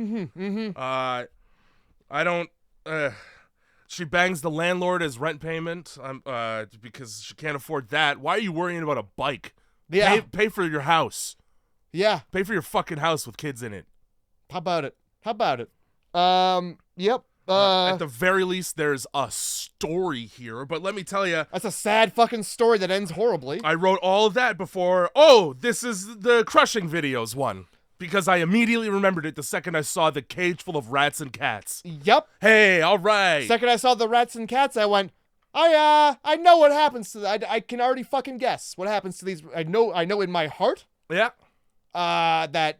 Speaker 2: She bangs the landlord as rent payment because she can't afford that. Why are you worrying about a bike?
Speaker 1: Yeah.
Speaker 2: Pay for your house.
Speaker 1: Yeah.
Speaker 2: Pay for your fucking house with kids in it.
Speaker 1: How about it? Yep.
Speaker 2: At the very least, there's a story here, but let me tell you.
Speaker 1: That's a sad fucking story that ends horribly.
Speaker 2: I wrote all of that before. This is the crushing videos one. Because I immediately remembered it the second I saw the cage full of rats and cats.
Speaker 1: Yep.
Speaker 2: Hey, all right.
Speaker 1: Second I saw the rats and cats, I went, I know what happens to that. I can already fucking guess what happens to these. I know in my heart.
Speaker 2: Yeah.
Speaker 1: That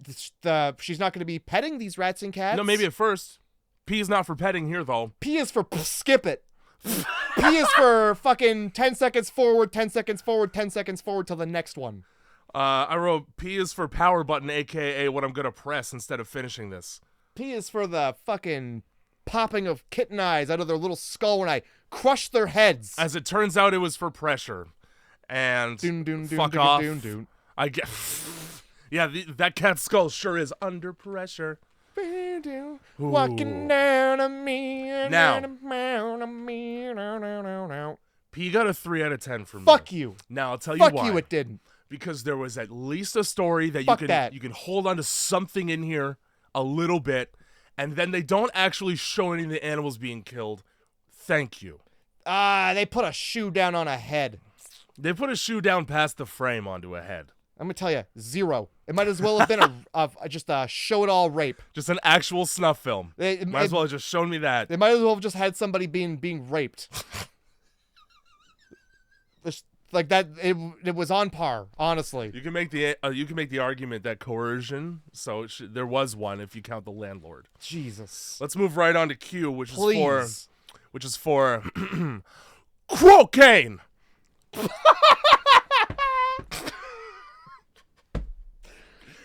Speaker 1: she's not going to be petting these rats and cats.
Speaker 2: No, maybe at first. P is not for petting here, though.
Speaker 1: P is for skip it. P is for fucking 10 seconds forward, 10 seconds forward, 10 seconds forward till the next one.
Speaker 2: I wrote P is for power button, aka what I'm going to press instead of finishing this.
Speaker 1: P is for the fucking popping of kitten eyes out of their little skull when I crush their heads.
Speaker 2: As it turns out, it was for pressure. And fuck off. I get. Yeah, that cat's skull sure is under pressure.
Speaker 1: Walking down on me.
Speaker 2: Now.
Speaker 1: Now.
Speaker 2: P got a 3 out of 10 for me.
Speaker 1: Fuck you.
Speaker 2: Now I'll tell you
Speaker 1: Fuck
Speaker 2: why.
Speaker 1: you, it didn't.
Speaker 2: Because there was at least a story that you can hold on to something in here a little bit, and then they don't actually show any of the animals being killed. Thank you.
Speaker 1: They put a shoe down on a head.
Speaker 2: They put a shoe down past the frame onto a head.
Speaker 1: I'm gonna tell you, 0. It might as well have been just a show-it-all rape.
Speaker 2: Just an actual snuff film. Might as well have just shown me that.
Speaker 1: They might as well have just had somebody being raped. Like that, it was on par. Honestly,
Speaker 2: you can make the argument that coercion. So there was one if you count the landlord.
Speaker 1: Jesus.
Speaker 2: Let's move right on to Q, which is for cocaine.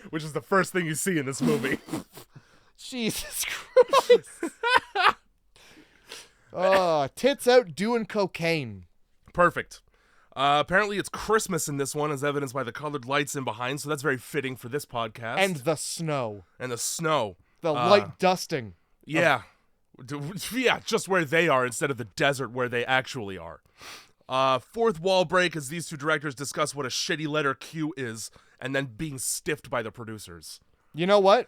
Speaker 2: Which is the first thing you see in this movie.
Speaker 1: Jesus Christ. Oh, tits out doing cocaine.
Speaker 2: Perfect. Apparently it's Christmas in this one, as evidenced by the colored lights in behind, so that's very fitting for this podcast.
Speaker 1: And the snow. The light dusting.
Speaker 2: Yeah. Yeah, just where they are instead of the desert where they actually are. Fourth wall break as these two directors discuss what a shitty letter Q is, and then being stiffed by the producers.
Speaker 1: You know what?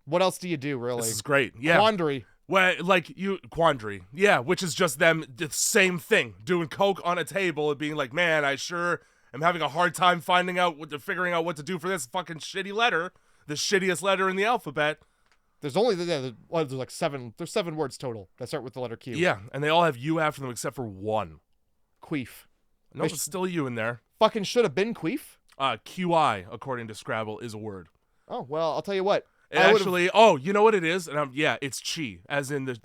Speaker 1: What else do you do, really?
Speaker 2: This is great. Yeah.
Speaker 1: Quandary.
Speaker 2: Well, quandary. Yeah, which is just them, the same thing. Doing coke on a table and being like, man, I sure am having a hard time figuring out what to do for this fucking shitty letter. The shittiest letter in the alphabet.
Speaker 1: There's only, there's like 7, there's 7 words total that start with the letter Q.
Speaker 2: Yeah, and they all have U after them except for one.
Speaker 1: Queef.
Speaker 2: No, it's still U in there.
Speaker 1: Fucking should have been queef.
Speaker 2: QI, according to Scrabble, is a word.
Speaker 1: Oh, well, I'll tell you what.
Speaker 2: Actually, you know what it is? And it's chi, as in the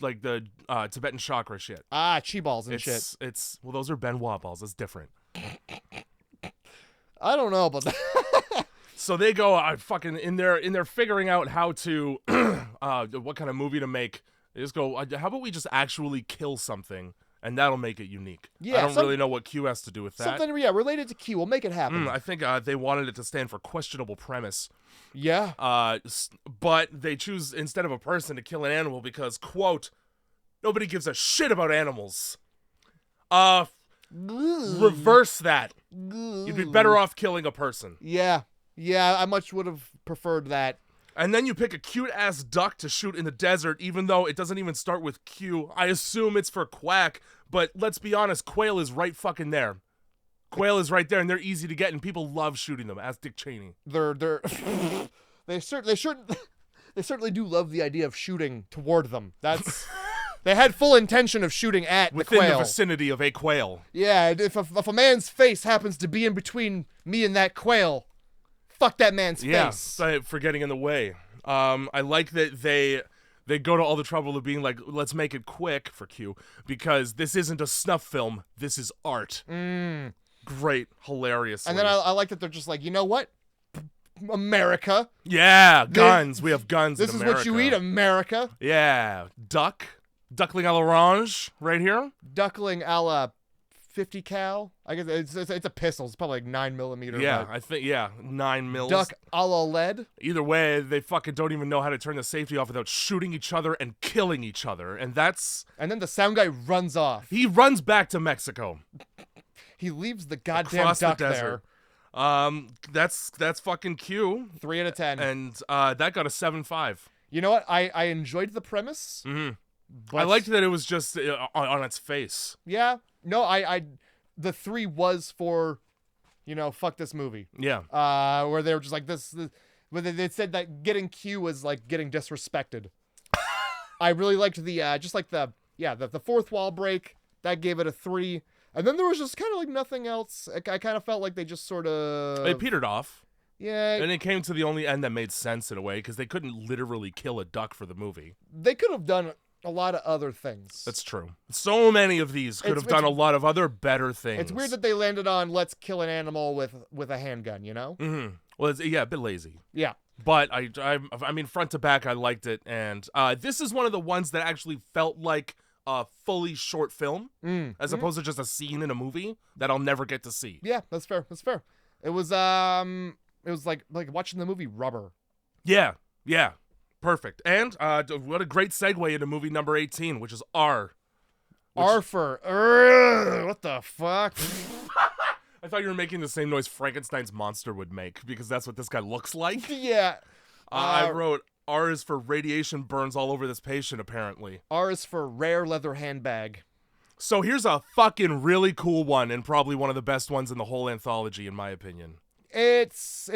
Speaker 2: Tibetan chakra shit.
Speaker 1: Chi balls and shit.
Speaker 2: Well, those are Benoit balls. That's different.
Speaker 1: I don't know about that.
Speaker 2: So they go fucking in there figuring out how to what kind of movie to make. They just go, how about we just actually kill something, and that'll make it unique. Yeah, I don't really know what Q has to do with that.
Speaker 1: Something related to Q. We'll make it happen.
Speaker 2: I think they wanted it to stand for questionable premise.
Speaker 1: Yeah.
Speaker 2: But they choose, instead of a person, to kill an animal because, quote, nobody gives a shit about animals. Reverse that. You'd be better off killing a person.
Speaker 1: Yeah. Yeah, I much would have preferred that.
Speaker 2: And then you pick a cute-ass duck to shoot in the desert, even though it doesn't even start with Q. I assume it's for quack, but let's be honest, quail is right fucking there. Quail is right there, and they're easy to get, and people love shooting them. Ask Dick Cheney.
Speaker 1: They certainly They certainly do love the idea of shooting toward them. That's they had full intention of shooting at
Speaker 2: within
Speaker 1: the quail.
Speaker 2: the vicinity of a quail.
Speaker 1: Yeah, if a man's face happens to be in between me and that quail, fuck that man's face.
Speaker 2: Yeah, for getting in the way. I like that they go to all the trouble of being like, let's make it quick for Q, because this isn't a snuff film. This is art. Great, hilarious.
Speaker 1: And then I like that they're just like, you know what? America.
Speaker 2: Yeah, guns. We have guns
Speaker 1: This
Speaker 2: in
Speaker 1: is
Speaker 2: America.
Speaker 1: what you eat, America.
Speaker 2: Yeah, duckling à l'orange right here.
Speaker 1: Duckling a la 50 cal. I guess it's a pistol. It's probably like 9mm.
Speaker 2: Yeah, I think 9 mils.
Speaker 1: Duck a la lead.
Speaker 2: Either way, they fucking don't even know how to turn the safety off without shooting each other and killing each other, and then
Speaker 1: the sound guy runs off.
Speaker 2: He runs back to Mexico.
Speaker 1: He leaves the goddamn
Speaker 2: Across
Speaker 1: duck
Speaker 2: the desert. That's fucking Q.
Speaker 1: 3 out of 10.
Speaker 2: And that got a 7.5.
Speaker 1: You know what? I enjoyed the premise.
Speaker 2: I liked that it was just on its face.
Speaker 1: Yeah. No, the 3 was for, fuck this movie.
Speaker 2: Yeah.
Speaker 1: Where they were just like where they said that getting Q was like getting disrespected. I really liked the fourth wall break. That gave it a 3. And then there was just kind of like nothing else. I kind of felt like they just sort of...
Speaker 2: They petered off.
Speaker 1: Yeah.
Speaker 2: And it came to the only end that made sense in a way, because they couldn't literally kill a duck for the movie.
Speaker 1: They could have done a lot of other things.
Speaker 2: That's true. So many of these could have done a lot of other better things.
Speaker 1: It's weird that they landed on let's kill an animal with a handgun, you know?
Speaker 2: Mm-hmm. Well, a bit lazy.
Speaker 1: Yeah.
Speaker 2: But I mean, front to back, I liked it. And this is one of the ones that actually felt like a fully short film, as opposed to just a scene in a movie that I'll never get to see.
Speaker 1: Yeah, that's fair. That's fair. It was like watching the movie Rubber.
Speaker 2: Yeah. Perfect. And what a great segue into movie number 18, which is R.
Speaker 1: R for what the fuck?
Speaker 2: I thought you were making the same noise Frankenstein's monster would make, because that's what this guy looks like.
Speaker 1: Yeah.
Speaker 2: I wrote R is for radiation burns all over this patient, apparently.
Speaker 1: R is for rare leather handbag.
Speaker 2: So here's a fucking really cool one, and probably one of the best ones in the whole anthology, in my opinion.
Speaker 1: It's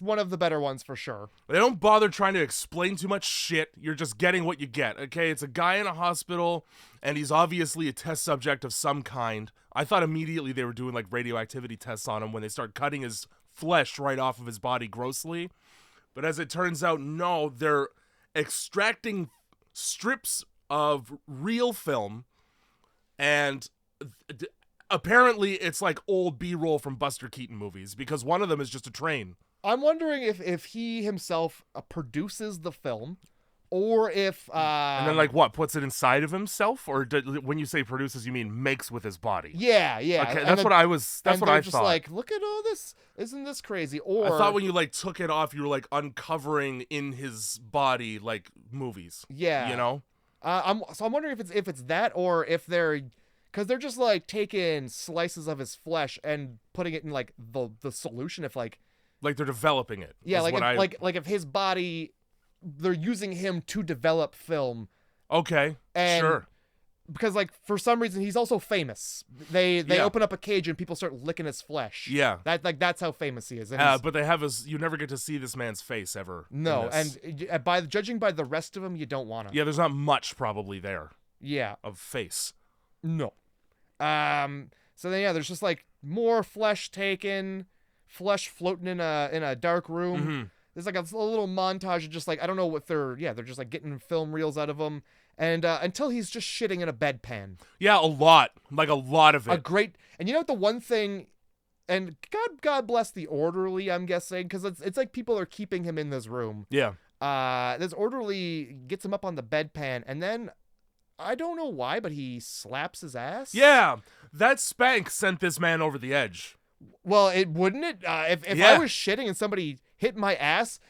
Speaker 1: one of the better ones for sure.
Speaker 2: They don't bother trying to explain too much shit. You're just getting what you get, okay? It's a guy in a hospital, and he's obviously a test subject of some kind. I thought immediately they were doing like radioactivity tests on him when they start cutting his flesh right off of his body grossly. But as it turns out, no, they're extracting strips of real film, and apparently it's like old B-roll from Buster Keaton movies, because one of them is just a train.
Speaker 1: I'm wondering if he himself produces the film, or if...
Speaker 2: and then like what, puts it inside of himself? Or when you say produces, you mean makes with his body?
Speaker 1: Yeah.
Speaker 2: Okay, that's what I thought.
Speaker 1: Just like, look at all this. Isn't this crazy? Or
Speaker 2: I thought when you like took it off, you were like uncovering in his body like movies.
Speaker 1: Yeah.
Speaker 2: You know?
Speaker 1: I'm wondering if it's that, or if because they're just like taking slices of his flesh and putting it in like the solution. If like
Speaker 2: they're developing it.
Speaker 1: Yeah, like if his body, they're using him to develop film.
Speaker 2: Okay, sure.
Speaker 1: Because like for some reason he's also famous. They open up a cage and people start licking his flesh.
Speaker 2: Yeah,
Speaker 1: that's how famous he is.
Speaker 2: But they have you never get to see this man's face ever.
Speaker 1: No, and judging by the rest of him, you don't want to.
Speaker 2: Yeah, there's not much probably there.
Speaker 1: Yeah,
Speaker 2: of face.
Speaker 1: No. So then there's just like more flesh taken, flesh floating in a dark room.
Speaker 2: Mm-hmm.
Speaker 1: There's like a little montage of just like, I don't know what they're just like getting film reels out of him, and until he's just shitting in a bedpan.
Speaker 2: Yeah, a lot of it.
Speaker 1: And you know what, the one thing, and God bless the orderly, I'm guessing, because it's like people are keeping him in this room.
Speaker 2: Yeah.
Speaker 1: This orderly gets him up on the bedpan, and then I don't know why, but he slaps his ass.
Speaker 2: Yeah, that spank sent this man over the edge.
Speaker 1: Well, wouldn't it? If I was shitting and somebody hit my ass,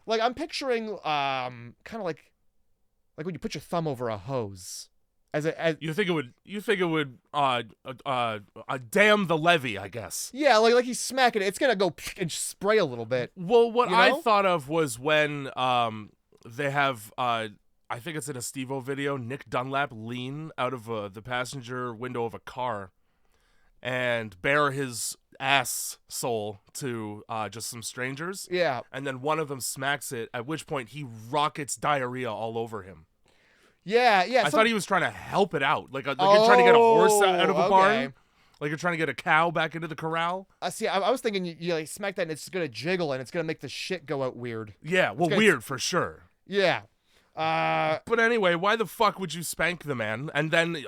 Speaker 1: like I'm picturing kind of like when you put your thumb over a hose. You think it would dam the levee, I guess. Yeah, like he's smacking it. It's gonna go and spray a little bit.
Speaker 2: Well, what I thought of was when they have I think it's in a Steve-O video, Nick Dunlap lean out of the passenger window of a car and bare his ass sole to just some strangers.
Speaker 1: Yeah.
Speaker 2: And then one of them smacks it, at which point he rockets diarrhea all over him.
Speaker 1: Yeah.
Speaker 2: I thought he was trying to help it out. Like you're trying to get a horse out of a barn. Like you're trying to get a cow back into the corral.
Speaker 1: See, I was thinking you like, smack that and it's going to jiggle and it's going to make the shit go out weird.
Speaker 2: Yeah, well, weird for sure.
Speaker 1: Yeah.
Speaker 2: But anyway, why the fuck would you spank the man? And then,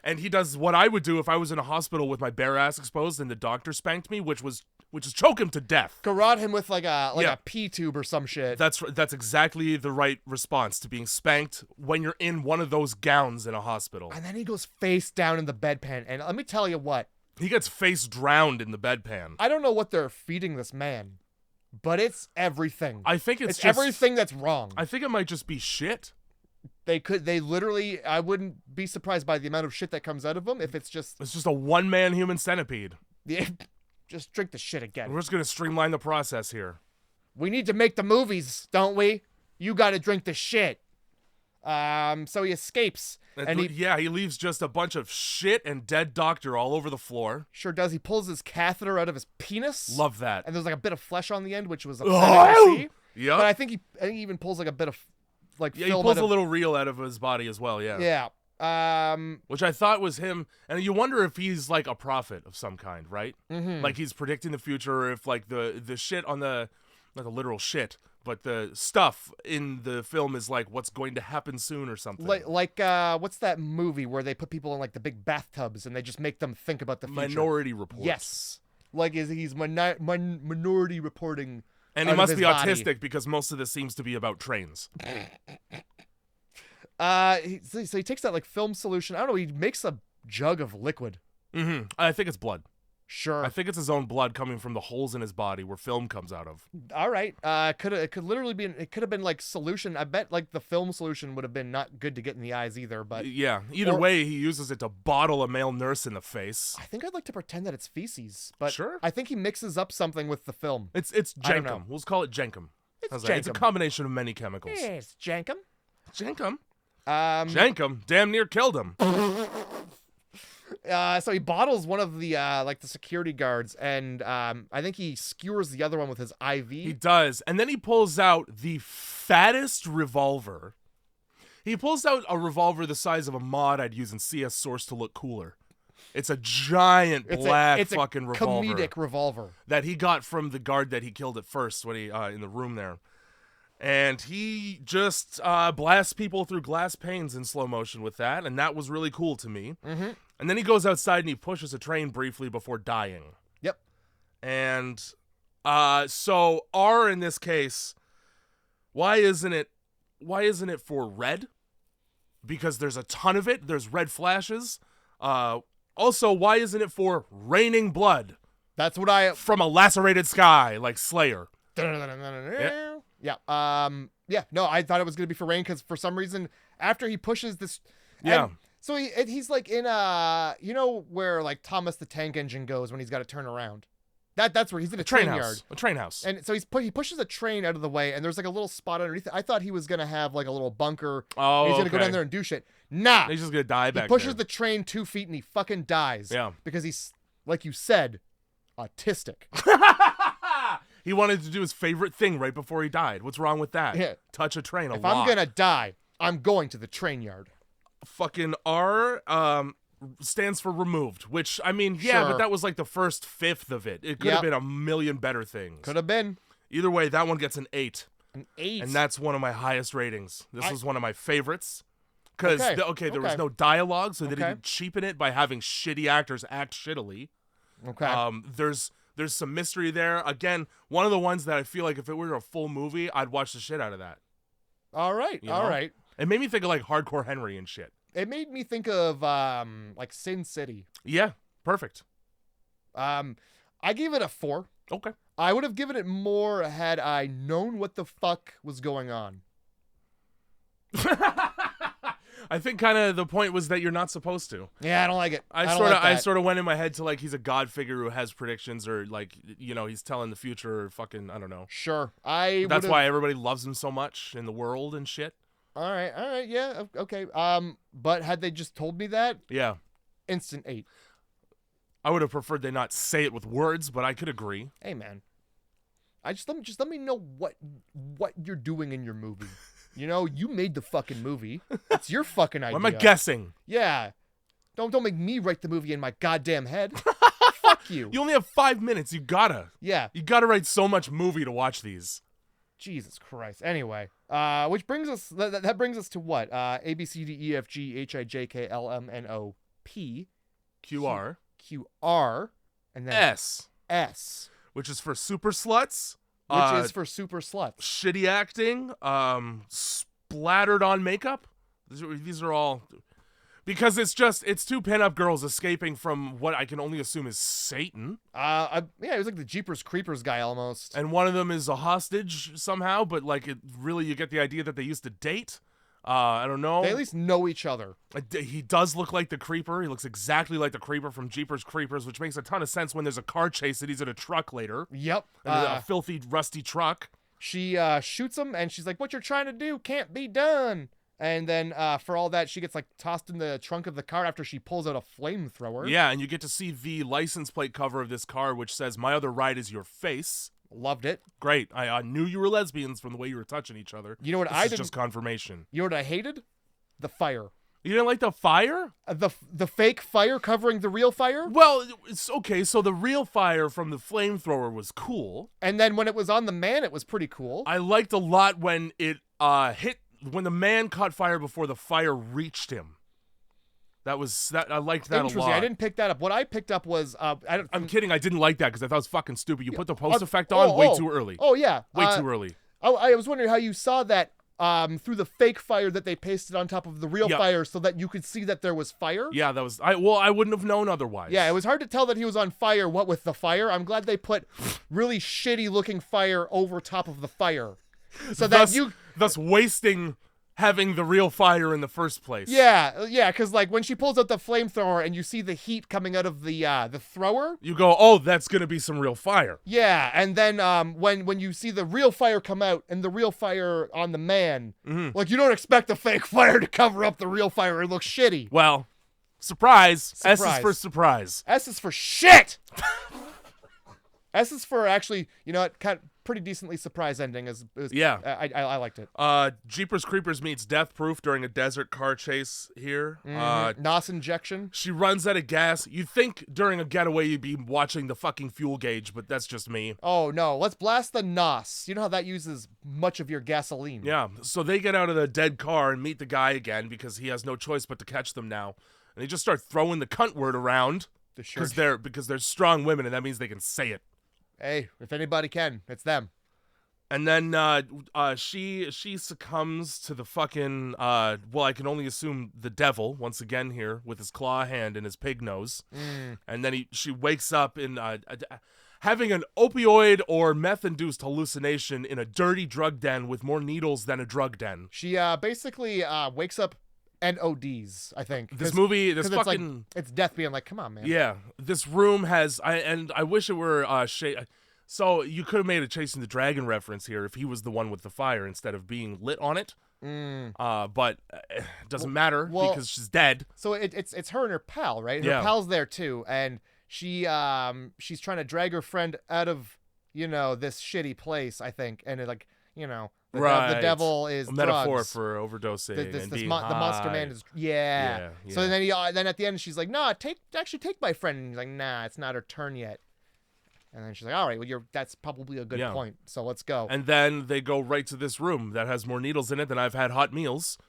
Speaker 2: and he does what I would do if I was in a hospital with my bare ass exposed and the doctor spanked me, which is choke him to death.
Speaker 1: Garrot him with like a pee tube or some shit.
Speaker 2: That's exactly the right response to being spanked when you're in one of those gowns in a hospital.
Speaker 1: And then he goes face down in the bedpan, and let me tell you what.
Speaker 2: He gets face drowned in the bedpan.
Speaker 1: I don't know what they're feeding this man, but it's everything.
Speaker 2: I think it's just
Speaker 1: everything that's wrong.
Speaker 2: I think it might just be shit.
Speaker 1: They literally, I wouldn't be surprised by the amount of shit that comes out of them if it's just
Speaker 2: a one-man human centipede.
Speaker 1: Yeah, just drink the shit again.
Speaker 2: We're just going to streamline the process here.
Speaker 1: We need to make the movies, don't we? You got to drink the shit. So he escapes. And
Speaker 2: he leaves just a bunch of shit and dead doctor all over the floor.
Speaker 1: Sure does. He pulls his catheter out of his penis.
Speaker 2: Love that.
Speaker 1: And there's like a bit of flesh on the end, which was upsetting to see.
Speaker 2: Yeah.
Speaker 1: But I think he even pulls like a bit of like
Speaker 2: film. He pulls a little reel out of his body as well. Yeah.
Speaker 1: Yeah.
Speaker 2: Which I thought was him, and you wonder if he's like a prophet of some kind, right?
Speaker 1: Mm-hmm.
Speaker 2: Like he's predicting the future, or if like the shit on the, not the literal shit, but the stuff in the film is like what's going to happen soon or something.
Speaker 1: Like what's that movie where they put people in like the big bathtubs and they just make them think about the future?
Speaker 2: Minority Report.
Speaker 1: Yes. Like he's minority reporting.
Speaker 2: And he must be autistic because most of this seems to be about trains.
Speaker 1: So he takes that like film solution. I don't know. He makes a jug of liquid.
Speaker 2: Mm-hmm. I think it's blood.
Speaker 1: Sure.
Speaker 2: I think it's his own blood coming from the holes in his body where film comes out of.
Speaker 1: All right. It could literally be. It could have been like solution. I bet like the film solution would have been not good to get in the eyes either. But
Speaker 2: yeah. Either way, he uses it to bottle a male nurse in the face.
Speaker 1: I think I'd like to pretend that it's feces, but
Speaker 2: sure.
Speaker 1: I think he mixes up something with the film.
Speaker 2: It's jankum. We'll just call it jankum. It's a combination of many chemicals.
Speaker 1: Yeah, it's jankum.
Speaker 2: Jankum. Jankum damn near killed him.
Speaker 1: So he bottles one of the like the security guards, and I think he skewers the other one with his IV.
Speaker 2: He does, and then he pulls out the fattest revolver. He pulls out a revolver the size of a mod I'd use in CS Source to look cooler. It's a giant black fucking revolver.
Speaker 1: Comedic revolver
Speaker 2: that he got from the guard that he killed at first when he in the room there. And he just blasts people through glass panes in slow motion with that, and that was really cool to me.
Speaker 1: Mm-hmm.
Speaker 2: And then he goes outside and he pushes a train briefly before dying.
Speaker 1: Yep.
Speaker 2: And so R in this case, why isn't it for red? Because there's a ton of it. There's red flashes. Also, why isn't it for raining blood?
Speaker 1: That's what I
Speaker 2: from a lacerated sky like Slayer.
Speaker 1: Yeah. No, I thought it was gonna be for rain because for some reason after he pushes this, so he's like in you know where like Thomas the Tank Engine goes when he's got to turn around. That's where he's in a train yard.
Speaker 2: A train house.
Speaker 1: And so he pushes a train out of the way, and there's like a little spot underneath it. I thought he was gonna have like a little bunker.
Speaker 2: Oh,
Speaker 1: he's gonna go down there and do shit. Nah,
Speaker 2: he's just gonna die back.
Speaker 1: He pushes
Speaker 2: there.
Speaker 1: the train 2 feet and he fucking dies.
Speaker 2: Yeah,
Speaker 1: because he's like you said, autistic.
Speaker 2: He wanted to do his favorite thing right before he died. What's wrong with that?
Speaker 1: Yeah.
Speaker 2: Touch a train a lot.
Speaker 1: If I'm gonna die, I'm going to the train yard.
Speaker 2: Fucking R stands for removed, which I mean, yeah,
Speaker 1: sure.
Speaker 2: But that was like the first fifth of it. It could have been a million better things.
Speaker 1: Could have been.
Speaker 2: Either way, that one gets an 8.
Speaker 1: An 8.
Speaker 2: And that's one of my highest ratings. This was one of my favorites. Because, there was no dialogue, so they didn't cheapen it by having shitty actors act shittily.
Speaker 1: Okay.
Speaker 2: There's some mystery there. Again, one of the ones that I feel like if it were a full movie, I'd watch the shit out of that.
Speaker 1: All right. All right.
Speaker 2: It made me think of like Hardcore Henry and shit.
Speaker 1: It made me think of like Sin City.
Speaker 2: Yeah, perfect.
Speaker 1: I gave it a 4.
Speaker 2: Okay.
Speaker 1: I would have given it more had I known what the fuck was going on.
Speaker 2: I think kind of the point was that you're not supposed to.
Speaker 1: Yeah, I don't like it.
Speaker 2: I sort of went in my head to like he's a god figure who has predictions or like he's telling the future or fucking I don't know.
Speaker 1: Sure.
Speaker 2: That's why everybody loves him so much in the world and shit.
Speaker 1: All right, yeah, okay. But had they just told me that,
Speaker 2: yeah,
Speaker 1: instant 8.
Speaker 2: I would have preferred they not say it with words, but I could agree.
Speaker 1: Hey, man. Just let me know what you're doing in your movie. You know, you made the fucking movie. It's your fucking idea.
Speaker 2: Why am I guessing?
Speaker 1: Yeah. Don't make me write the movie in my goddamn head. Fuck you.
Speaker 2: You only have 5 minutes. You gotta.
Speaker 1: Yeah.
Speaker 2: You gotta write so much movie to watch these.
Speaker 1: Jesus Christ. Anyway, which brings us that brings us to what? A B C D E F G H I J K L M N O P
Speaker 2: Q R
Speaker 1: and then S,
Speaker 2: which is for super sluts.
Speaker 1: Which is for super sluts.
Speaker 2: Shitty acting, splattered on makeup. These are all because it's two pinup girls escaping from what I can only assume is Satan.
Speaker 1: Yeah, it was like the Jeepers Creepers guy almost.
Speaker 2: And one of them is a hostage somehow, but like you get the idea that they used to date. I don't know.
Speaker 1: They at least know each other.
Speaker 2: He does look like the creeper. He looks exactly like the creeper from Jeepers Creepers, which makes a ton of sense when there's a car chase and he's in a truck later.
Speaker 1: Yep.
Speaker 2: A filthy, rusty truck.
Speaker 1: She shoots him, and she's like, what you're trying to do can't be done. And then for all that, she gets like tossed in the trunk of the car after she pulls out a flamethrower.
Speaker 2: Yeah, and you get to see the license plate cover of this car, which says, "My other ride is your face."
Speaker 1: Loved it.
Speaker 2: Great. I knew you were lesbians from the way you were touching each other.
Speaker 1: You know what
Speaker 2: this is just confirmation.
Speaker 1: You know what I hated? The fire.
Speaker 2: You didn't like the fire?
Speaker 1: The fake fire covering the real fire?
Speaker 2: Well, it's okay. So the real fire from the flamethrower was cool.
Speaker 1: And then when it was on the man, it was pretty cool.
Speaker 2: I liked a lot when it when the man caught fire before the fire reached him. I liked that a lot.
Speaker 1: I didn't pick that up. What I picked up was
Speaker 2: I'm kidding. I didn't like that because I thought it was fucking stupid. You put the post effect on way too early.
Speaker 1: Oh yeah,
Speaker 2: way too early.
Speaker 1: I was wondering how you saw that through the fake fire that they pasted on top of the real fire, so that you could see that there was fire.
Speaker 2: Yeah, that was I wouldn't have known otherwise.
Speaker 1: Yeah, it was hard to tell that he was on fire. What with the fire? I'm glad they put really shitty looking fire over top of the fire, so that
Speaker 2: thus wasting having the real fire in the first place.
Speaker 1: Yeah, because like when she pulls out the flamethrower and you see the heat coming out of the thrower,
Speaker 2: you go, oh, that's gonna be some real fire.
Speaker 1: Yeah, and then when you see the real fire come out and the real fire on the man, like you don't expect the fake fire to cover up the real fire. It looks shitty.
Speaker 2: Well, surprise. S is for surprise.
Speaker 1: S is for shit. S is for actually, you know what, kind of pretty decently surprise ending.
Speaker 2: Yeah.
Speaker 1: I liked it.
Speaker 2: Jeepers Creepers meets Death Proof during a desert car chase here.
Speaker 1: NOS injection.
Speaker 2: She runs out of gas. You'd think during a getaway you'd be watching the fucking fuel gauge, but that's just me.
Speaker 1: Oh, no. Let's blast the NOS. You know how that uses much of your gasoline.
Speaker 2: Yeah. So they get out of the dead car and meet the guy again because he has no choice but to catch them now. And they just start throwing the cunt word around because they're strong women, and that means they can say it.
Speaker 1: Hey, if anybody can, it's them.
Speaker 2: And then she succumbs to the fucking well, I can only assume the devil once again here with his claw hand and his pig nose. And then she wakes up in having an opioid or meth-induced hallucination in a dirty drug den with more needles than a drug den.
Speaker 1: She basically wakes up and ODs, I think.
Speaker 2: This movie, this fucking...
Speaker 1: It's death being like, come on, man.
Speaker 2: Yeah. This room has... I wish it were... So you could have made a Chasing the Dragon reference here if he was the one with the fire instead of being lit on it. But it doesn't matter because she's dead.
Speaker 1: So it's her and her pal, right? Her
Speaker 2: Yeah.
Speaker 1: pal's there too, and she's trying to drag her friend out of, you know, this shitty place, I think, and it, like, you know... The devil is
Speaker 2: a metaphor
Speaker 1: drugs.
Speaker 2: for overdosing and being
Speaker 1: the
Speaker 2: high.
Speaker 1: monster man is yeah. So then at the end she's like, nah, take my friend, and he's like, nah, it's not her turn yet. And then she's like, all right, well, that's probably a good point, so let's go.
Speaker 2: And then they go right to this room that has more needles in it than I've had hot meals.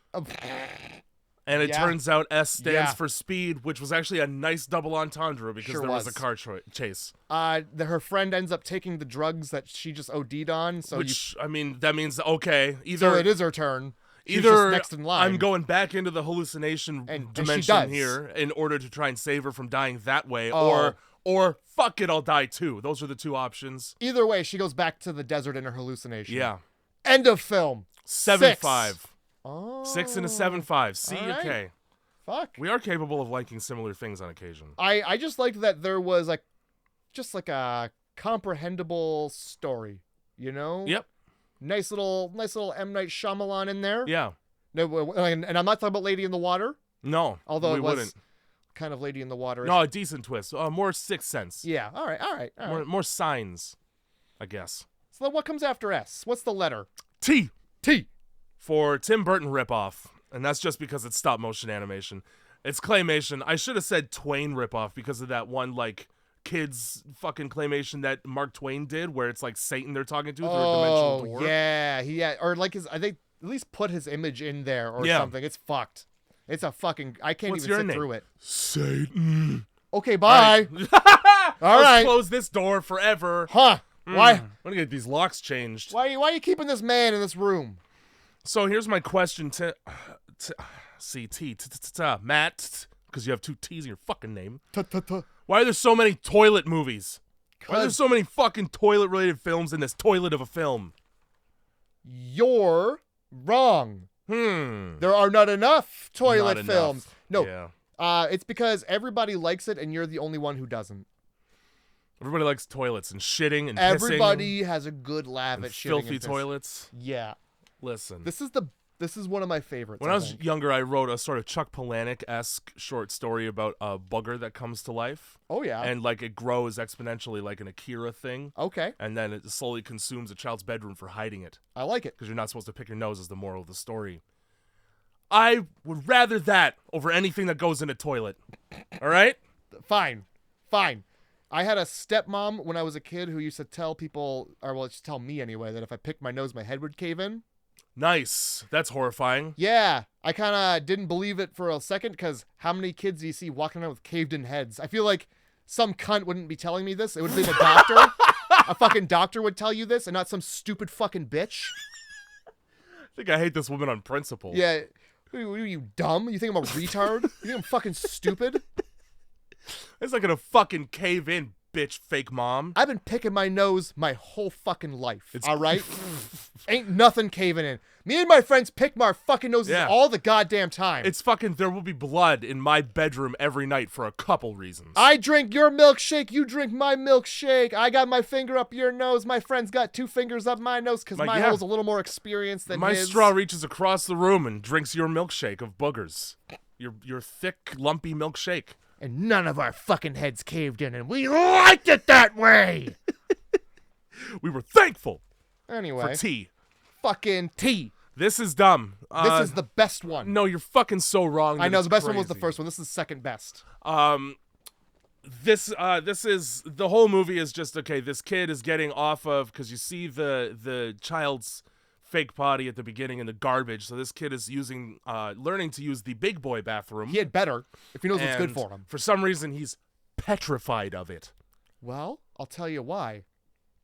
Speaker 2: And it turns out S stands for speed, which was actually a nice double entendre because there was a car chase.
Speaker 1: Her friend ends up taking the drugs that she just OD'd on. So
Speaker 2: I mean, that means, okay, either...
Speaker 1: So it is her turn. She's
Speaker 2: either
Speaker 1: just next in line.
Speaker 2: I'm going back into the hallucination dimension here in order to try and save her from dying that way, or fuck it, I'll die too. Those are the two options.
Speaker 1: Either way, she goes back to the desert in her hallucination.
Speaker 2: Yeah.
Speaker 1: End of film.
Speaker 2: 7.5.
Speaker 1: Oh.
Speaker 2: 6 and a 7.5. See,
Speaker 1: right.
Speaker 2: okay.
Speaker 1: Fuck.
Speaker 2: We are capable of liking similar things on occasion.
Speaker 1: I just liked that there was just a comprehensible story, you know?
Speaker 2: Yep.
Speaker 1: Nice little M. Night Shyamalan in there.
Speaker 2: Yeah.
Speaker 1: No, and I'm not talking about Lady in the Water.
Speaker 2: No.
Speaker 1: Although
Speaker 2: we wouldn't.
Speaker 1: kind of Lady in the Water.
Speaker 2: No, a decent twist. More Sixth Sense.
Speaker 1: Yeah. All right.
Speaker 2: More Signs, I guess.
Speaker 1: So then what comes after S? What's the letter?
Speaker 2: T.
Speaker 1: T.
Speaker 2: For Tim Burton ripoff. And that's just because it's stop motion animation. It's claymation. I should have said Twain ripoff because of that one, like, kids fucking claymation that Mark Twain did where it's like Satan they're talking to through a dimensional door.
Speaker 1: Yeah. Or like I think at least put his image in there or something. It's fucked. It's a fucking, I can't even sit through it.
Speaker 2: Satan.
Speaker 1: Okay, bye. All right.
Speaker 2: Close this door forever.
Speaker 1: Huh. Why?
Speaker 2: I'm gonna get these locks changed.
Speaker 1: Why are you keeping this man in this room?
Speaker 2: So here's my question to Matt, because you have 2 T's in your fucking name. Why are there so many toilet movies? Why are there so many fucking toilet-related films in this toilet of a film?
Speaker 1: You're wrong. There are not enough toilet films. No. Yeah. It's because everybody likes it and you're the only one who doesn't.
Speaker 2: Everybody likes toilets and shitting and
Speaker 1: everybody has a good laugh at shitting
Speaker 2: filthy toilets.
Speaker 1: Yeah.
Speaker 2: Listen.
Speaker 1: This is one of my favorites.
Speaker 2: When I was younger, I wrote a sort of Chuck Palahniuk-esque short story about a bugger that comes to life.
Speaker 1: Oh, yeah.
Speaker 2: And, like, it grows exponentially like an Akira thing.
Speaker 1: Okay.
Speaker 2: And then it slowly consumes a child's bedroom for hiding it.
Speaker 1: I like it.
Speaker 2: Because you're not supposed to pick your nose as the moral of the story. I would rather that over anything that goes in a toilet. All right?
Speaker 1: Fine. I had a stepmom when I was a kid who used to tell people, or well, just tell me anyway, that if I picked my nose, my head would cave in.
Speaker 2: Nice. That's horrifying.
Speaker 1: Yeah. I kind of didn't believe it for a second because how many kids do you see walking around with caved in heads? I feel like some cunt wouldn't be telling me this. It would have been a doctor. A fucking doctor would tell you this and not some stupid fucking bitch.
Speaker 2: I think I hate this woman on principle.
Speaker 1: Yeah. What are you, dumb? You think I'm a retard? You think I'm fucking stupid?
Speaker 2: It's not gonna fucking cave in, bitch, fake mom.
Speaker 1: I've been picking my nose my whole fucking life, all right? Ain't nothing caving in. Me and my friends pick my fucking noses all the goddamn time.
Speaker 2: It's fucking, there will be blood in my bedroom every night for a couple reasons.
Speaker 1: I drink your milkshake, you drink my milkshake. I got my finger up your nose. My friend's got 2 fingers up my nose because my hole's a little more experienced than his.
Speaker 2: My straw reaches across the room and drinks your milkshake of boogers. Your thick, lumpy milkshake.
Speaker 1: And none of our fucking heads caved in, and we liked it that way.
Speaker 2: We were thankful.
Speaker 1: Anyway.
Speaker 2: For T.
Speaker 1: Fucking T.
Speaker 2: This is dumb.
Speaker 1: This is the best one.
Speaker 2: No, you're fucking so wrong.
Speaker 1: I know, the best one was the first one. This is second best.
Speaker 2: This is, the whole movie is just, okay, this kid is getting off of, because you see the child's fake potty at the beginning in the garbage, so this kid is learning to use the big boy bathroom.
Speaker 1: He had better, if he knows what's good for him.
Speaker 2: For some reason, he's petrified of it.
Speaker 1: Well, I'll tell you why.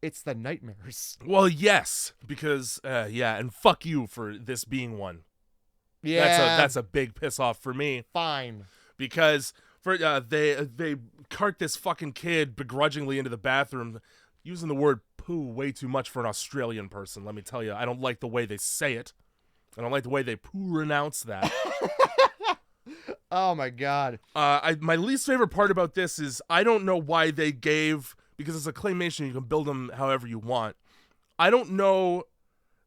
Speaker 1: It's the nightmares.
Speaker 2: Well, yes, because, and fuck you for this being one.
Speaker 1: Yeah.
Speaker 2: That's a big piss off for me.
Speaker 1: Fine.
Speaker 2: Because they cart this fucking kid begrudgingly into the bathroom, using the word poo way too much for an Australian person, let me tell you. I don't like the way they say it. I don't like the way they pronounce that.
Speaker 1: Oh, my God.
Speaker 2: My least favorite part about this is I don't know why they gave, because it's a claymation, you can build them however you want. I don't know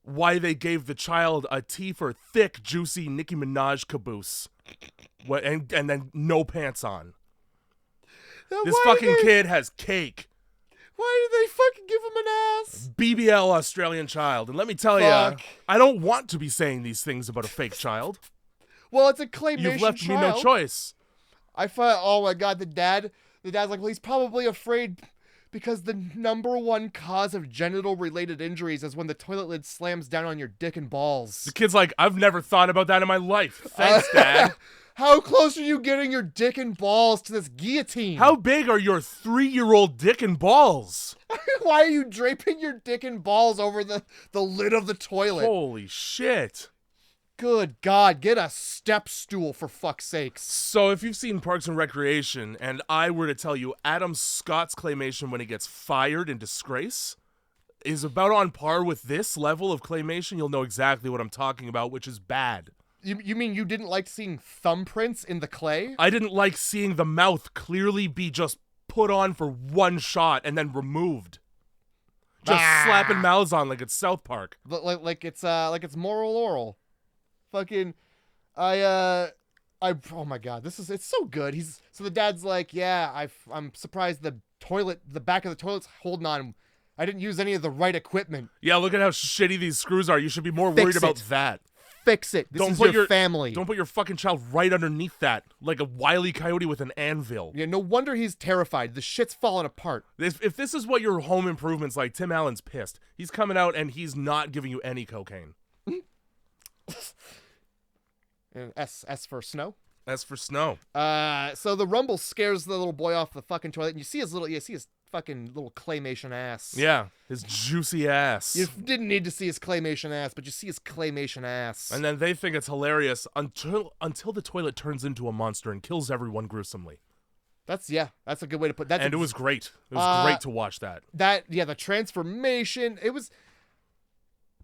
Speaker 2: why they gave the child a T for thick, juicy Nicki Minaj caboose. And then no pants on. This fucking kid has cake.
Speaker 1: Why did they fucking give him an ass?
Speaker 2: BBL Australian child. And let me tell you, I don't want to be saying these things about a fake child.
Speaker 1: Well, it's a claymation
Speaker 2: You've left
Speaker 1: child.
Speaker 2: me no choice.
Speaker 1: I thought, oh my God, the dad's like, well, he's probably afraid because the #1 cause of genital-related injuries is when the toilet lid slams down on your dick and balls.
Speaker 2: The kid's like, I've never thought about that in my life. Thanks, Dad.
Speaker 1: How close are you getting your dick and balls to this guillotine?
Speaker 2: How big are your 3-year-old dick and balls?
Speaker 1: Why are you draping your dick and balls over the lid of the toilet?
Speaker 2: Holy shit.
Speaker 1: Good God, get a step stool for fuck's sakes.
Speaker 2: So if you've seen Parks and Recreation, and I were to tell you Adam Scott's claymation when he gets fired in disgrace is about on par with this level of claymation, you'll know exactly what I'm talking about, which is bad.
Speaker 1: You mean you didn't like seeing thumbprints in the clay?
Speaker 2: I didn't like seeing the mouth clearly be just put on for one shot and then removed. Just slapping mouths on like it's South Park.
Speaker 1: Like it's moral oral. Fucking, I Oh my god, it's so good. So the dad's like, yeah, I'm surprised the back of the toilet's holding on. I didn't use any of the right equipment.
Speaker 2: Yeah, look at how shitty these screws are. You should be more worried about that.
Speaker 1: Fix it. This is your family.
Speaker 2: Don't put your fucking child right underneath that, like a wily coyote with an anvil.
Speaker 1: Yeah, no wonder he's terrified. The shit's falling apart.
Speaker 2: If this is what your home improvement's like, Tim Allen's pissed. He's coming out and he's not giving you any cocaine.
Speaker 1: And S for snow.
Speaker 2: S for snow.
Speaker 1: So the rumble scares the little boy off the fucking toilet, and you see his fucking little claymation ass.
Speaker 2: Yeah, his juicy ass.
Speaker 1: You didn't need to see his claymation ass, but you see his claymation ass.
Speaker 2: And then they think it's hilarious until the toilet turns into a monster and kills everyone gruesomely.
Speaker 1: That's a good way to put that.
Speaker 2: And it was great. It was great to watch that.
Speaker 1: The transformation.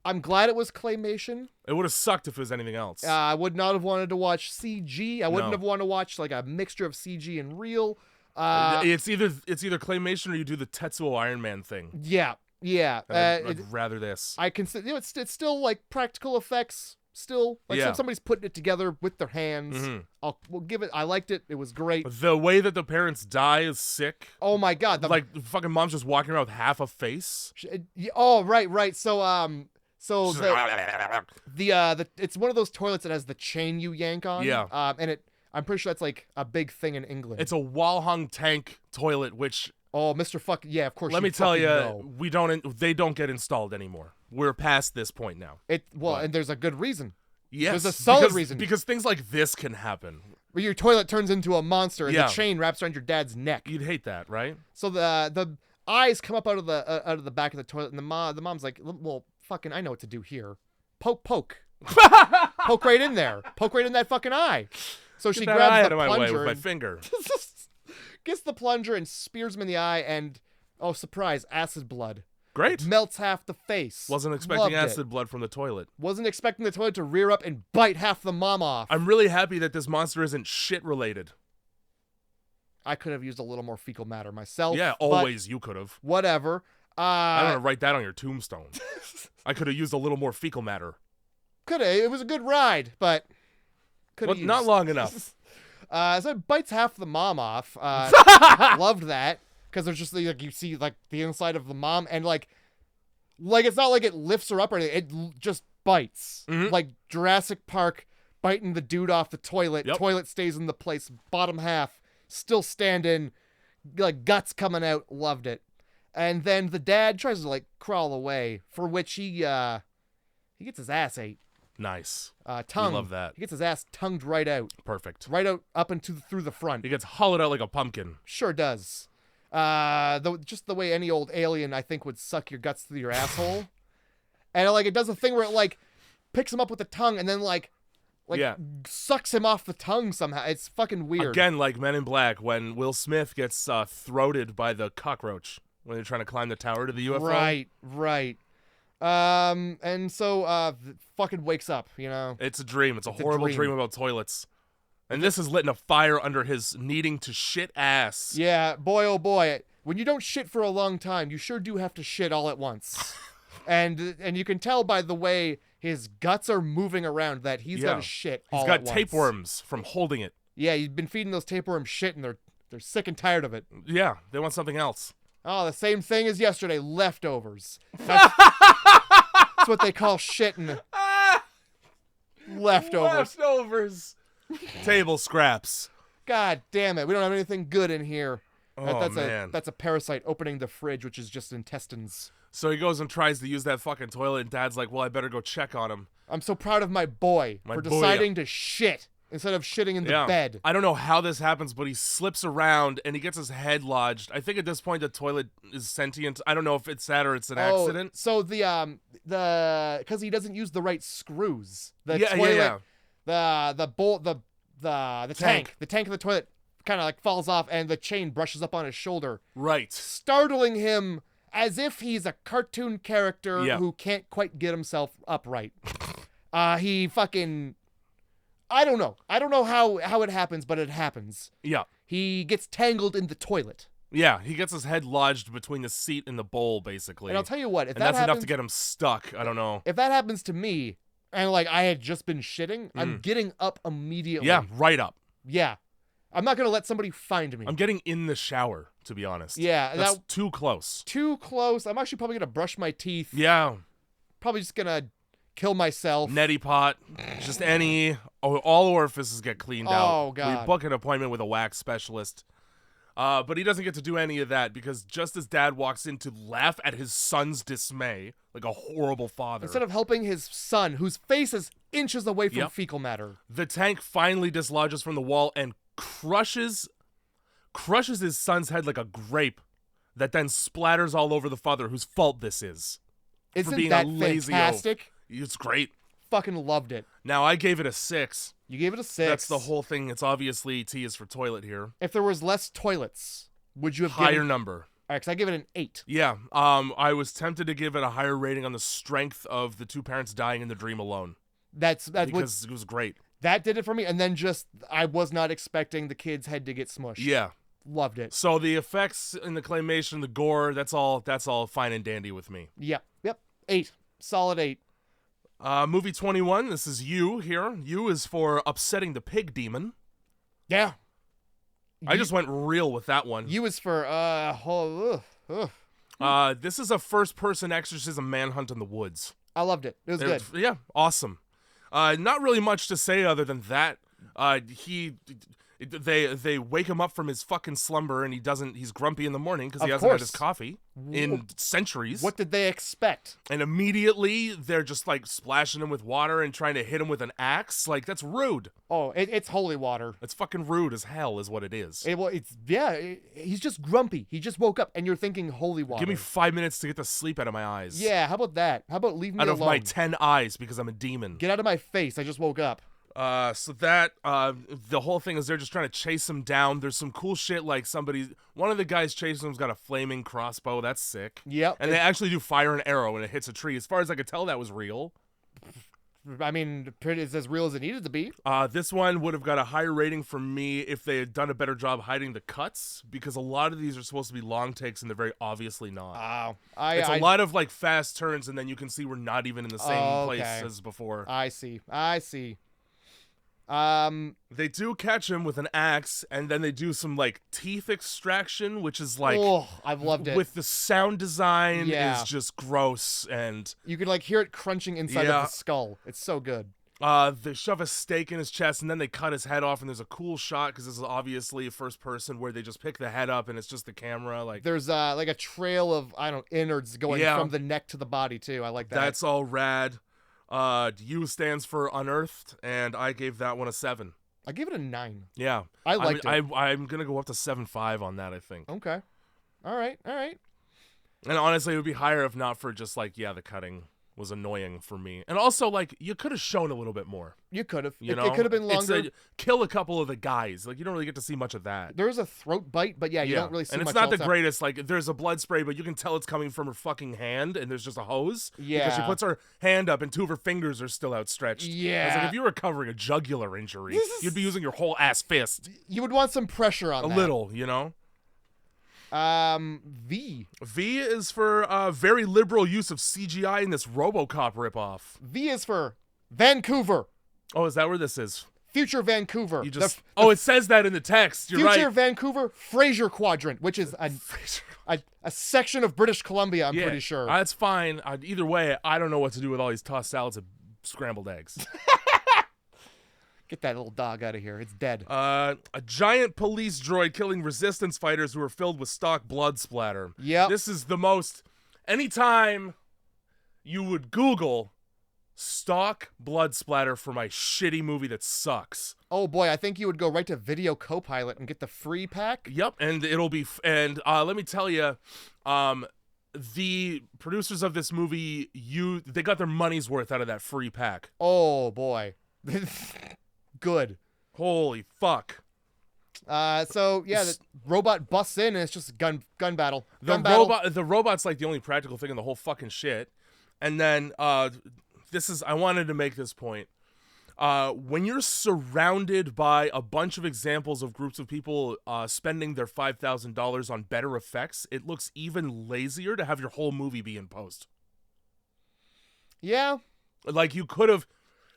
Speaker 1: I'm glad it was claymation.
Speaker 2: It would have sucked if it was anything else.
Speaker 1: I would not have wanted to watch CG. I wouldn't have wanted to watch like a mixture of CG and real.
Speaker 2: It's either claymation or you do the Tetsuo Iron Man thing.
Speaker 1: Yeah.
Speaker 2: I'd rather this.
Speaker 1: I consider it's still like practical effects. Still, like somebody's putting it together with their hands. Mm-hmm. We'll give it. I liked it. It was great.
Speaker 2: The way that the parents die is sick.
Speaker 1: Oh my god!
Speaker 2: Like fucking mom's just walking around with half a face.
Speaker 1: Oh right. So it's one of those toilets that has the chain you yank on.
Speaker 2: Yeah.
Speaker 1: And I'm pretty sure that's like a big thing in England.
Speaker 2: It's a wall hung tank toilet, which.
Speaker 1: Oh, Mr. Fuck. Yeah, of course.
Speaker 2: Let me tell you, they don't get installed anymore. We're past this point now.
Speaker 1: And there's a good reason.
Speaker 2: Yes.
Speaker 1: There's a solid reason.
Speaker 2: Because things like this can happen.
Speaker 1: Where your toilet turns into a monster and the chain wraps around your dad's neck.
Speaker 2: You'd hate that, right?
Speaker 1: So the eyes come up out of the back of the toilet, and the mom's like, well, fucking, I know what to do here. Poke. Poke right in there. Poke right in that fucking eye. So she grabs the plunger
Speaker 2: with my finger.
Speaker 1: Gets the plunger and spears him in the eye, and oh surprise, acid blood.
Speaker 2: Great.
Speaker 1: Melts half the face.
Speaker 2: Wasn't expecting acid blood from the toilet.
Speaker 1: Wasn't expecting the toilet to rear up and bite half the mom off.
Speaker 2: I'm really happy that this monster isn't shit related.
Speaker 1: I could have used a little more fecal matter myself.
Speaker 2: Yeah, always you could have.
Speaker 1: Whatever.
Speaker 2: I don't want to write that on your tombstone. I could have used a little more fecal matter.
Speaker 1: Could have. It was a good ride, but could have
Speaker 2: used. Not long enough.
Speaker 1: So it bites half the mom off. Loved that. Because there's just like you see like the inside of the mom, and like it's not like it lifts her up or anything. It just bites. Mm-hmm. Like Jurassic Park biting the dude off the toilet. Yep. Toilet stays in the place. Bottom half still standing. Like guts coming out. Loved it. And then the dad tries to like crawl away, for which he gets his ass ate.
Speaker 2: Nice.
Speaker 1: Tongue.
Speaker 2: We love that.
Speaker 1: He gets his ass tongued right out.
Speaker 2: Perfect.
Speaker 1: Right out up into through the front.
Speaker 2: He gets hollowed out like a pumpkin.
Speaker 1: Sure does. Just the way any old alien I think would suck your guts through your asshole. And like it does a thing where it like picks him up with the tongue and then like sucks him off the tongue somehow. It's fucking weird.
Speaker 2: Again, like Men in Black when Will Smith gets throated by the cockroach when they're trying to climb the tower to the UFO.
Speaker 1: Right. And so fucking wakes up, you know.
Speaker 2: It's a dream. It's a horrible dream about toilets. And this is lit in a fire under his needing to shit ass.
Speaker 1: Yeah, boy oh boy. When you don't shit for a long time, you sure do have to shit all at once. and you can tell by the way his guts are moving around that he's got to shit all at once.
Speaker 2: He's got tapeworms from holding it.
Speaker 1: Yeah, you've been feeding those tapeworms shit and they're sick and tired of it.
Speaker 2: Yeah, they want something else.
Speaker 1: Oh, the same thing as yesterday, leftovers. That's what they call shitting. Leftovers.
Speaker 2: Table scraps.
Speaker 1: God damn it. We don't have anything good in here.
Speaker 2: Oh, man.
Speaker 1: That's a parasite opening the fridge, which is just intestines.
Speaker 2: So he goes and tries to use that fucking toilet, and Dad's like, well, I better go check on him.
Speaker 1: I'm so proud of my boy for deciding to shit instead of shitting in the bed.
Speaker 2: I don't know how this happens, but he slips around, and he gets his head lodged. I think at this point the toilet is sentient. I don't know if it's that or it's an accident.
Speaker 1: So because he doesn't use the right screws. The tank of the toilet kind of like falls off and the chain brushes up on his shoulder.
Speaker 2: Right.
Speaker 1: Startling him as if he's a cartoon character who can't quite get himself upright. He fucking... I don't know how it happens, but it happens.
Speaker 2: Yeah.
Speaker 1: He gets tangled in the toilet.
Speaker 2: Yeah, he gets his head lodged between the seat and the bowl, basically.
Speaker 1: And I'll tell you what,
Speaker 2: that's enough to get him stuck. I don't know.
Speaker 1: If that happens to me, and like I had just been shitting, I'm getting up immediately.
Speaker 2: Yeah, right up.
Speaker 1: Yeah. I'm not going to let somebody find me.
Speaker 2: I'm getting in the shower, to be honest.
Speaker 1: Yeah.
Speaker 2: That's too close.
Speaker 1: Too close. I'm actually probably going to brush my teeth.
Speaker 2: Yeah.
Speaker 1: Probably just going to kill myself.
Speaker 2: Neti pot. Just all orifices get cleaned out.
Speaker 1: Oh, God.
Speaker 2: We book an appointment with a wax specialist. But he doesn't get to do any of that because just as Dad walks in to laugh at his son's dismay, like a horrible father.
Speaker 1: Instead of helping his son, whose face is inches away from fecal matter.
Speaker 2: The tank finally dislodges from the wall and crushes his son's head like a grape that then splatters all over the father whose fault this is.
Speaker 1: Isn't that fantastic?
Speaker 2: It's great.
Speaker 1: Fucking loved it.
Speaker 2: Now, I gave it a 6.
Speaker 1: You gave it a 6.
Speaker 2: That's the whole thing. It's obviously T is for toilet here.
Speaker 1: If there was less toilets, would you have
Speaker 2: higher number?
Speaker 1: All right, because I give it an 8.
Speaker 2: Yeah. I was tempted to give it a higher rating on the strength of the two parents dying in the dream alone.
Speaker 1: That's
Speaker 2: because it was great.
Speaker 1: That did it for me, and then I was not expecting the kid's head to get smushed.
Speaker 2: Yeah.
Speaker 1: Loved it.
Speaker 2: So the effects in the claymation, the gore, that's all fine and dandy with me.
Speaker 1: Yep. 8. Solid 8.
Speaker 2: Movie 21, this is You here. You is for upsetting the pig demon.
Speaker 1: Yeah.
Speaker 2: I just went real with that one.
Speaker 1: You is for,
Speaker 2: this is a first-person exorcism manhunt in the woods.
Speaker 1: I loved it. It was good.
Speaker 2: Yeah, awesome. Not really much to say other than that. They wake him up from his fucking slumber and he's grumpy in the morning because he hasn't had his coffee in centuries.
Speaker 1: What did they expect?
Speaker 2: And immediately they're just like splashing him with water and trying to hit him with an axe. Like, that's rude.
Speaker 1: Oh, it's holy water.
Speaker 2: It's fucking rude as hell is what it is.
Speaker 1: He's just grumpy. He just woke up and you're thinking holy water.
Speaker 2: Give me 5 minutes to get the sleep out of my eyes.
Speaker 1: Yeah, how about that? How about leave me alone?
Speaker 2: Out of my 10 eyes because I'm a demon.
Speaker 1: Get out of my face. I just woke up.
Speaker 2: So that, the whole thing is they're just trying to chase him down. There's some cool shit like one of the guys chasing him's got a flaming crossbow. That's sick.
Speaker 1: Yep.
Speaker 2: And they actually do fire an arrow and it hits a tree. As far as I could tell, that was real.
Speaker 1: I mean, it's as real as it needed to be.
Speaker 2: This one would have got a higher rating from me if they had done a better job hiding the cuts, because a lot of these are supposed to be long takes and they're very obviously not.
Speaker 1: Wow.
Speaker 2: It's a lot of like fast turns and then you can see we're not even in the same place as before.
Speaker 1: I see.
Speaker 2: They do catch him with an axe, and then they do some like teeth extraction, which is like,
Speaker 1: I've loved it.
Speaker 2: With the sound design is just gross, and
Speaker 1: you can like hear it crunching inside of the skull. It's so good.
Speaker 2: They shove a stake in his chest, and then they cut his head off, and there's a cool shot because this is obviously a first person where they just pick the head up and it's just the camera. Like,
Speaker 1: there's like a trail of innards going from the neck to the body too. I like that.
Speaker 2: That's all rad. U stands for unearthed, and I gave that one a 7.
Speaker 1: I gave it a 9.
Speaker 2: Yeah.
Speaker 1: I liked it.
Speaker 2: I'm going to go up to 7.5 on that, I think.
Speaker 1: Okay. All right.
Speaker 2: And honestly, it would be higher if not for just like, the cutting was annoying for me. And also, like, you could have shown a little bit more.
Speaker 1: You could have.
Speaker 2: It
Speaker 1: could have been longer.
Speaker 2: Kill a couple of the guys. Like, you don't really get to see much of that.
Speaker 1: There is a throat bite, but you don't really see much.
Speaker 2: And it's not the greatest. Like, there's a blood spray, but you can tell it's coming from her fucking hand, and there's just a hose.
Speaker 1: Yeah.
Speaker 2: Because she puts her hand up, and 2 of her fingers are still outstretched.
Speaker 1: Yeah.
Speaker 2: I was like, if you were covering a jugular injury, you'd be using your whole ass fist.
Speaker 1: You would want some pressure on that.
Speaker 2: A little, you know?
Speaker 1: V.
Speaker 2: V is for very liberal use of CGI in this RoboCop ripoff.
Speaker 1: V is for Vancouver.
Speaker 2: Oh, is that where this is?
Speaker 1: Future Vancouver.
Speaker 2: It says that in the text. You're right.
Speaker 1: Future Vancouver Fraser Quadrant, which is a section of British Columbia, I'm pretty sure.
Speaker 2: That's fine. Either way, I don't know what to do with all these tossed salads and scrambled eggs.
Speaker 1: Get that little dog out of here. It's dead.
Speaker 2: A giant police droid killing resistance fighters who are filled with stock blood splatter.
Speaker 1: Yeah.
Speaker 2: This is the most... Anytime you would Google stock blood splatter for my shitty movie that sucks.
Speaker 1: Oh boy, I think you would go right to Video Copilot and get the free pack.
Speaker 2: Yep, and it'll be... let me tell you... the producers of this movie, they got their money's worth out of that free pack.
Speaker 1: Oh boy. Good.
Speaker 2: Holy fuck.
Speaker 1: The robot busts in and it's just gun battle.
Speaker 2: The robot's like the only practical thing in the whole fucking shit. And then I wanted to make this point. When you're surrounded by a bunch of examples of groups of people spending their $5,000 on better effects, it looks even lazier to have your whole movie be in post.
Speaker 1: Yeah.
Speaker 2: Like, you could have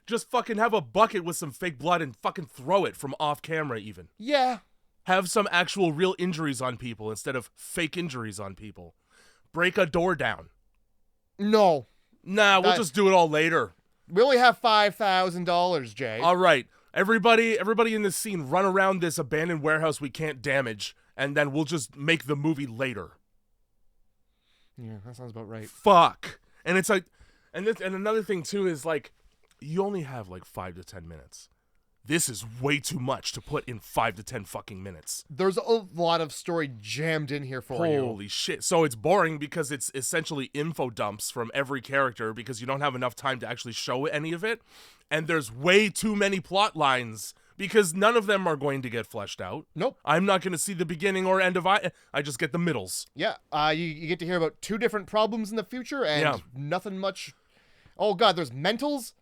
Speaker 2: Just fucking have a bucket with some fake blood and fucking throw it from off camera even.
Speaker 1: Yeah.
Speaker 2: Have some actual real injuries on people instead of fake injuries on people. Break a door down.
Speaker 1: No.
Speaker 2: Nah, we'll just do it all later.
Speaker 1: We only have $5,000, Jay.
Speaker 2: All right. Everybody in this scene run around this abandoned warehouse we can't damage, and then we'll just make the movie later.
Speaker 1: Yeah, that sounds about right.
Speaker 2: Fuck. And it's like, and another thing too is like, you only have like 5 to 10 minutes. This is way too much to put in 5 to 10 fucking minutes.
Speaker 1: There's a lot of story jammed in here for you.
Speaker 2: Holy shit. So it's boring because it's essentially info dumps from every character because you don't have enough time to actually show any of it. And there's way too many plot lines because none of them are going to get fleshed out.
Speaker 1: Nope.
Speaker 2: I'm not going to see the beginning or end of I just get the middles.
Speaker 1: Yeah. You get to hear about 2 different problems in the future and nothing much. Oh, God, there's mentals,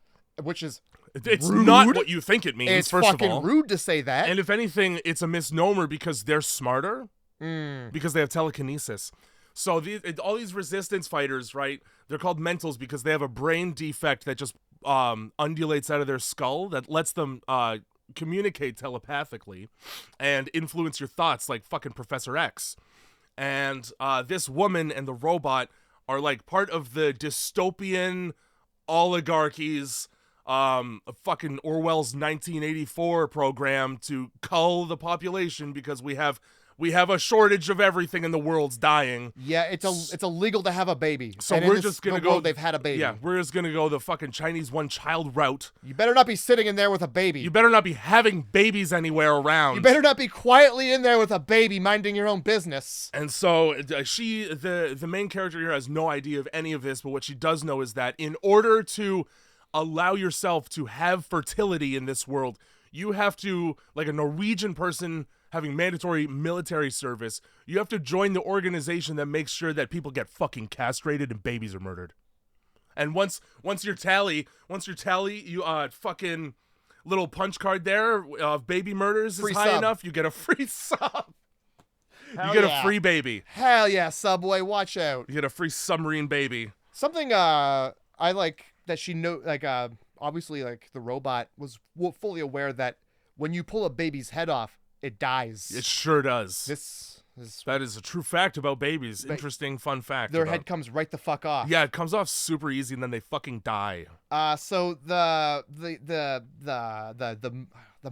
Speaker 1: which is...
Speaker 2: It's
Speaker 1: rude.
Speaker 2: not what you think it means,
Speaker 1: it's
Speaker 2: first of all.
Speaker 1: It's fucking rude to say that.
Speaker 2: And if anything, it's a misnomer because they're smarter, because they have telekinesis. So all these resistance fighters, right, they're called mentals because they have a brain defect that just undulates out of their skull that lets them communicate telepathically and influence your thoughts like fucking Professor X. And this woman and the robot are like part of the dystopian oligarchies, fucking Orwell's 1984 program to cull the population because we have a shortage of everything and the world's dying.
Speaker 1: Yeah, it's illegal to have a baby.
Speaker 2: So
Speaker 1: and
Speaker 2: we're just gonna go.
Speaker 1: They've had a baby.
Speaker 2: Yeah, we're just gonna go the fucking Chinese one-child route.
Speaker 1: You better not be sitting in there with a baby.
Speaker 2: You better not be having babies anywhere around.
Speaker 1: You better not be quietly in there with a baby, minding your own business.
Speaker 2: And so the main character here has no idea of any of this, but what she does know is that in order to allow yourself to have fertility in this world, you have to, like a Norwegian person having mandatory military service, you have to join the organization that makes sure that people get fucking castrated and babies are murdered. And once your tally, you fucking little punch card there of baby murders
Speaker 1: free
Speaker 2: is high
Speaker 1: sub.
Speaker 2: enough, you get a free sub.
Speaker 1: Hell
Speaker 2: you get
Speaker 1: yeah.
Speaker 2: a free baby.
Speaker 1: Hell yeah, Subway, watch out.
Speaker 2: You get a free submarine baby.
Speaker 1: Something I like that she obviously like the robot was fully aware that when you pull a baby's head off, it dies.
Speaker 2: It sure does.
Speaker 1: That
Speaker 2: is a true fact about babies. Interesting fun fact.
Speaker 1: Their head comes right the fuck off.
Speaker 2: Yeah, it comes off super easy and then they fucking die.
Speaker 1: So the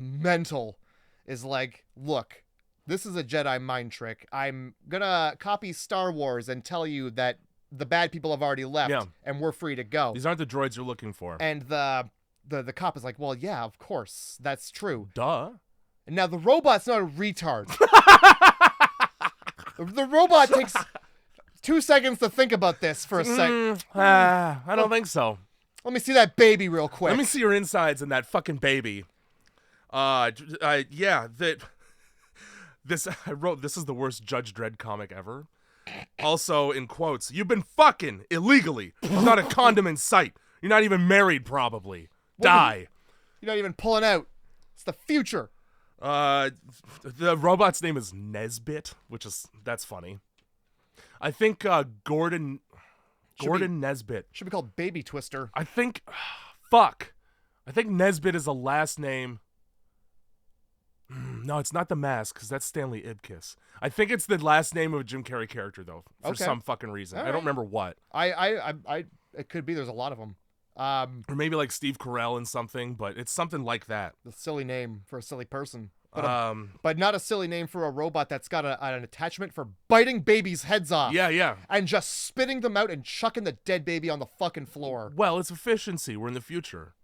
Speaker 1: mental is like, look, this is a Jedi mind trick. I'm gonna copy Star Wars and tell you that the bad people have already left and we're free to go.
Speaker 2: These aren't the droids you're looking for.
Speaker 1: And the cop is like, well, yeah, of course, that's true.
Speaker 2: Duh.
Speaker 1: And now the robot's not a retard. The robot takes 2 seconds to think about this for a sec.
Speaker 2: I don't think so.
Speaker 1: Let me see that baby real quick.
Speaker 2: Let me see your insides and that fucking baby. This is the worst Judge Dredd comic ever. Also, in quotes, you've been fucking illegally. There's not a condom in sight. You're not even married, probably. Die.
Speaker 1: You're not even pulling out. It's the future.
Speaker 2: The robot's name is Nesbit, that's funny. I think Gordon Nesbit
Speaker 1: Should be called Baby Twister.
Speaker 2: I think Nesbit is a last name. No, it's not The Mask, because that's Stanley Ipkiss. I think it's the last name of a Jim Carrey character, though, for some fucking reason. I don't remember what.
Speaker 1: It could be. There's a lot of them.
Speaker 2: Or maybe like Steve Carell in something, but it's something like that.
Speaker 1: The silly name for a silly person. But not a silly name for a robot that's got an attachment for biting babies' heads off.
Speaker 2: Yeah.
Speaker 1: And just spitting them out and chucking the dead baby on the fucking floor.
Speaker 2: Well, it's efficiency. We're in the future.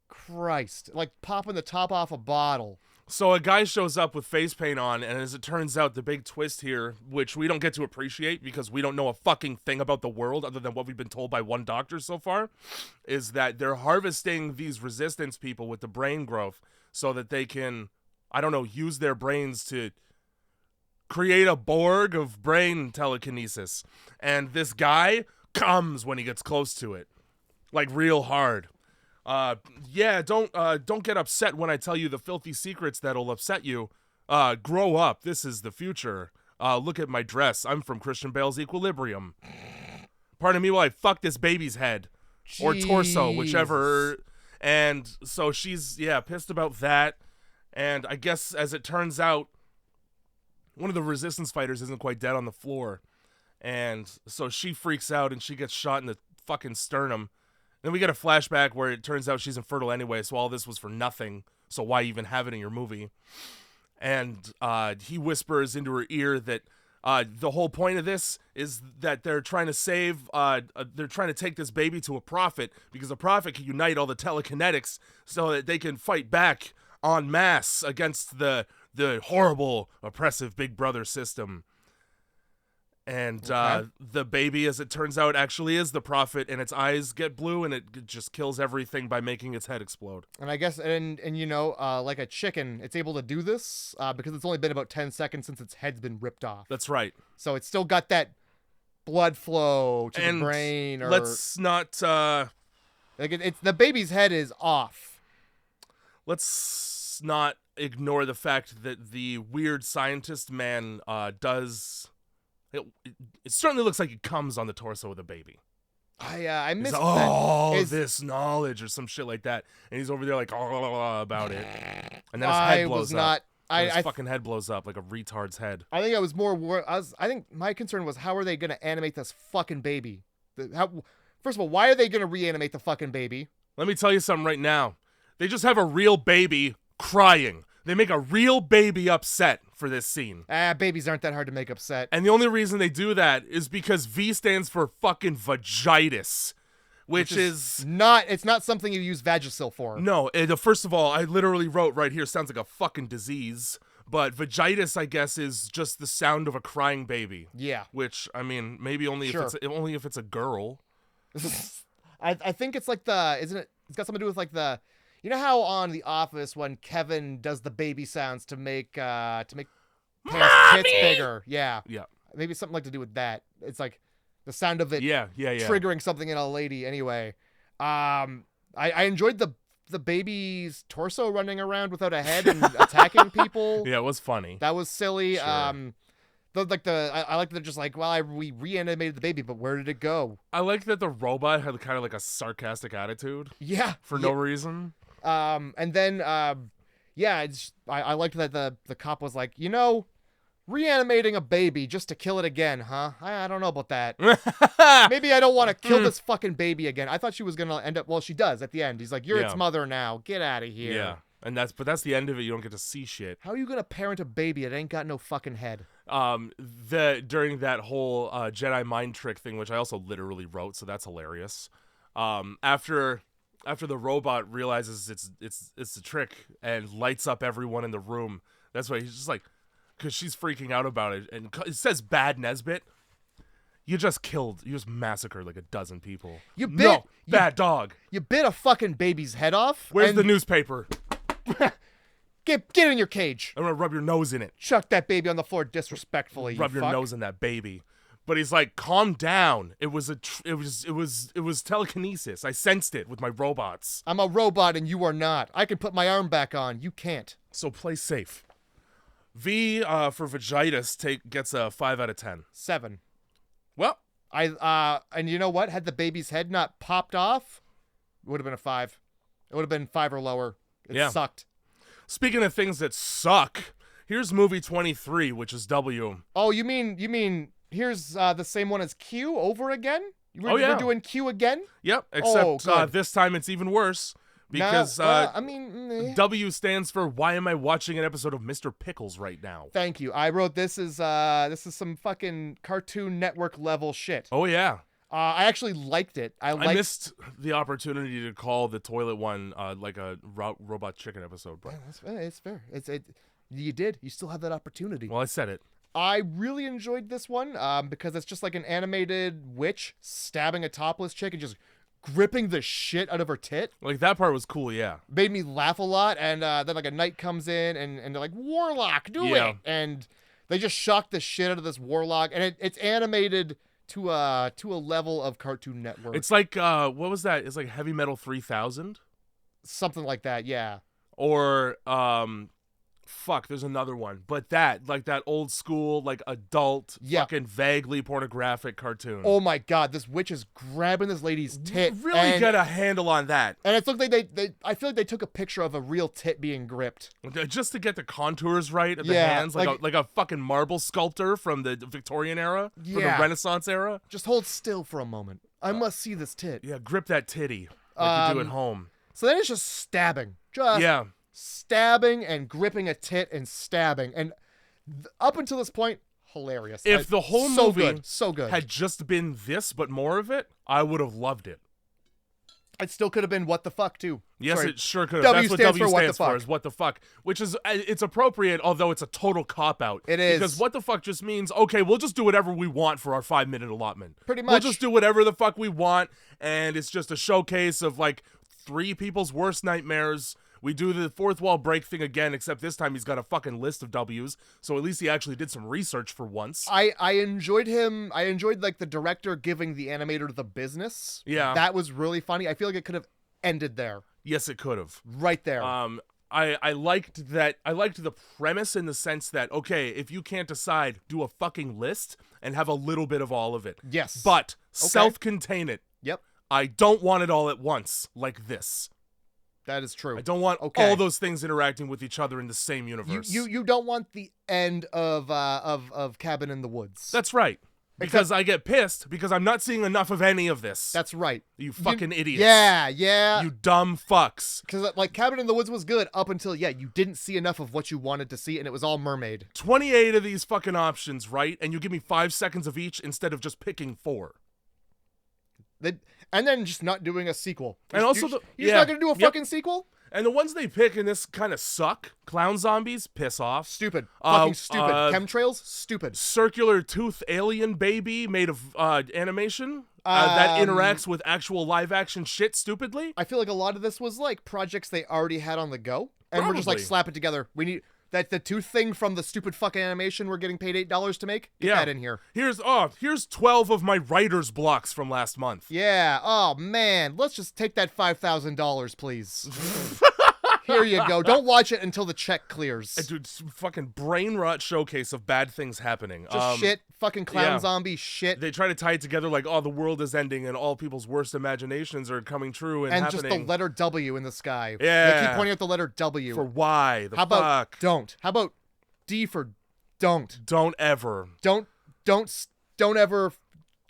Speaker 1: Christ. Like popping the top off a bottle.
Speaker 2: So a guy shows up with face paint on, and as it turns out, the big twist here, which we don't get to appreciate because we don't know a fucking thing about the world other than what we've been told by one doctor so far, is that they're harvesting these resistance people with the brain growth so that they can, use their brains to create a Borg of brain telekinesis. And this guy comes when he gets close to it. Like real hard. Don't get upset when I tell you the filthy secrets that'll upset you. Grow up. This is the future. Look at my dress. I'm from Christian Bale's Equilibrium. Pardon me while I fuck this baby's head.
Speaker 1: Jeez.
Speaker 2: Or torso, whichever. And so she's, pissed about that. And I guess, as it turns out, one of the resistance fighters isn't quite dead on the floor. And so she freaks out and she gets shot in the fucking sternum. Then we get a flashback where it turns out she's infertile anyway, so all this was for nothing. So why even have it in your movie? And he whispers into her ear that the whole point of this is that they're trying to they're trying to take this baby to a prophet, because a prophet can unite all the telekinetics so that they can fight back en masse against the horrible, oppressive Big Brother system. And the baby, as it turns out, actually is the prophet, and its eyes get blue, and it just kills everything by making its head explode.
Speaker 1: And I guess, and you know, like a chicken, it's able to do this because it's only been about 10 seconds since its head's been ripped off.
Speaker 2: That's right.
Speaker 1: So it's still got that blood flow to the brain. Or
Speaker 2: let's not...
Speaker 1: like it's the baby's head is off.
Speaker 2: Let's not ignore the fact that the weird scientist man does... It certainly looks like it comes on the torso of the baby.
Speaker 1: I missed
Speaker 2: this knowledge or some shit like that, and he's over there like about it, and then his head blows up. His fucking head blows up like a retard's head.
Speaker 1: I think I was more. I think my concern was, how are they gonna animate this fucking baby? First of all, why are they gonna reanimate the fucking baby?
Speaker 2: Let me tell you something right now. They just have a real baby crying. They make a real baby upset for this scene.
Speaker 1: Babies aren't that hard to make upset.
Speaker 2: And the only reason they do that is because V stands for fucking vagitis, which is
Speaker 1: not. It's not something you use Vagisil for.
Speaker 2: No. First of all, I literally wrote right here, sounds like a fucking disease. But vagitis, I guess, is just the sound of a crying baby.
Speaker 1: Yeah.
Speaker 2: Which, I mean, maybe only if it's a girl.
Speaker 1: I think it's like isn't it? It's got something to do with like the. You know how on The Office when Kevin does the baby sounds to make Pam's tits bigger? Yeah.
Speaker 2: Yeah.
Speaker 1: Maybe something like to do with that. It's like the sound of it triggering something in a lady. Anyway, I enjoyed the baby's torso running around without a head and attacking people.
Speaker 2: Yeah, it was funny.
Speaker 1: That was silly.
Speaker 2: Sure.
Speaker 1: I like that they're just like, well, we reanimated the baby, but where did it go?
Speaker 2: I like that the robot had kind of like a sarcastic attitude.
Speaker 1: Yeah.
Speaker 2: For no reason.
Speaker 1: And then, I liked that the cop was like, you know, reanimating a baby just to kill it again, huh? I don't know about that. Maybe I don't want to kill this fucking baby again. I thought she was going to end up, well, she does at the end. He's like, you're its mother now. Get out of here.
Speaker 2: Yeah. And that's the end of it. You don't get to see shit.
Speaker 1: How are you going to parent a baby that ain't got no fucking head?
Speaker 2: During that whole Jedi mind trick thing, which I also literally wrote, so that's hilarious. After the robot realizes it's a trick and lights up everyone in the room, that's why he's just like, because she's freaking out about it, and it says Bad Nesbit. You just massacred like a dozen people. Bad dog.
Speaker 1: You bit a fucking baby's head off.
Speaker 2: Where's the newspaper?
Speaker 1: Get in your cage.
Speaker 2: I'm gonna rub your nose in it.
Speaker 1: Chuck that baby on the floor disrespectfully.
Speaker 2: Rub your nose in that baby. But he's like, calm down. It was telekinesis. I sensed it with my robots.
Speaker 1: I'm a robot and you are not. I can put my arm back on. You can't.
Speaker 2: So play safe. V for vagitis gets a 5 out of 10.
Speaker 1: 7.
Speaker 2: Well,
Speaker 1: and you know what? Had the baby's head not popped off, it would have been a 5. It would have been 5 or lower. It sucked.
Speaker 2: Speaking of things that suck, here's movie 23, which is W.
Speaker 1: Oh, you mean here's the same one as Q over again? We're doing Q again?
Speaker 2: Yep, except this time it's even worse because W stands for Why Am I Watching an Episode of Mr. Pickles right now?
Speaker 1: Thank you. I wrote this is some fucking Cartoon Network level shit.
Speaker 2: Oh yeah.
Speaker 1: I actually liked it. I
Speaker 2: missed the opportunity to call the toilet one like a Robot Chicken episode, but
Speaker 1: it's fair. You did. You still have that opportunity.
Speaker 2: Well, I said it.
Speaker 1: I really enjoyed this one because it's just like an animated witch stabbing a topless chick and just gripping the shit out of her tit.
Speaker 2: Like, that part was cool, yeah.
Speaker 1: Made me laugh a lot. And then like a knight comes in and they're like, Warlock, do it. And they just shock the shit out of this Warlock. And it's animated to a level of Cartoon Network.
Speaker 2: It's like, what was that? It's like Heavy Metal 3000?
Speaker 1: Something like that, yeah.
Speaker 2: Or, Fuck, there's another one. But that old school, like adult, fucking vaguely pornographic cartoon.
Speaker 1: Oh my god, this witch is grabbing this lady's tit.
Speaker 2: Really get a handle on that.
Speaker 1: And it looked like I feel like they took a picture of a real tit being gripped.
Speaker 2: Just to get the contours right at the hands, like a fucking marble sculptor from the Victorian era, from the Renaissance era.
Speaker 1: Just hold still for a moment. I must see this tit.
Speaker 2: Yeah, grip that titty like you do at home.
Speaker 1: So then it's just stabbing. Stabbing and gripping a tit and stabbing. And up until this point, hilarious.
Speaker 2: If the whole movie
Speaker 1: so good
Speaker 2: had just been this, but more of it, I would have loved it.
Speaker 1: It still could have been what the fuck, too.
Speaker 2: Yes,
Speaker 1: Sorry.
Speaker 2: it sure could have.
Speaker 1: W
Speaker 2: That's what
Speaker 1: stands
Speaker 2: W
Speaker 1: for
Speaker 2: stands for, is what the fuck. Which is, it's appropriate, although it's a total cop-out.
Speaker 1: It is.
Speaker 2: Because what the fuck just means, okay, we'll just do whatever we want for our 5-minute allotment.
Speaker 1: Pretty much.
Speaker 2: We'll just do whatever the fuck we want, and it's just a showcase of, like, 3 people's worst nightmares. We do the fourth wall break thing again, except this time he's got a fucking list of W's, so at least he actually did some research for once.
Speaker 1: I enjoyed him. I enjoyed, like, the director giving the animator the business.
Speaker 2: Yeah.
Speaker 1: That was really funny. I feel like it could have ended there.
Speaker 2: Yes, it could have.
Speaker 1: Right there.
Speaker 2: I liked that. I liked the premise in the sense that, okay, if you can't decide, do a fucking list and have a little bit of all of it.
Speaker 1: Yes.
Speaker 2: But self-contain it.
Speaker 1: Yep.
Speaker 2: I don't want it all at once, like this.
Speaker 1: That is true.
Speaker 2: I don't want all those things interacting with each other in the same universe.
Speaker 1: You don't want the end of Cabin in the Woods.
Speaker 2: That's right. Because I get pissed because I'm not seeing enough of any of this.
Speaker 1: That's right.
Speaker 2: You fucking idiots.
Speaker 1: Yeah.
Speaker 2: You dumb fucks.
Speaker 1: Because, like, Cabin in the Woods was good up until, you didn't see enough of what you wanted to see, and it was all mermaid.
Speaker 2: 28 of these fucking options, right? And you give me 5 seconds of each instead of just picking 4.
Speaker 1: And then just not doing a sequel.
Speaker 2: And also,
Speaker 1: you're just not going to do a fucking sequel?
Speaker 2: And the ones they pick in this kind of suck. Clown zombies, piss off.
Speaker 1: Stupid. Fucking stupid. Chemtrails, stupid.
Speaker 2: Circular tooth alien baby made of animation that interacts with actual live action shit stupidly.
Speaker 1: I feel like a lot of this was like projects they already had on the go. And we're just like, slap it together. We need that the tooth thing from the stupid fucking animation we're getting paid $8 to make. Get that in here.
Speaker 2: Here's 12 of my writer's blocks from last month.
Speaker 1: Yeah. Oh man. Let's just take that $5,000, please. Here you go. Don't watch it until the check clears.
Speaker 2: Dude, fucking brain rot showcase of bad things happening.
Speaker 1: Just shit. Fucking clown zombie shit.
Speaker 2: They try to tie it together like, the world is ending and all people's worst imaginations are coming true and happening.
Speaker 1: And just the letter W in the sky.
Speaker 2: Yeah.
Speaker 1: They keep pointing at the letter W.
Speaker 2: For why?
Speaker 1: How about don't? How about D for don't?
Speaker 2: Don't ever.
Speaker 1: Don't ever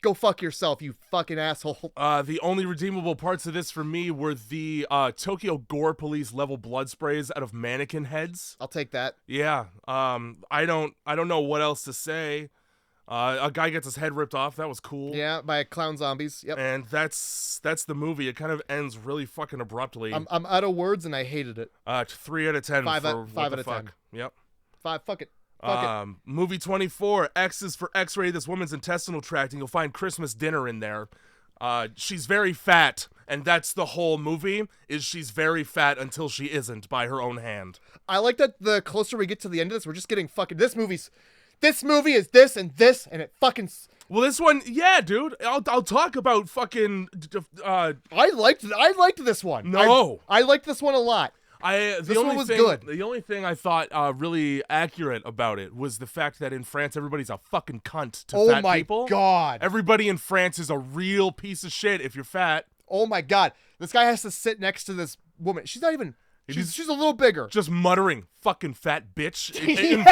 Speaker 1: go fuck yourself, you fucking asshole.
Speaker 2: The only redeemable parts of this for me were the Tokyo Gore Police level blood sprays out of mannequin heads.
Speaker 1: I'll take that.
Speaker 2: Yeah. I don't know what else to say. A guy gets his head ripped off. That was cool.
Speaker 1: Yeah, by clown zombies. Yep.
Speaker 2: And that's the movie. It kind of ends really fucking abruptly.
Speaker 1: I'm out of words and I hated it.
Speaker 2: 3 out of 10
Speaker 1: 5
Speaker 2: for
Speaker 1: out of 10.
Speaker 2: Yep.
Speaker 1: 5. Fuck it.
Speaker 2: Movie 24, X is for X-ray this woman's intestinal tract, and you'll find Christmas dinner in there. She's very fat, and that's the whole movie, is she's very fat until she isn't by her own hand.
Speaker 1: I like that the closer we get to the end of this, we're just getting fucking, this movie is this, and it fucking...
Speaker 2: Well, this one, yeah, dude. I'll talk about fucking...
Speaker 1: I liked this one.
Speaker 2: No.
Speaker 1: I liked this one a lot.
Speaker 2: This one was good. The only thing I thought really accurate about it was the fact that in France, everybody's a fucking cunt to fat people.
Speaker 1: Oh my god.
Speaker 2: Everybody in France is a real piece of shit if you're fat.
Speaker 1: Oh my god. This guy has to sit next to this woman. She's not even... She's a little bigger.
Speaker 2: Just muttering, fucking fat bitch. In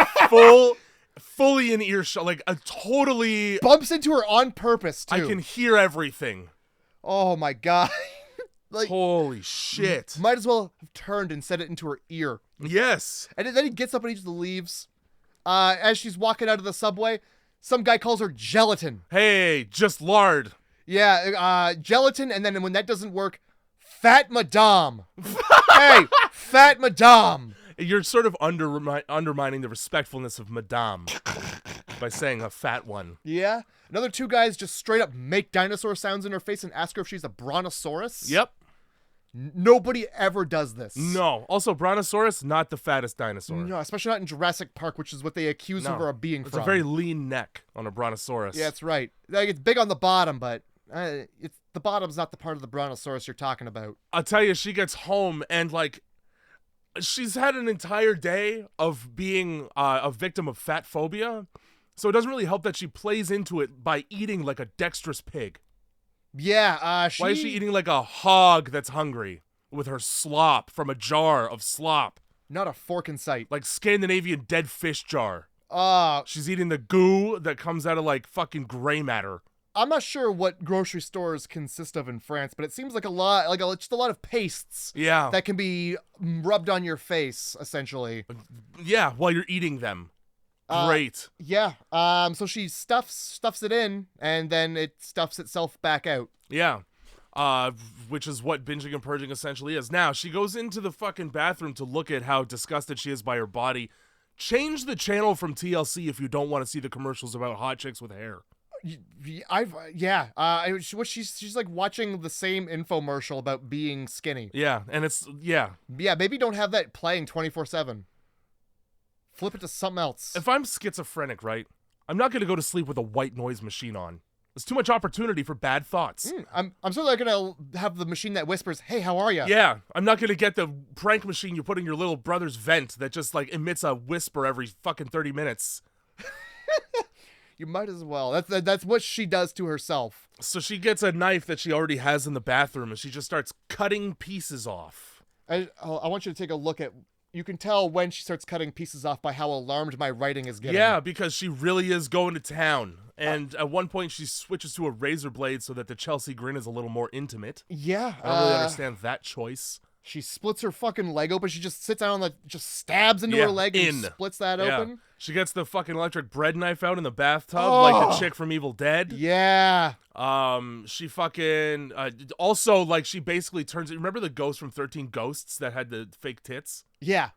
Speaker 2: fully in earshot. Like, a totally...
Speaker 1: Bumps into her on purpose, too.
Speaker 2: I can hear everything.
Speaker 1: Oh my god. Like,
Speaker 2: holy shit.
Speaker 1: Might as well have turned and said it into her ear.
Speaker 2: Yes. And
Speaker 1: then he gets up and he just leaves. As she's walking out of the subway, some guy calls her gelatin.
Speaker 2: Hey, just lard.
Speaker 1: Yeah, gelatin, and then when that doesn't work, fat madame. Hey, fat madame.
Speaker 2: You're sort of undermining the respectfulness of madame by saying a fat one.
Speaker 1: Yeah. Another 2 guys just straight up make dinosaur sounds in her face and ask her if she's a brontosaurus.
Speaker 2: Yep.
Speaker 1: Nobody ever does this.
Speaker 2: No. Also, brontosaurus, not the fattest dinosaur.
Speaker 1: No, especially not in Jurassic Park, which is what they accuse her of being from.
Speaker 2: It's a very lean neck on a brontosaurus.
Speaker 1: Yeah, that's right. Like, it's big on the bottom, but the bottom's not the part of the brontosaurus you're talking about.
Speaker 2: I'll tell you, she gets home and, like, she's had an entire day of being a victim of fat phobia, so it doesn't really help that she plays into it by eating like a dexterous pig.
Speaker 1: Yeah,
Speaker 2: Why is she eating like a hog that's hungry with her slop from a jar of slop?
Speaker 1: Not a fork in sight.
Speaker 2: Like Scandinavian dead fish jar. She's eating the goo that comes out of like fucking gray matter.
Speaker 1: I'm not sure what grocery stores consist of in France, but it seems like just a lot of pastes.
Speaker 2: Yeah.
Speaker 1: That can be rubbed on your face, essentially.
Speaker 2: Yeah, while you're eating them. Great.
Speaker 1: Yeah. So she stuffs it in, and then it stuffs itself back out.
Speaker 2: Yeah. Which is what binging and purging essentially is. Now, she goes into the fucking bathroom to look at how disgusted she is by her body. Change the channel from TLC if you don't want to see the commercials about hot chicks with hair. She's like watching the same infomercial about being skinny. Yeah, and
Speaker 1: Yeah, maybe don't have that playing 24/7. Flip it to something else.
Speaker 2: If I'm schizophrenic, right, I'm not going to go to sleep with a white noise machine on. There's too much opportunity for bad thoughts.
Speaker 1: I'm certainly gonna have the machine that whispers, "Hey, how are you?"
Speaker 2: Yeah, I'm not gonna get the prank machine you put in your little brother's vent that just like emits a whisper every fucking 30 minutes.
Speaker 1: You might as well. That's what she does to herself.
Speaker 2: So she gets a knife that she already has in the bathroom, and she just starts cutting pieces off.
Speaker 1: I want you to take a look at. You can tell when she starts cutting pieces off by how alarmed my writing is getting.
Speaker 2: Yeah, because she really is going to town. And at one point, she switches to a razor blade so that the Chelsea grin is a little more intimate.
Speaker 1: Yeah.
Speaker 2: I don't really understand that choice.
Speaker 1: She splits her fucking leg open. She just sits down just stabs into her leg and splits that open.
Speaker 2: She gets the fucking electric bread knife out in the bathtub like the chick from Evil Dead.
Speaker 1: Yeah.
Speaker 2: She fucking also like she basically turns. Remember the ghost from 13 Ghosts that had the fake tits?
Speaker 1: Yeah.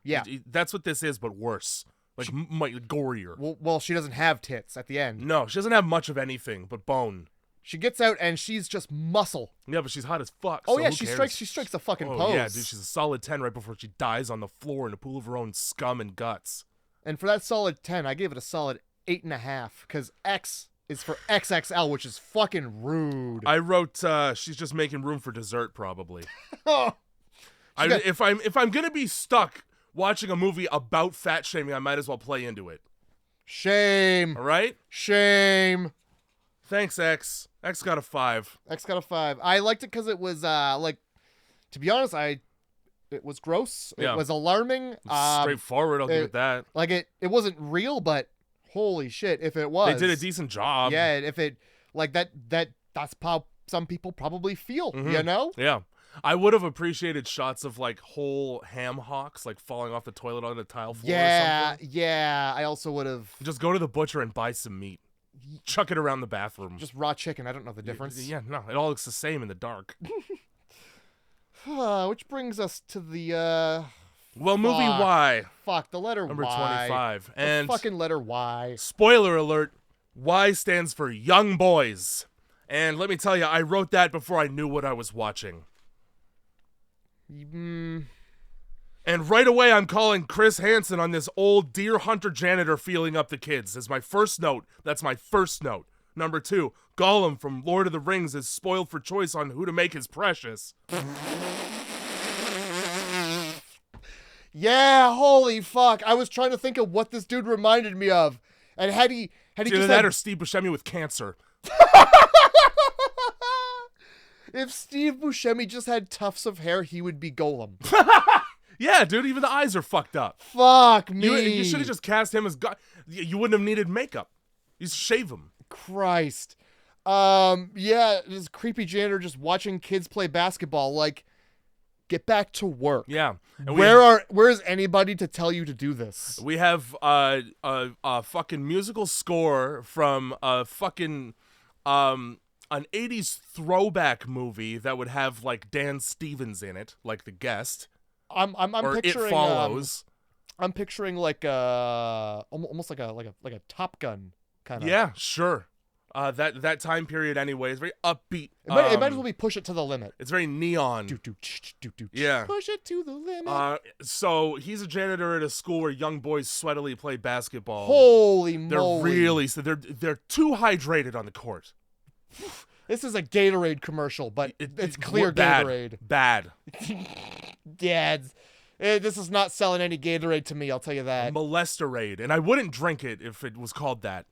Speaker 2: That's what this is, but worse. Like gorier.
Speaker 1: Well, she doesn't have tits at the end.
Speaker 2: No, she doesn't have much of anything but bone.
Speaker 1: She gets out and she's just muscle.
Speaker 2: Yeah, but she's hot as fuck.
Speaker 1: Oh
Speaker 2: so
Speaker 1: yeah,
Speaker 2: who
Speaker 1: she
Speaker 2: cares?
Speaker 1: strikes a fucking pose.
Speaker 2: Yeah, dude, she's a solid 10 right before she dies on the floor in a pool of her own scum and guts.
Speaker 1: And for that solid 10, I gave it a solid 8.5 because X is for XXL, which is fucking rude.
Speaker 2: I wrote she's just making room for dessert, probably. If I'm gonna be stuck watching a movie about fat shaming, I might as well play into it.
Speaker 1: Shame.
Speaker 2: All right?
Speaker 1: Shame.
Speaker 2: Thanks, X. X got a 5.
Speaker 1: X got a 5. I liked it because it was like, to be honest, it was gross.
Speaker 2: Yeah.
Speaker 1: It was alarming.
Speaker 2: Straightforward, I'll give it that.
Speaker 1: Like it wasn't real, but holy shit, if it was.
Speaker 2: They did a decent job.
Speaker 1: Yeah, if it like that's how some people probably feel, you know?
Speaker 2: Yeah. I would have appreciated shots of like whole ham hocks like falling off the toilet on the tile floor or something.
Speaker 1: Yeah. I also would have
Speaker 2: just go to the butcher and buy some meat. Chuck it around the bathroom.
Speaker 1: Just raw chicken. I don't know the difference.
Speaker 2: Yeah, no, it all looks the same in the dark.
Speaker 1: Which brings us to the
Speaker 2: movie Y.
Speaker 1: Fuck, the letter
Speaker 2: Number
Speaker 1: Y.
Speaker 2: 25. And
Speaker 1: the fucking letter Y.
Speaker 2: Spoiler alert, Y stands for young boys. And let me tell you, I wrote that before I knew what I was watching. And right away, I'm calling Chris Hansen on this old deer hunter janitor feeling up the kids as my first note. That's my first note. Number 2, Gollum from Lord of the Rings is spoiled for choice on who to make his precious.
Speaker 1: Yeah, holy fuck. I was trying to think of what this dude reminded me of. And had he
Speaker 2: either that or Steve Buscemi with cancer.
Speaker 1: If Steve Buscemi just had tufts of hair, he would be Gollum.
Speaker 2: Yeah, dude, even the eyes are fucked up.
Speaker 1: Fuck me.
Speaker 2: You should have just cast him as God. You wouldn't have needed makeup. You just shave him.
Speaker 1: Christ. Yeah, this creepy janitor just watching kids play basketball. Like, get back to work.
Speaker 2: Yeah. And
Speaker 1: where's anybody to tell you to do this?
Speaker 2: We have a fucking musical score from a fucking an 80s throwback movie that would have like Dan Stevens in it, like The Guest.
Speaker 1: I'm picturing
Speaker 2: It Follows.
Speaker 1: I'm picturing like almost like a Top Gun kind of.
Speaker 2: Yeah, sure. That time period anyway is very upbeat.
Speaker 1: It might as well be Push It to the Limit.
Speaker 2: It's very neon. Yeah.
Speaker 1: Push it to the limit.
Speaker 2: So he's a janitor at a school where young boys sweatily play basketball.
Speaker 1: Holy moly.
Speaker 2: They're too hydrated on the court.
Speaker 1: This is a Gatorade commercial, but it's clear
Speaker 2: bad,
Speaker 1: Gatorade.
Speaker 2: Bad.
Speaker 1: Yeah, This is not selling any Gatorade to me, I'll tell you that.
Speaker 2: Molesterade. And I wouldn't drink it if it was called that.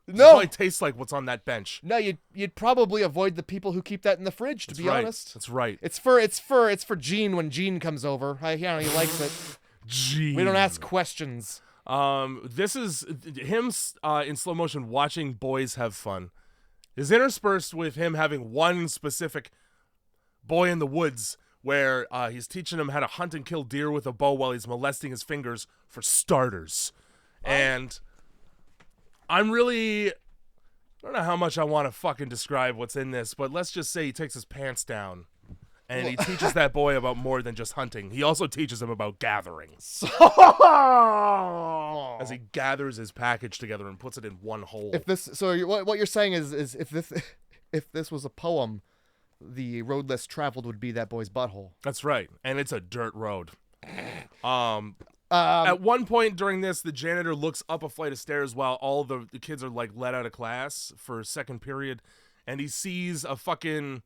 Speaker 1: No.
Speaker 2: It probably tastes like what's on that bench.
Speaker 1: No, you'd probably avoid the people who keep that in the fridge, to be honest.
Speaker 2: That's right.
Speaker 1: It's for Gene when Gene comes over. He likes it.
Speaker 2: Gene.
Speaker 1: We don't ask questions.
Speaker 2: This is him in slow motion watching boys have fun. Is interspersed with him having one specific boy in the woods where he's teaching him how to hunt and kill deer with a bow while he's molesting his fingers for starters. And I don't know how much I want to fucking describe what's in this, but let's just say he takes his pants down and he teaches that boy about more than just hunting. He also teaches him about gathering. As he gathers his package together and puts it in one hole.
Speaker 1: What you're saying is if this was a poem, the road less traveled would be that boy's butthole.
Speaker 2: That's right, and it's a dirt road. At one point during this, the janitor looks up a flight of stairs while all the kids are like let out of class for second period, and he sees a fucking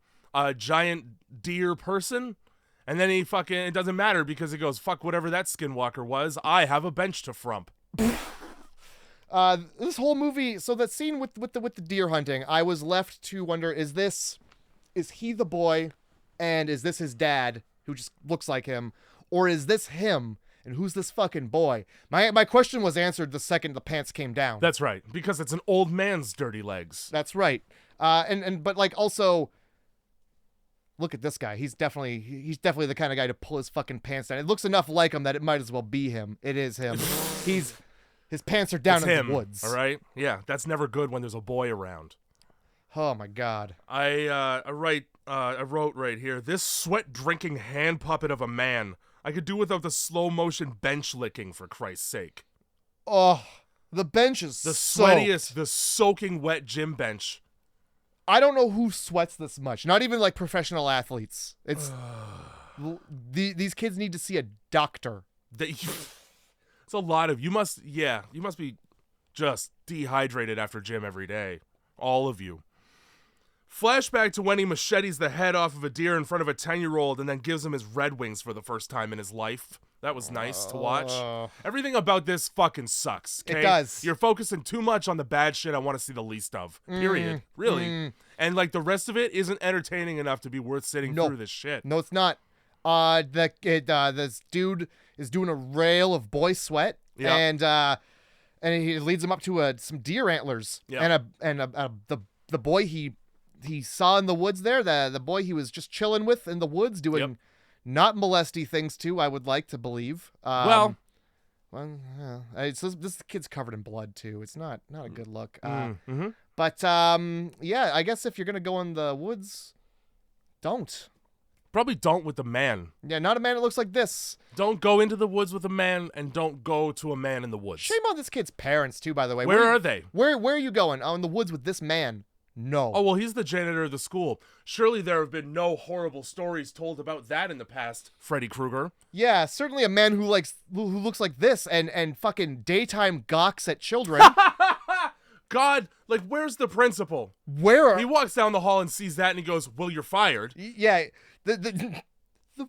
Speaker 2: giant deer person, and then it doesn't matter because he goes, fuck whatever that skinwalker was, I have a bench to frump.
Speaker 1: This whole movie, so that scene with the deer hunting, I was left to wonder, is he the boy, and is this his dad who just looks like him, or is this him? And who's this fucking boy? My question was answered the second the pants came down.
Speaker 2: That's right, because it's an old man's dirty legs.
Speaker 1: That's right. But like also, look at this guy. He's definitely the kind of guy to pull his fucking pants down. It looks enough like him that it might as well be him. It is him. His pants are down in the woods.
Speaker 2: All right. Yeah, that's never good when there's a boy around.
Speaker 1: Oh my God.
Speaker 2: I wrote right here. This sweat drinking hand puppet of a man. I could do without the slow motion bench licking, for Christ's sake.
Speaker 1: Oh, the bench is
Speaker 2: the
Speaker 1: soaked.
Speaker 2: sweatiest, the soaking wet gym bench.
Speaker 1: I don't know who sweats this much. Not even like professional athletes. It's these kids need to see a doctor.
Speaker 2: It's a lot of you must be just dehydrated after gym every day. All of you. Flashback to when he machetes the head off of a deer in front of a 10-year-old and then gives him his Red Wings for the first time in his life. That was nice to watch. Everything about this fucking sucks. Okay?
Speaker 1: It does.
Speaker 2: You're focusing too much on the bad shit I want to see the least of. Period. Really. And like the rest of it isn't entertaining enough to be worth sitting through this shit.
Speaker 1: No, it's not. This dude is doing a rail of boy sweat, and he leads him up to some deer antlers, and the boy he saw in the woods there, the boy he was just chilling with in the woods doing not molesty things too, I would like to believe. This kid's covered in blood too. It's not a good look. But I guess if you're gonna go in the woods, don't.
Speaker 2: Probably don't with the man.
Speaker 1: Yeah, not a man that looks like this.
Speaker 2: Don't go into the woods with a man, and don't go to a man in the woods.
Speaker 1: Shame on this kid's parents too, by the way.
Speaker 2: Where are they?
Speaker 1: Where are you going? Oh, in the woods with this man. No.
Speaker 2: Oh, well, he's the janitor of the school. Surely there have been no horrible stories told about that in the past, Freddy Krueger.
Speaker 1: Yeah, certainly a man who looks like this and fucking daytime gawks at children.
Speaker 2: God, like, where's the principal? He walks down the hall and sees that and he goes, well, you're fired.
Speaker 1: Yeah, the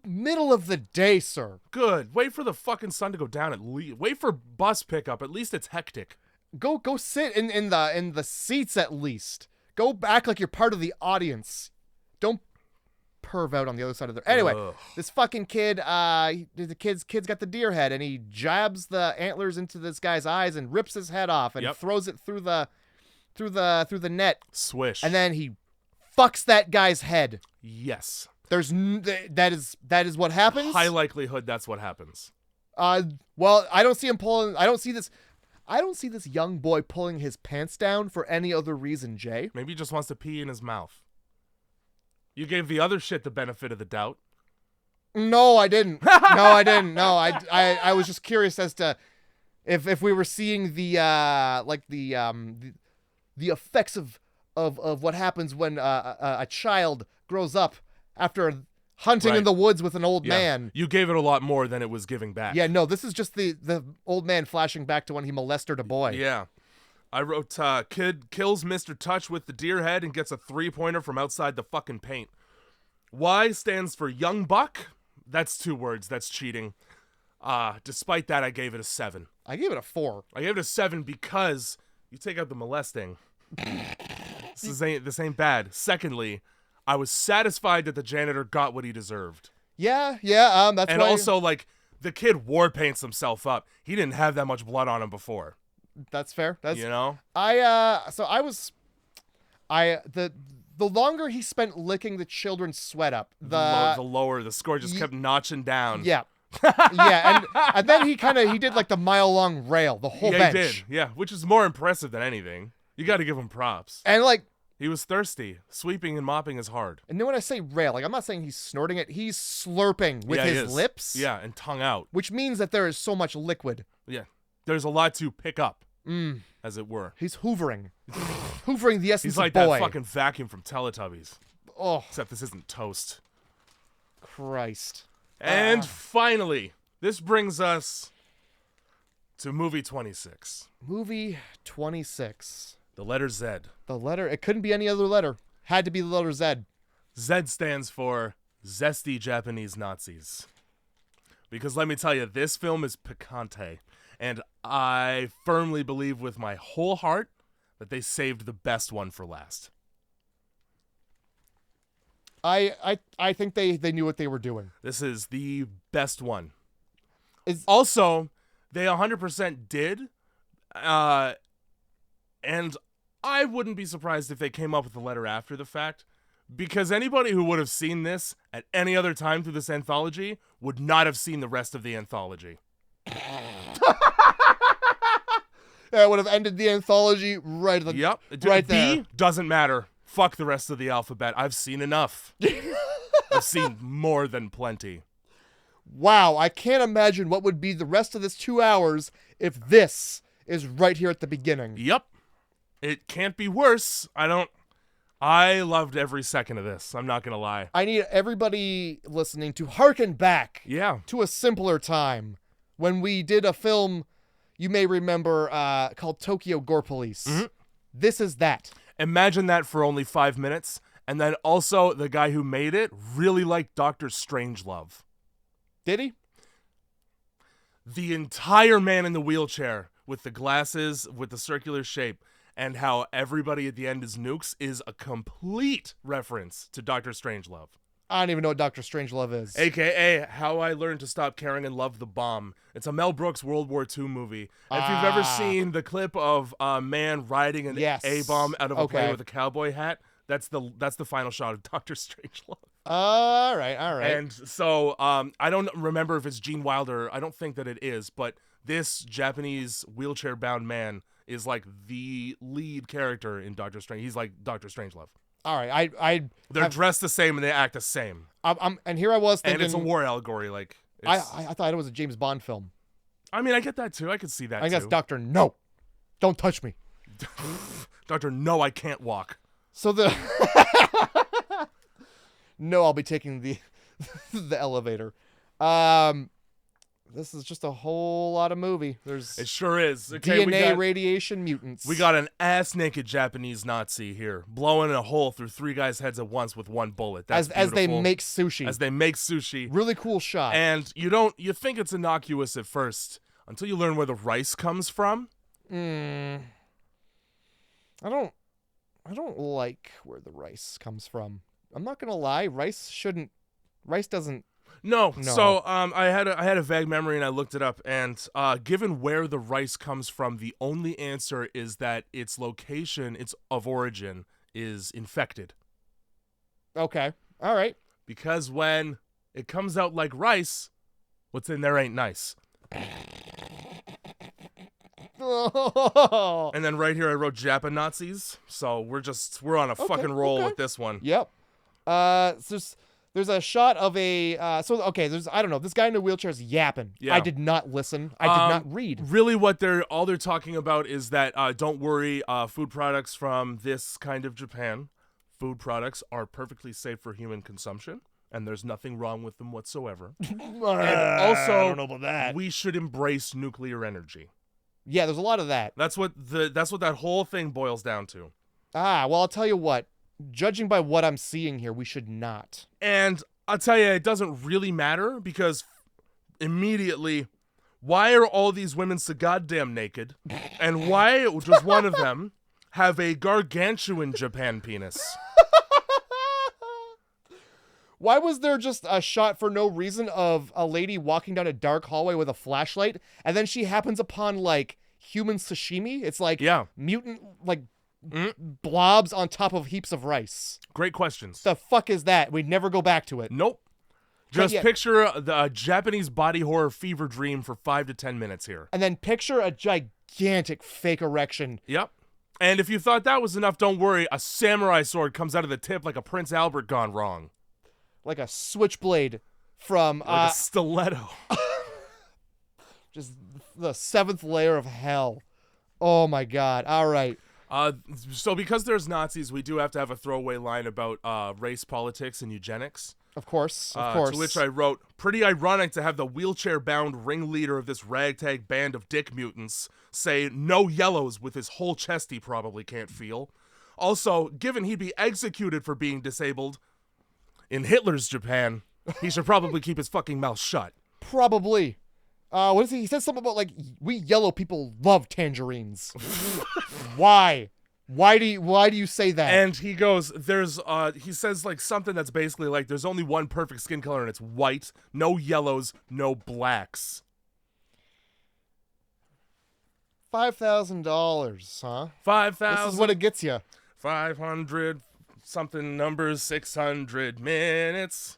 Speaker 1: middle of the day, sir.
Speaker 2: Good. Wait for the fucking sun to go down at least. Wait for bus pickup. At least it's hectic.
Speaker 1: Go sit in the seats at least. Go back like you're part of the audience. Don't perv out on the other side of the... Anyway, this fucking kid, the kid's got the deer head, and he jabs the antlers into this guy's eyes and rips his head off and throws it through the net.
Speaker 2: Swish.
Speaker 1: And then he fucks that guy's head.
Speaker 2: Yes.
Speaker 1: That is what happens.
Speaker 2: High likelihood that's what happens.
Speaker 1: Well, I don't see him pulling... I don't see this young boy pulling his pants down for any other reason, Jay.
Speaker 2: Maybe he just wants to pee in his mouth. You gave the other shit the benefit of the doubt.
Speaker 1: No, I didn't. No, I was just curious as to if we were seeing the effects of what happens when a child grows up after hunting in the woods with an old man.
Speaker 2: You gave it a lot more than it was giving back.
Speaker 1: Yeah, no, this is just the old man flashing back to when he molested a boy.
Speaker 2: Yeah. I wrote, kid kills Mr. Touch with the deer head and gets a 3-pointer from outside the fucking paint. Y stands for young buck. That's 2 words. That's cheating. Despite that, I gave it a 7.
Speaker 1: I gave it a 4.
Speaker 2: I gave it a 7 because you take out the molesting. This ain't bad. Secondly, I was satisfied that the janitor got what he deserved.
Speaker 1: Yeah, that's
Speaker 2: and
Speaker 1: why...
Speaker 2: also, like, the kid war paints himself up. He didn't have that much blood on him before.
Speaker 1: That's fair. That's,
Speaker 2: you know?
Speaker 1: The longer he spent licking the children's sweat up,
Speaker 2: the lower the score just kept notching down.
Speaker 1: Yeah. Yeah, and then he did like the mile-long rail, the whole bench.
Speaker 2: He did. Yeah, which is more impressive than anything. You got to give him props.
Speaker 1: And like...
Speaker 2: He was thirsty. Sweeping and mopping is hard.
Speaker 1: And then when I say rail, like I'm not saying he's snorting it, he's slurping with his lips.
Speaker 2: Yeah, and tongue out.
Speaker 1: Which means that there is so much liquid.
Speaker 2: Yeah. There's a lot to pick up, as it were.
Speaker 1: He's hoovering. Hoovering the essence
Speaker 2: He's like
Speaker 1: of boy.
Speaker 2: that fucking vacuum from Teletubbies.
Speaker 1: Oh.
Speaker 2: Except this isn't toast.
Speaker 1: Christ.
Speaker 2: And finally, this brings us to movie 26.
Speaker 1: Movie 26.
Speaker 2: The letter Z.
Speaker 1: The letter, it couldn't be any other letter. Had to be the letter Z.
Speaker 2: Z stands for Zesty Japanese Nazis. Because let me tell you, this film is picante. And I firmly believe with my whole heart that they saved the best one for last.
Speaker 1: I think they knew what they were doing.
Speaker 2: This is the best one. Also, they 100% did. And I wouldn't be surprised if they came up with the letter after the fact, because anybody who would have seen this at any other time through this anthology would not have seen the rest of the anthology.
Speaker 1: Yeah, it would have ended the anthology right at the right there.
Speaker 2: B doesn't matter. Fuck the rest of the alphabet. I've seen enough. I've seen more than plenty.
Speaker 1: Wow, I can't imagine what would be the rest of this 2 hours if this is right here at the beginning.
Speaker 2: Yep. It can't be worse. I loved every second of this. I'm not going to lie.
Speaker 1: I need everybody listening to hearken back to a simpler time when we did a film you may remember called Tokyo Gore Police. Mm-hmm. This is that.
Speaker 2: Imagine that for only 5 minutes. And then also the guy who made it really liked Dr. Strangelove.
Speaker 1: Did he?
Speaker 2: The entire man in the wheelchair with the glasses, with the circular shape, and how everybody at the end is nukes is a complete reference to Dr. Strangelove.
Speaker 1: I don't even know what Dr. Strangelove is.
Speaker 2: AKA How I Learned to Stop Caring and Love the Bomb. It's a Mel Brooks World War II movie. If you've ever seen the clip of a man riding an A-bomb out of a plane with a cowboy hat, that's the final shot of Dr. Strangelove.
Speaker 1: All right.
Speaker 2: And so I don't remember if it's Gene Wilder. I don't think that it is, but this Japanese wheelchair-bound man is like the lead character in Doctor Strange. He's like Dr. Strangelove.
Speaker 1: All right,
Speaker 2: they're dressed the same and they act the same.
Speaker 1: And here I was thinking,
Speaker 2: and it's a war allegory. Like
Speaker 1: I thought it was a James Bond film.
Speaker 2: I mean, I get that too. I could see that.
Speaker 1: I guess Doctor No, don't touch me.
Speaker 2: Doctor No, I can't walk.
Speaker 1: So no, I'll be taking the elevator. This is just a whole lot of movie.
Speaker 2: It sure is. Okay,
Speaker 1: DNA, radiation, mutants.
Speaker 2: We got an ass-naked Japanese Nazi here, blowing a hole through 3 guys' heads at once with 1 bullet. That's
Speaker 1: as they make sushi.
Speaker 2: As they make sushi.
Speaker 1: Really cool shot.
Speaker 2: And you think it's innocuous at first until you learn where the rice comes from.
Speaker 1: I don't like where the rice comes from. I'm not gonna lie. Rice doesn't.
Speaker 2: No. So I had a vague memory and I looked it up, and given where the rice comes from, the only answer is that its location, its of origin, is infected.
Speaker 1: Okay. All right.
Speaker 2: Because when it comes out like rice, what's in there ain't nice. And then right here I wrote Japa Nazis, so we're on a fucking roll with this one.
Speaker 1: Yep. There's a shot of a I don't know, this guy in a wheelchair is yapping.
Speaker 2: Yeah.
Speaker 1: I did not listen. I did not read.
Speaker 2: Really what they're talking about is that don't worry, food products from this kind of Japan, food products are perfectly safe for human consumption, and there's nothing wrong with them whatsoever. And also,
Speaker 1: I don't know about that.
Speaker 2: We should embrace nuclear energy.
Speaker 1: Yeah, there's a lot of that.
Speaker 2: That's what that whole thing boils down to.
Speaker 1: Well, I'll tell you what. Judging by what I'm seeing here, we should not.
Speaker 2: And I'll tell you, it doesn't really matter because immediately, why are all these women so goddamn naked? And why does one of them have a gargantuan Japan penis?
Speaker 1: Why was there just a shot for no reason of a lady walking down a dark hallway with a flashlight, and then she happens upon, like, human sashimi? It's like mutant, like, blobs on top of heaps of rice.
Speaker 2: Great questions.
Speaker 1: The fuck is that? We'd never go back to it.
Speaker 2: Nope. Just picture the Japanese body horror fever dream for 5 to 10 minutes here.
Speaker 1: And then picture a gigantic fake erection.
Speaker 2: Yep. And if you thought that was enough, don't worry. A samurai sword comes out of the tip like a Prince Albert gone wrong.
Speaker 1: Like a switchblade from...
Speaker 2: Like a stiletto.
Speaker 1: Just the 7th layer of hell. Oh my god. All right.
Speaker 2: So because there's Nazis, we do have to have a throwaway line about race politics and eugenics.
Speaker 1: Of course, of course.
Speaker 2: To which I wrote, pretty ironic to have the wheelchair-bound ringleader of this ragtag band of dick mutants say no yellows with his whole chest he probably can't feel. Also, given he'd be executed for being disabled, in Hitler's Japan, he should probably keep his fucking mouth shut.
Speaker 1: Probably. What is he? He says something about, like, we yellow people love tangerines. Why? Why do you say that?
Speaker 2: And he goes, he says, like, something that's basically like, there's only one perfect skin color and it's white. No yellows, no blacks.
Speaker 1: $5,000, huh?
Speaker 2: 5,000.
Speaker 1: This is what it gets you.
Speaker 2: 500 something numbers, 600 minutes.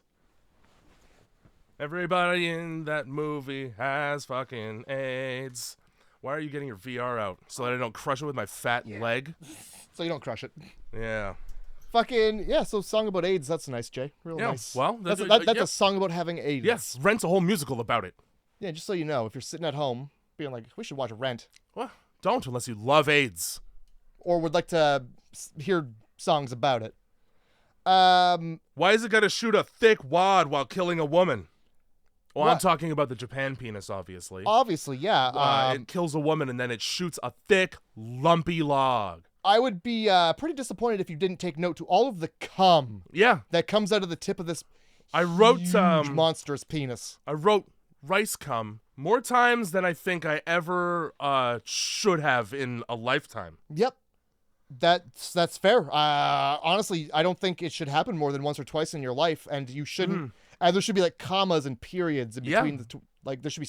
Speaker 2: Everybody in that movie has fucking AIDS. Why are you getting your VR out? So that I don't crush it with my fat leg?
Speaker 1: So you don't crush it.
Speaker 2: Yeah.
Speaker 1: Fucking, yeah, so song about AIDS, that's nice, Jay. Real nice.
Speaker 2: Well,
Speaker 1: that's a song about having AIDS.
Speaker 2: Yes, Rent's a whole musical about it.
Speaker 1: Yeah, just so you know, if you're sitting at home being like, we should watch Rent.
Speaker 2: Well, don't unless you love AIDS.
Speaker 1: Or would like to hear songs about it.
Speaker 2: Why is it gotta shoot a thick wad while killing a woman? Well,
Speaker 1: what?
Speaker 2: I'm talking about the Japan penis, obviously.
Speaker 1: Obviously, yeah.
Speaker 2: It kills a woman and then it shoots a thick, lumpy log.
Speaker 1: I would be pretty disappointed if you didn't take note to all of the cum that comes out of the tip of this huge, monstrous penis.
Speaker 2: I wrote rice cum more times than I think I ever should have in a lifetime.
Speaker 1: Yep. That's fair. Honestly, I don't think it should happen more than once or twice in your life, and you shouldn't. There should be like commas and periods in between the two. Like there should be.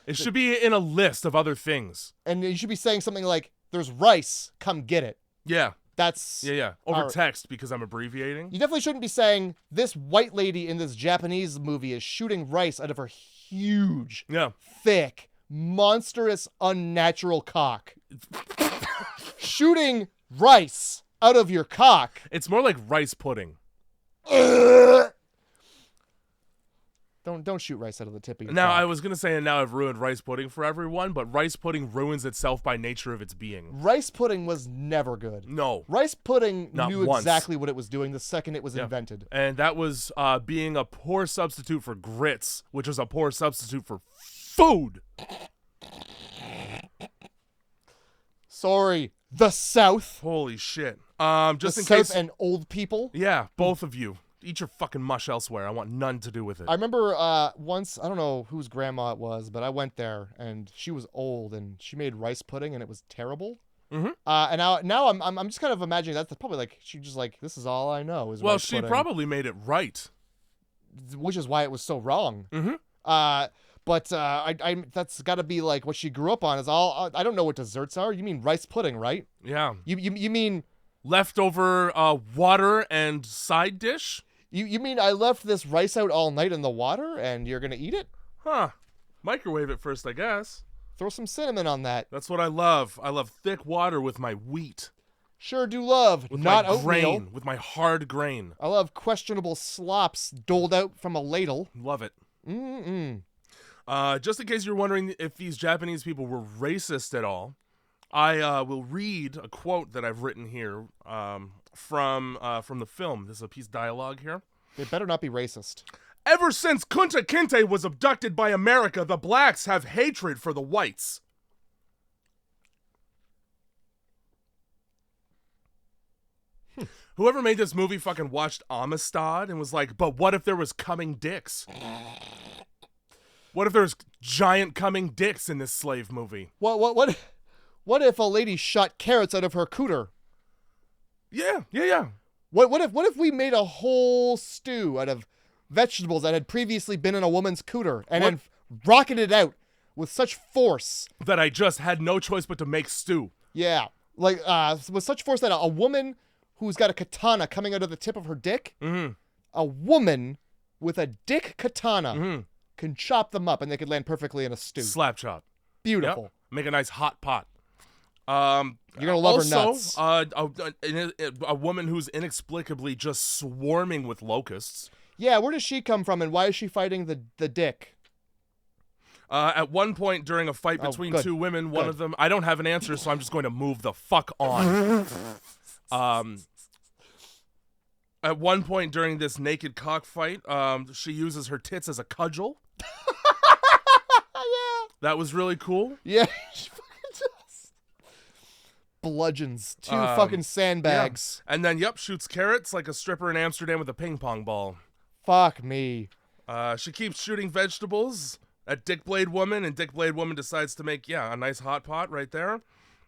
Speaker 2: It should be in a list of other things.
Speaker 1: And you should be saying something like, "There's rice. Come get it."
Speaker 2: Yeah.
Speaker 1: That's
Speaker 2: over text because I'm abbreviating.
Speaker 1: You definitely shouldn't be saying this white lady in this Japanese movie is shooting rice out of her huge, thick, monstrous, unnatural cock. Shooting rice out of your cock.
Speaker 2: It's more like rice pudding.
Speaker 1: Don't shoot rice out of the tip of your
Speaker 2: Now,
Speaker 1: cock.
Speaker 2: I was going to say, and now I've ruined rice pudding for everyone, but rice pudding ruins itself by nature of its being.
Speaker 1: Rice pudding was never good.
Speaker 2: No.
Speaker 1: Rice pudding knew
Speaker 2: once.
Speaker 1: exactly what it was doing the second it was invented.
Speaker 2: And that was being a poor substitute for grits, which was a poor substitute for food.
Speaker 1: Sorry, the South.
Speaker 2: Holy shit. Just
Speaker 1: the
Speaker 2: in
Speaker 1: South
Speaker 2: case.
Speaker 1: and old people.
Speaker 2: Yeah, both of you. Eat your fucking mush elsewhere. I want none to do with it.
Speaker 1: I remember once, I don't know whose grandma it was, but I went there and she was old and she made rice pudding and it was terrible.
Speaker 2: Mm-hmm.
Speaker 1: And now I'm just kind of imagining that's probably like she just like this is all I know is rice pudding.
Speaker 2: She probably made it right,
Speaker 1: which is why it was so wrong.
Speaker 2: Mm-hmm.
Speaker 1: But I that's got to be like what she grew up on is all. I don't know what desserts are. You mean rice pudding, right?
Speaker 2: Yeah.
Speaker 1: You mean
Speaker 2: leftover water and side dish?
Speaker 1: You mean I left this rice out all night in the water and you're gonna eat it?
Speaker 2: Huh. Microwave it first, I guess.
Speaker 1: Throw some cinnamon on that.
Speaker 2: That's what I love. I love thick water with my wheat.
Speaker 1: Sure do love.
Speaker 2: With
Speaker 1: not
Speaker 2: my
Speaker 1: oatmeal.
Speaker 2: grain, with my hard grain.
Speaker 1: I love questionable slops doled out from a ladle.
Speaker 2: Love it.
Speaker 1: Mm-mm.
Speaker 2: Just in case you're wondering if these Japanese people were racist at all, I will read a quote that I've written here from the film. This is a piece of dialogue here.
Speaker 1: They better not be racist.
Speaker 2: Ever since Kunta Kinte was abducted by America, the blacks have hatred for the whites. Whoever made this movie fucking watched Amistad and was like, but what if there was coming dicks? What if there's giant coming dicks in this slave movie?
Speaker 1: What if a lady shot carrots out of her cooter?
Speaker 2: Yeah.
Speaker 1: What if we made a whole stew out of vegetables that had previously been in a woman's cooter and then rocketed out with such force
Speaker 2: that I just had no choice but to make stew?
Speaker 1: Yeah, like with such force that a woman who's got a katana coming out of the tip of her dick, a woman with a dick katana can chop them up and they could land perfectly in a stew.
Speaker 2: Slap chop.
Speaker 1: Beautiful.
Speaker 2: Yep. Make a nice hot pot.
Speaker 1: You're gonna love her nuts.
Speaker 2: A woman who's inexplicably just swarming with locusts.
Speaker 1: Yeah, where does she come from and why is she fighting the dick?
Speaker 2: At one point during a fight between two women, one of them, I don't have an answer, so I'm just going to move the fuck on. At one point during this naked cockfight, she uses her tits as a cudgel.
Speaker 1: Yeah.
Speaker 2: That was really cool.
Speaker 1: Yeah. She fucking just bludgeons two fucking sandbags.
Speaker 2: Yeah. And then, shoots carrots like a stripper in Amsterdam with a ping pong ball.
Speaker 1: Fuck me.
Speaker 2: She keeps shooting vegetables at Dick Blade Woman, and Dick Blade Woman decides to make, a nice hot pot right there.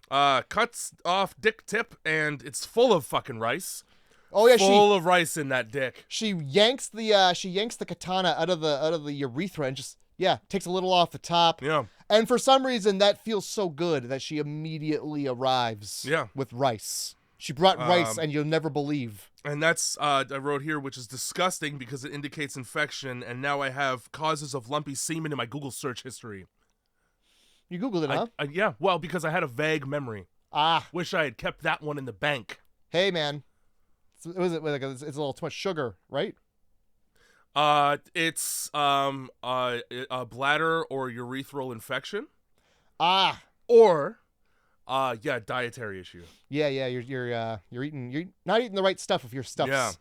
Speaker 2: Cuts off dick tip, and it's full of fucking rice.
Speaker 1: Oh yeah,
Speaker 2: full of rice in that dick.
Speaker 1: She yanks the katana out of the urethra and just takes a little off the top.
Speaker 2: Yeah. And
Speaker 1: for some reason that feels so good that she immediately arrives. With rice. She brought rice, and you'll never believe.
Speaker 2: And that's I wrote here, which is disgusting because it indicates infection, and now I have causes of lumpy semen in my Google search history.
Speaker 1: You Googled it, huh?
Speaker 2: Yeah. Well, because I had a vague memory. Wish I had kept that one in the bank.
Speaker 1: Hey, man. It's a little too much sugar, right?
Speaker 2: It's a bladder or urethral infection. Or dietary issue.
Speaker 1: Yeah, you're not eating the right stuff if your stuff's.
Speaker 2: Yeah.
Speaker 1: You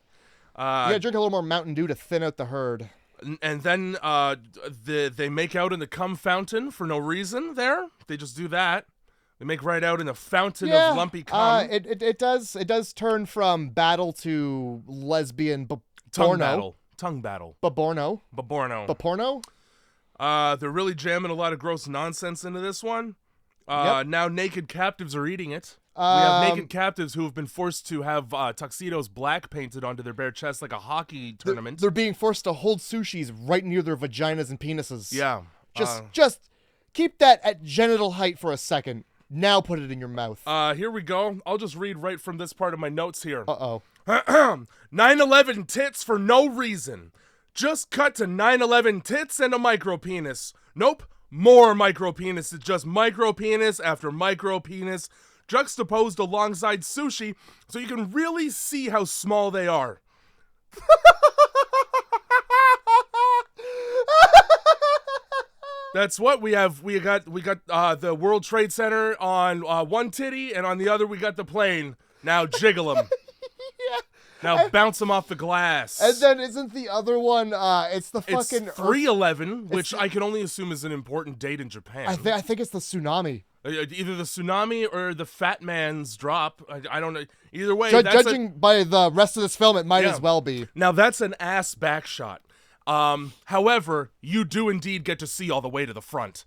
Speaker 1: gotta drink a little more Mountain Dew to thin out the herd.
Speaker 2: And then they make out in the cum fountain for no reason there. They just do that. They make right out in a fountain of lumpy cum.
Speaker 1: It does turn from battle to lesbian
Speaker 2: tongue battle.
Speaker 1: Baborno.
Speaker 2: They're really jamming a lot of gross nonsense into this one. Now naked captives are eating it. We have naked captives who have been forced to have tuxedos black painted onto their bare chests like a hockey tournament.
Speaker 1: They're being forced to hold sushis right near their vaginas and penises.
Speaker 2: Yeah.
Speaker 1: Just keep that at genital height for a second. Now put it in your mouth.
Speaker 2: Here we go. I'll just read right from this part of my notes here. 9/11 tits for no reason. Just cut to 9/11 tits and a micro penis. Nope. More micro penis. It's just micro penis after micro penis juxtaposed alongside sushi so you can really see how small they are. That's what we have. We got the World Trade Center on one titty, and on the other we got the plane. Now jiggle them. Now bounce them off the glass.
Speaker 1: And then isn't the other one? It's the fucking
Speaker 2: 3/11, which I can only assume is an important date in Japan.
Speaker 1: I think it's the tsunami.
Speaker 2: Either the tsunami or the fat man's drop. I don't know. Either way,
Speaker 1: judging by the rest of this film, it might as well be.
Speaker 2: Now that's an ass back shot. However, you do indeed get to see all the way to the front.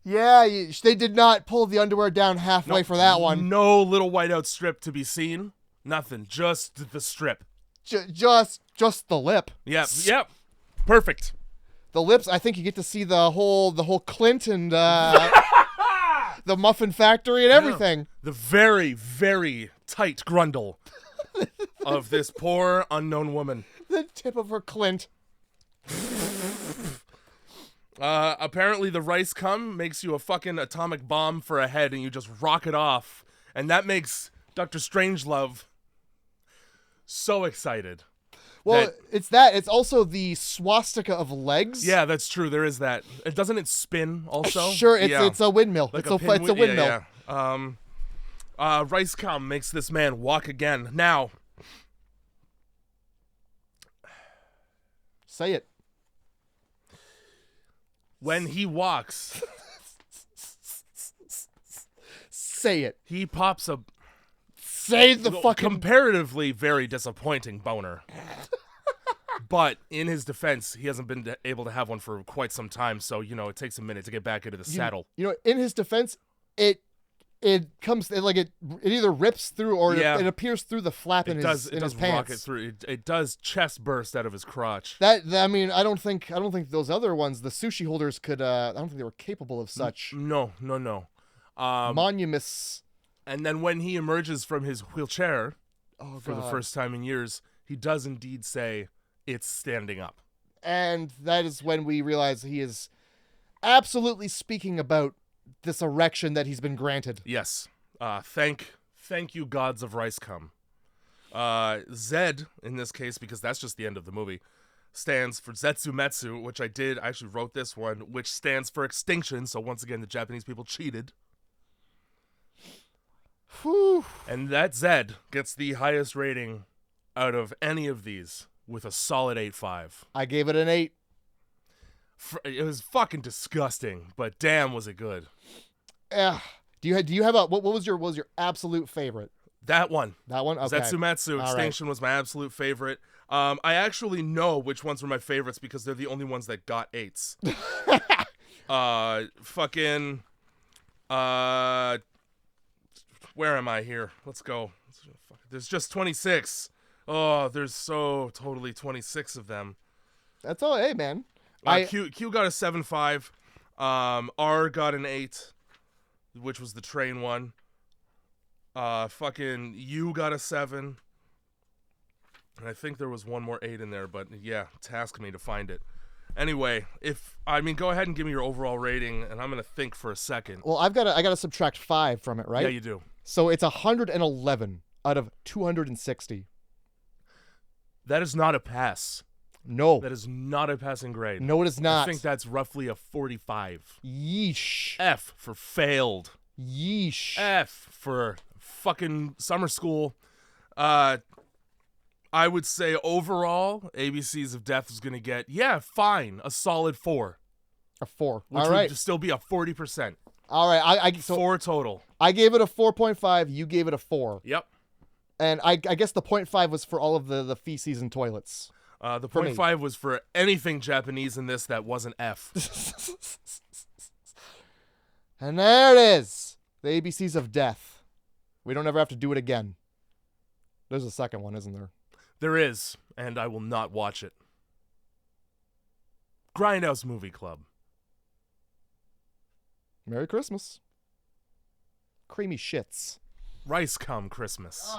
Speaker 1: Yeah, they did not pull the underwear down halfway for that one.
Speaker 2: No little whiteout strip to be seen. Nothing. Just the strip.
Speaker 1: Just the lip.
Speaker 2: Yep. Perfect.
Speaker 1: The lips. I think you get to see the whole Clint and the muffin factory and everything.
Speaker 2: The very, very tight grundle of this poor unknown woman.
Speaker 1: The tip of her Clint.
Speaker 2: Apparently the rice cum makes you a fucking atomic bomb for a head and you just rock it off. And that makes Dr. Strangelove so excited.
Speaker 1: Well, it's also the swastika of legs.
Speaker 2: Yeah, that's true. There is that. Doesn't it spin also?
Speaker 1: Sure, it's a windmill.
Speaker 2: Like
Speaker 1: it's a windmill.
Speaker 2: Yeah. Rice cum makes this man walk again. Now,
Speaker 1: say it.
Speaker 2: When he walks,
Speaker 1: say it.
Speaker 2: He pops a.
Speaker 1: say the fucking...
Speaker 2: Comparatively very disappointing boner. But in his defense, he hasn't been able to have one for quite some time, so, you know, it takes a minute to get back into the saddle.
Speaker 1: You know, in his defense, it comes, it either rips through or it appears through the flap in his pants.
Speaker 2: Rocket through. It does chest burst out of his crotch.
Speaker 1: I mean, I don't think those other ones, the sushi holders could, I don't think they were capable of such.
Speaker 2: No.
Speaker 1: Monuments.
Speaker 2: And then when he emerges from his wheelchair for the first time in years, he does indeed say, "It's standing up."
Speaker 1: And that is when we realize he is absolutely speaking about this erection that he's been granted.
Speaker 2: Yes. Thank you, gods of rice cum. Zed, in this case, because that's just the end of the movie, stands for Zetsumetsu, which I actually wrote this one, which stands for extinction. So once again, the Japanese people cheated.
Speaker 1: Whew.
Speaker 2: And that Zed gets the highest rating out of any of these with a solid 8.5.
Speaker 1: I gave it an 8.
Speaker 2: It was fucking disgusting, but damn, was it good.
Speaker 1: Do you have what was your absolute favorite?
Speaker 2: That one.
Speaker 1: Okay.
Speaker 2: Zetsumetsu Extinction was my absolute favorite. I actually know which ones were my favorites because they're the only ones that got 8s. Where am I here? Let's go. There's just 26. Oh, there's so totally 26 of them.
Speaker 1: That's all. Hey, man.
Speaker 2: Q got a 7.5. R got an 8, which was the train one. Fucking U got a 7. And I think there was one more 8 in there, but yeah, task me to find it. Anyway, go ahead and give me your overall rating, and I'm gonna think for a second.
Speaker 1: Well, I gotta subtract 5 from it, right?
Speaker 2: Yeah, you do.
Speaker 1: So it's 111 out of 260.
Speaker 2: That is not a pass.
Speaker 1: No.
Speaker 2: That is not a passing grade.
Speaker 1: No, it is not.
Speaker 2: I think that's roughly a 45.
Speaker 1: Yeesh.
Speaker 2: F for failed.
Speaker 1: Yeesh.
Speaker 2: F for fucking summer school. I would say overall, ABCs of Death is going to get, fine, a solid 4.
Speaker 1: A 4.
Speaker 2: Which
Speaker 1: all right.
Speaker 2: would still be a 40%.
Speaker 1: All right. So
Speaker 2: 4 total.
Speaker 1: I gave it a 4.5. You gave it a 4.
Speaker 2: Yep.
Speaker 1: And I guess the 0.5 was for all of the feces and toilets.
Speaker 2: The 0.5 was for anything Japanese in this that wasn't F.
Speaker 1: And there it is. The ABCs of Death. We don't ever have to do it again. There's a second one, isn't there?
Speaker 2: There is, and I will not watch it. Grindhouse Movie Club.
Speaker 1: Merry Christmas. Creamy shits.
Speaker 2: Rice cum Christmas.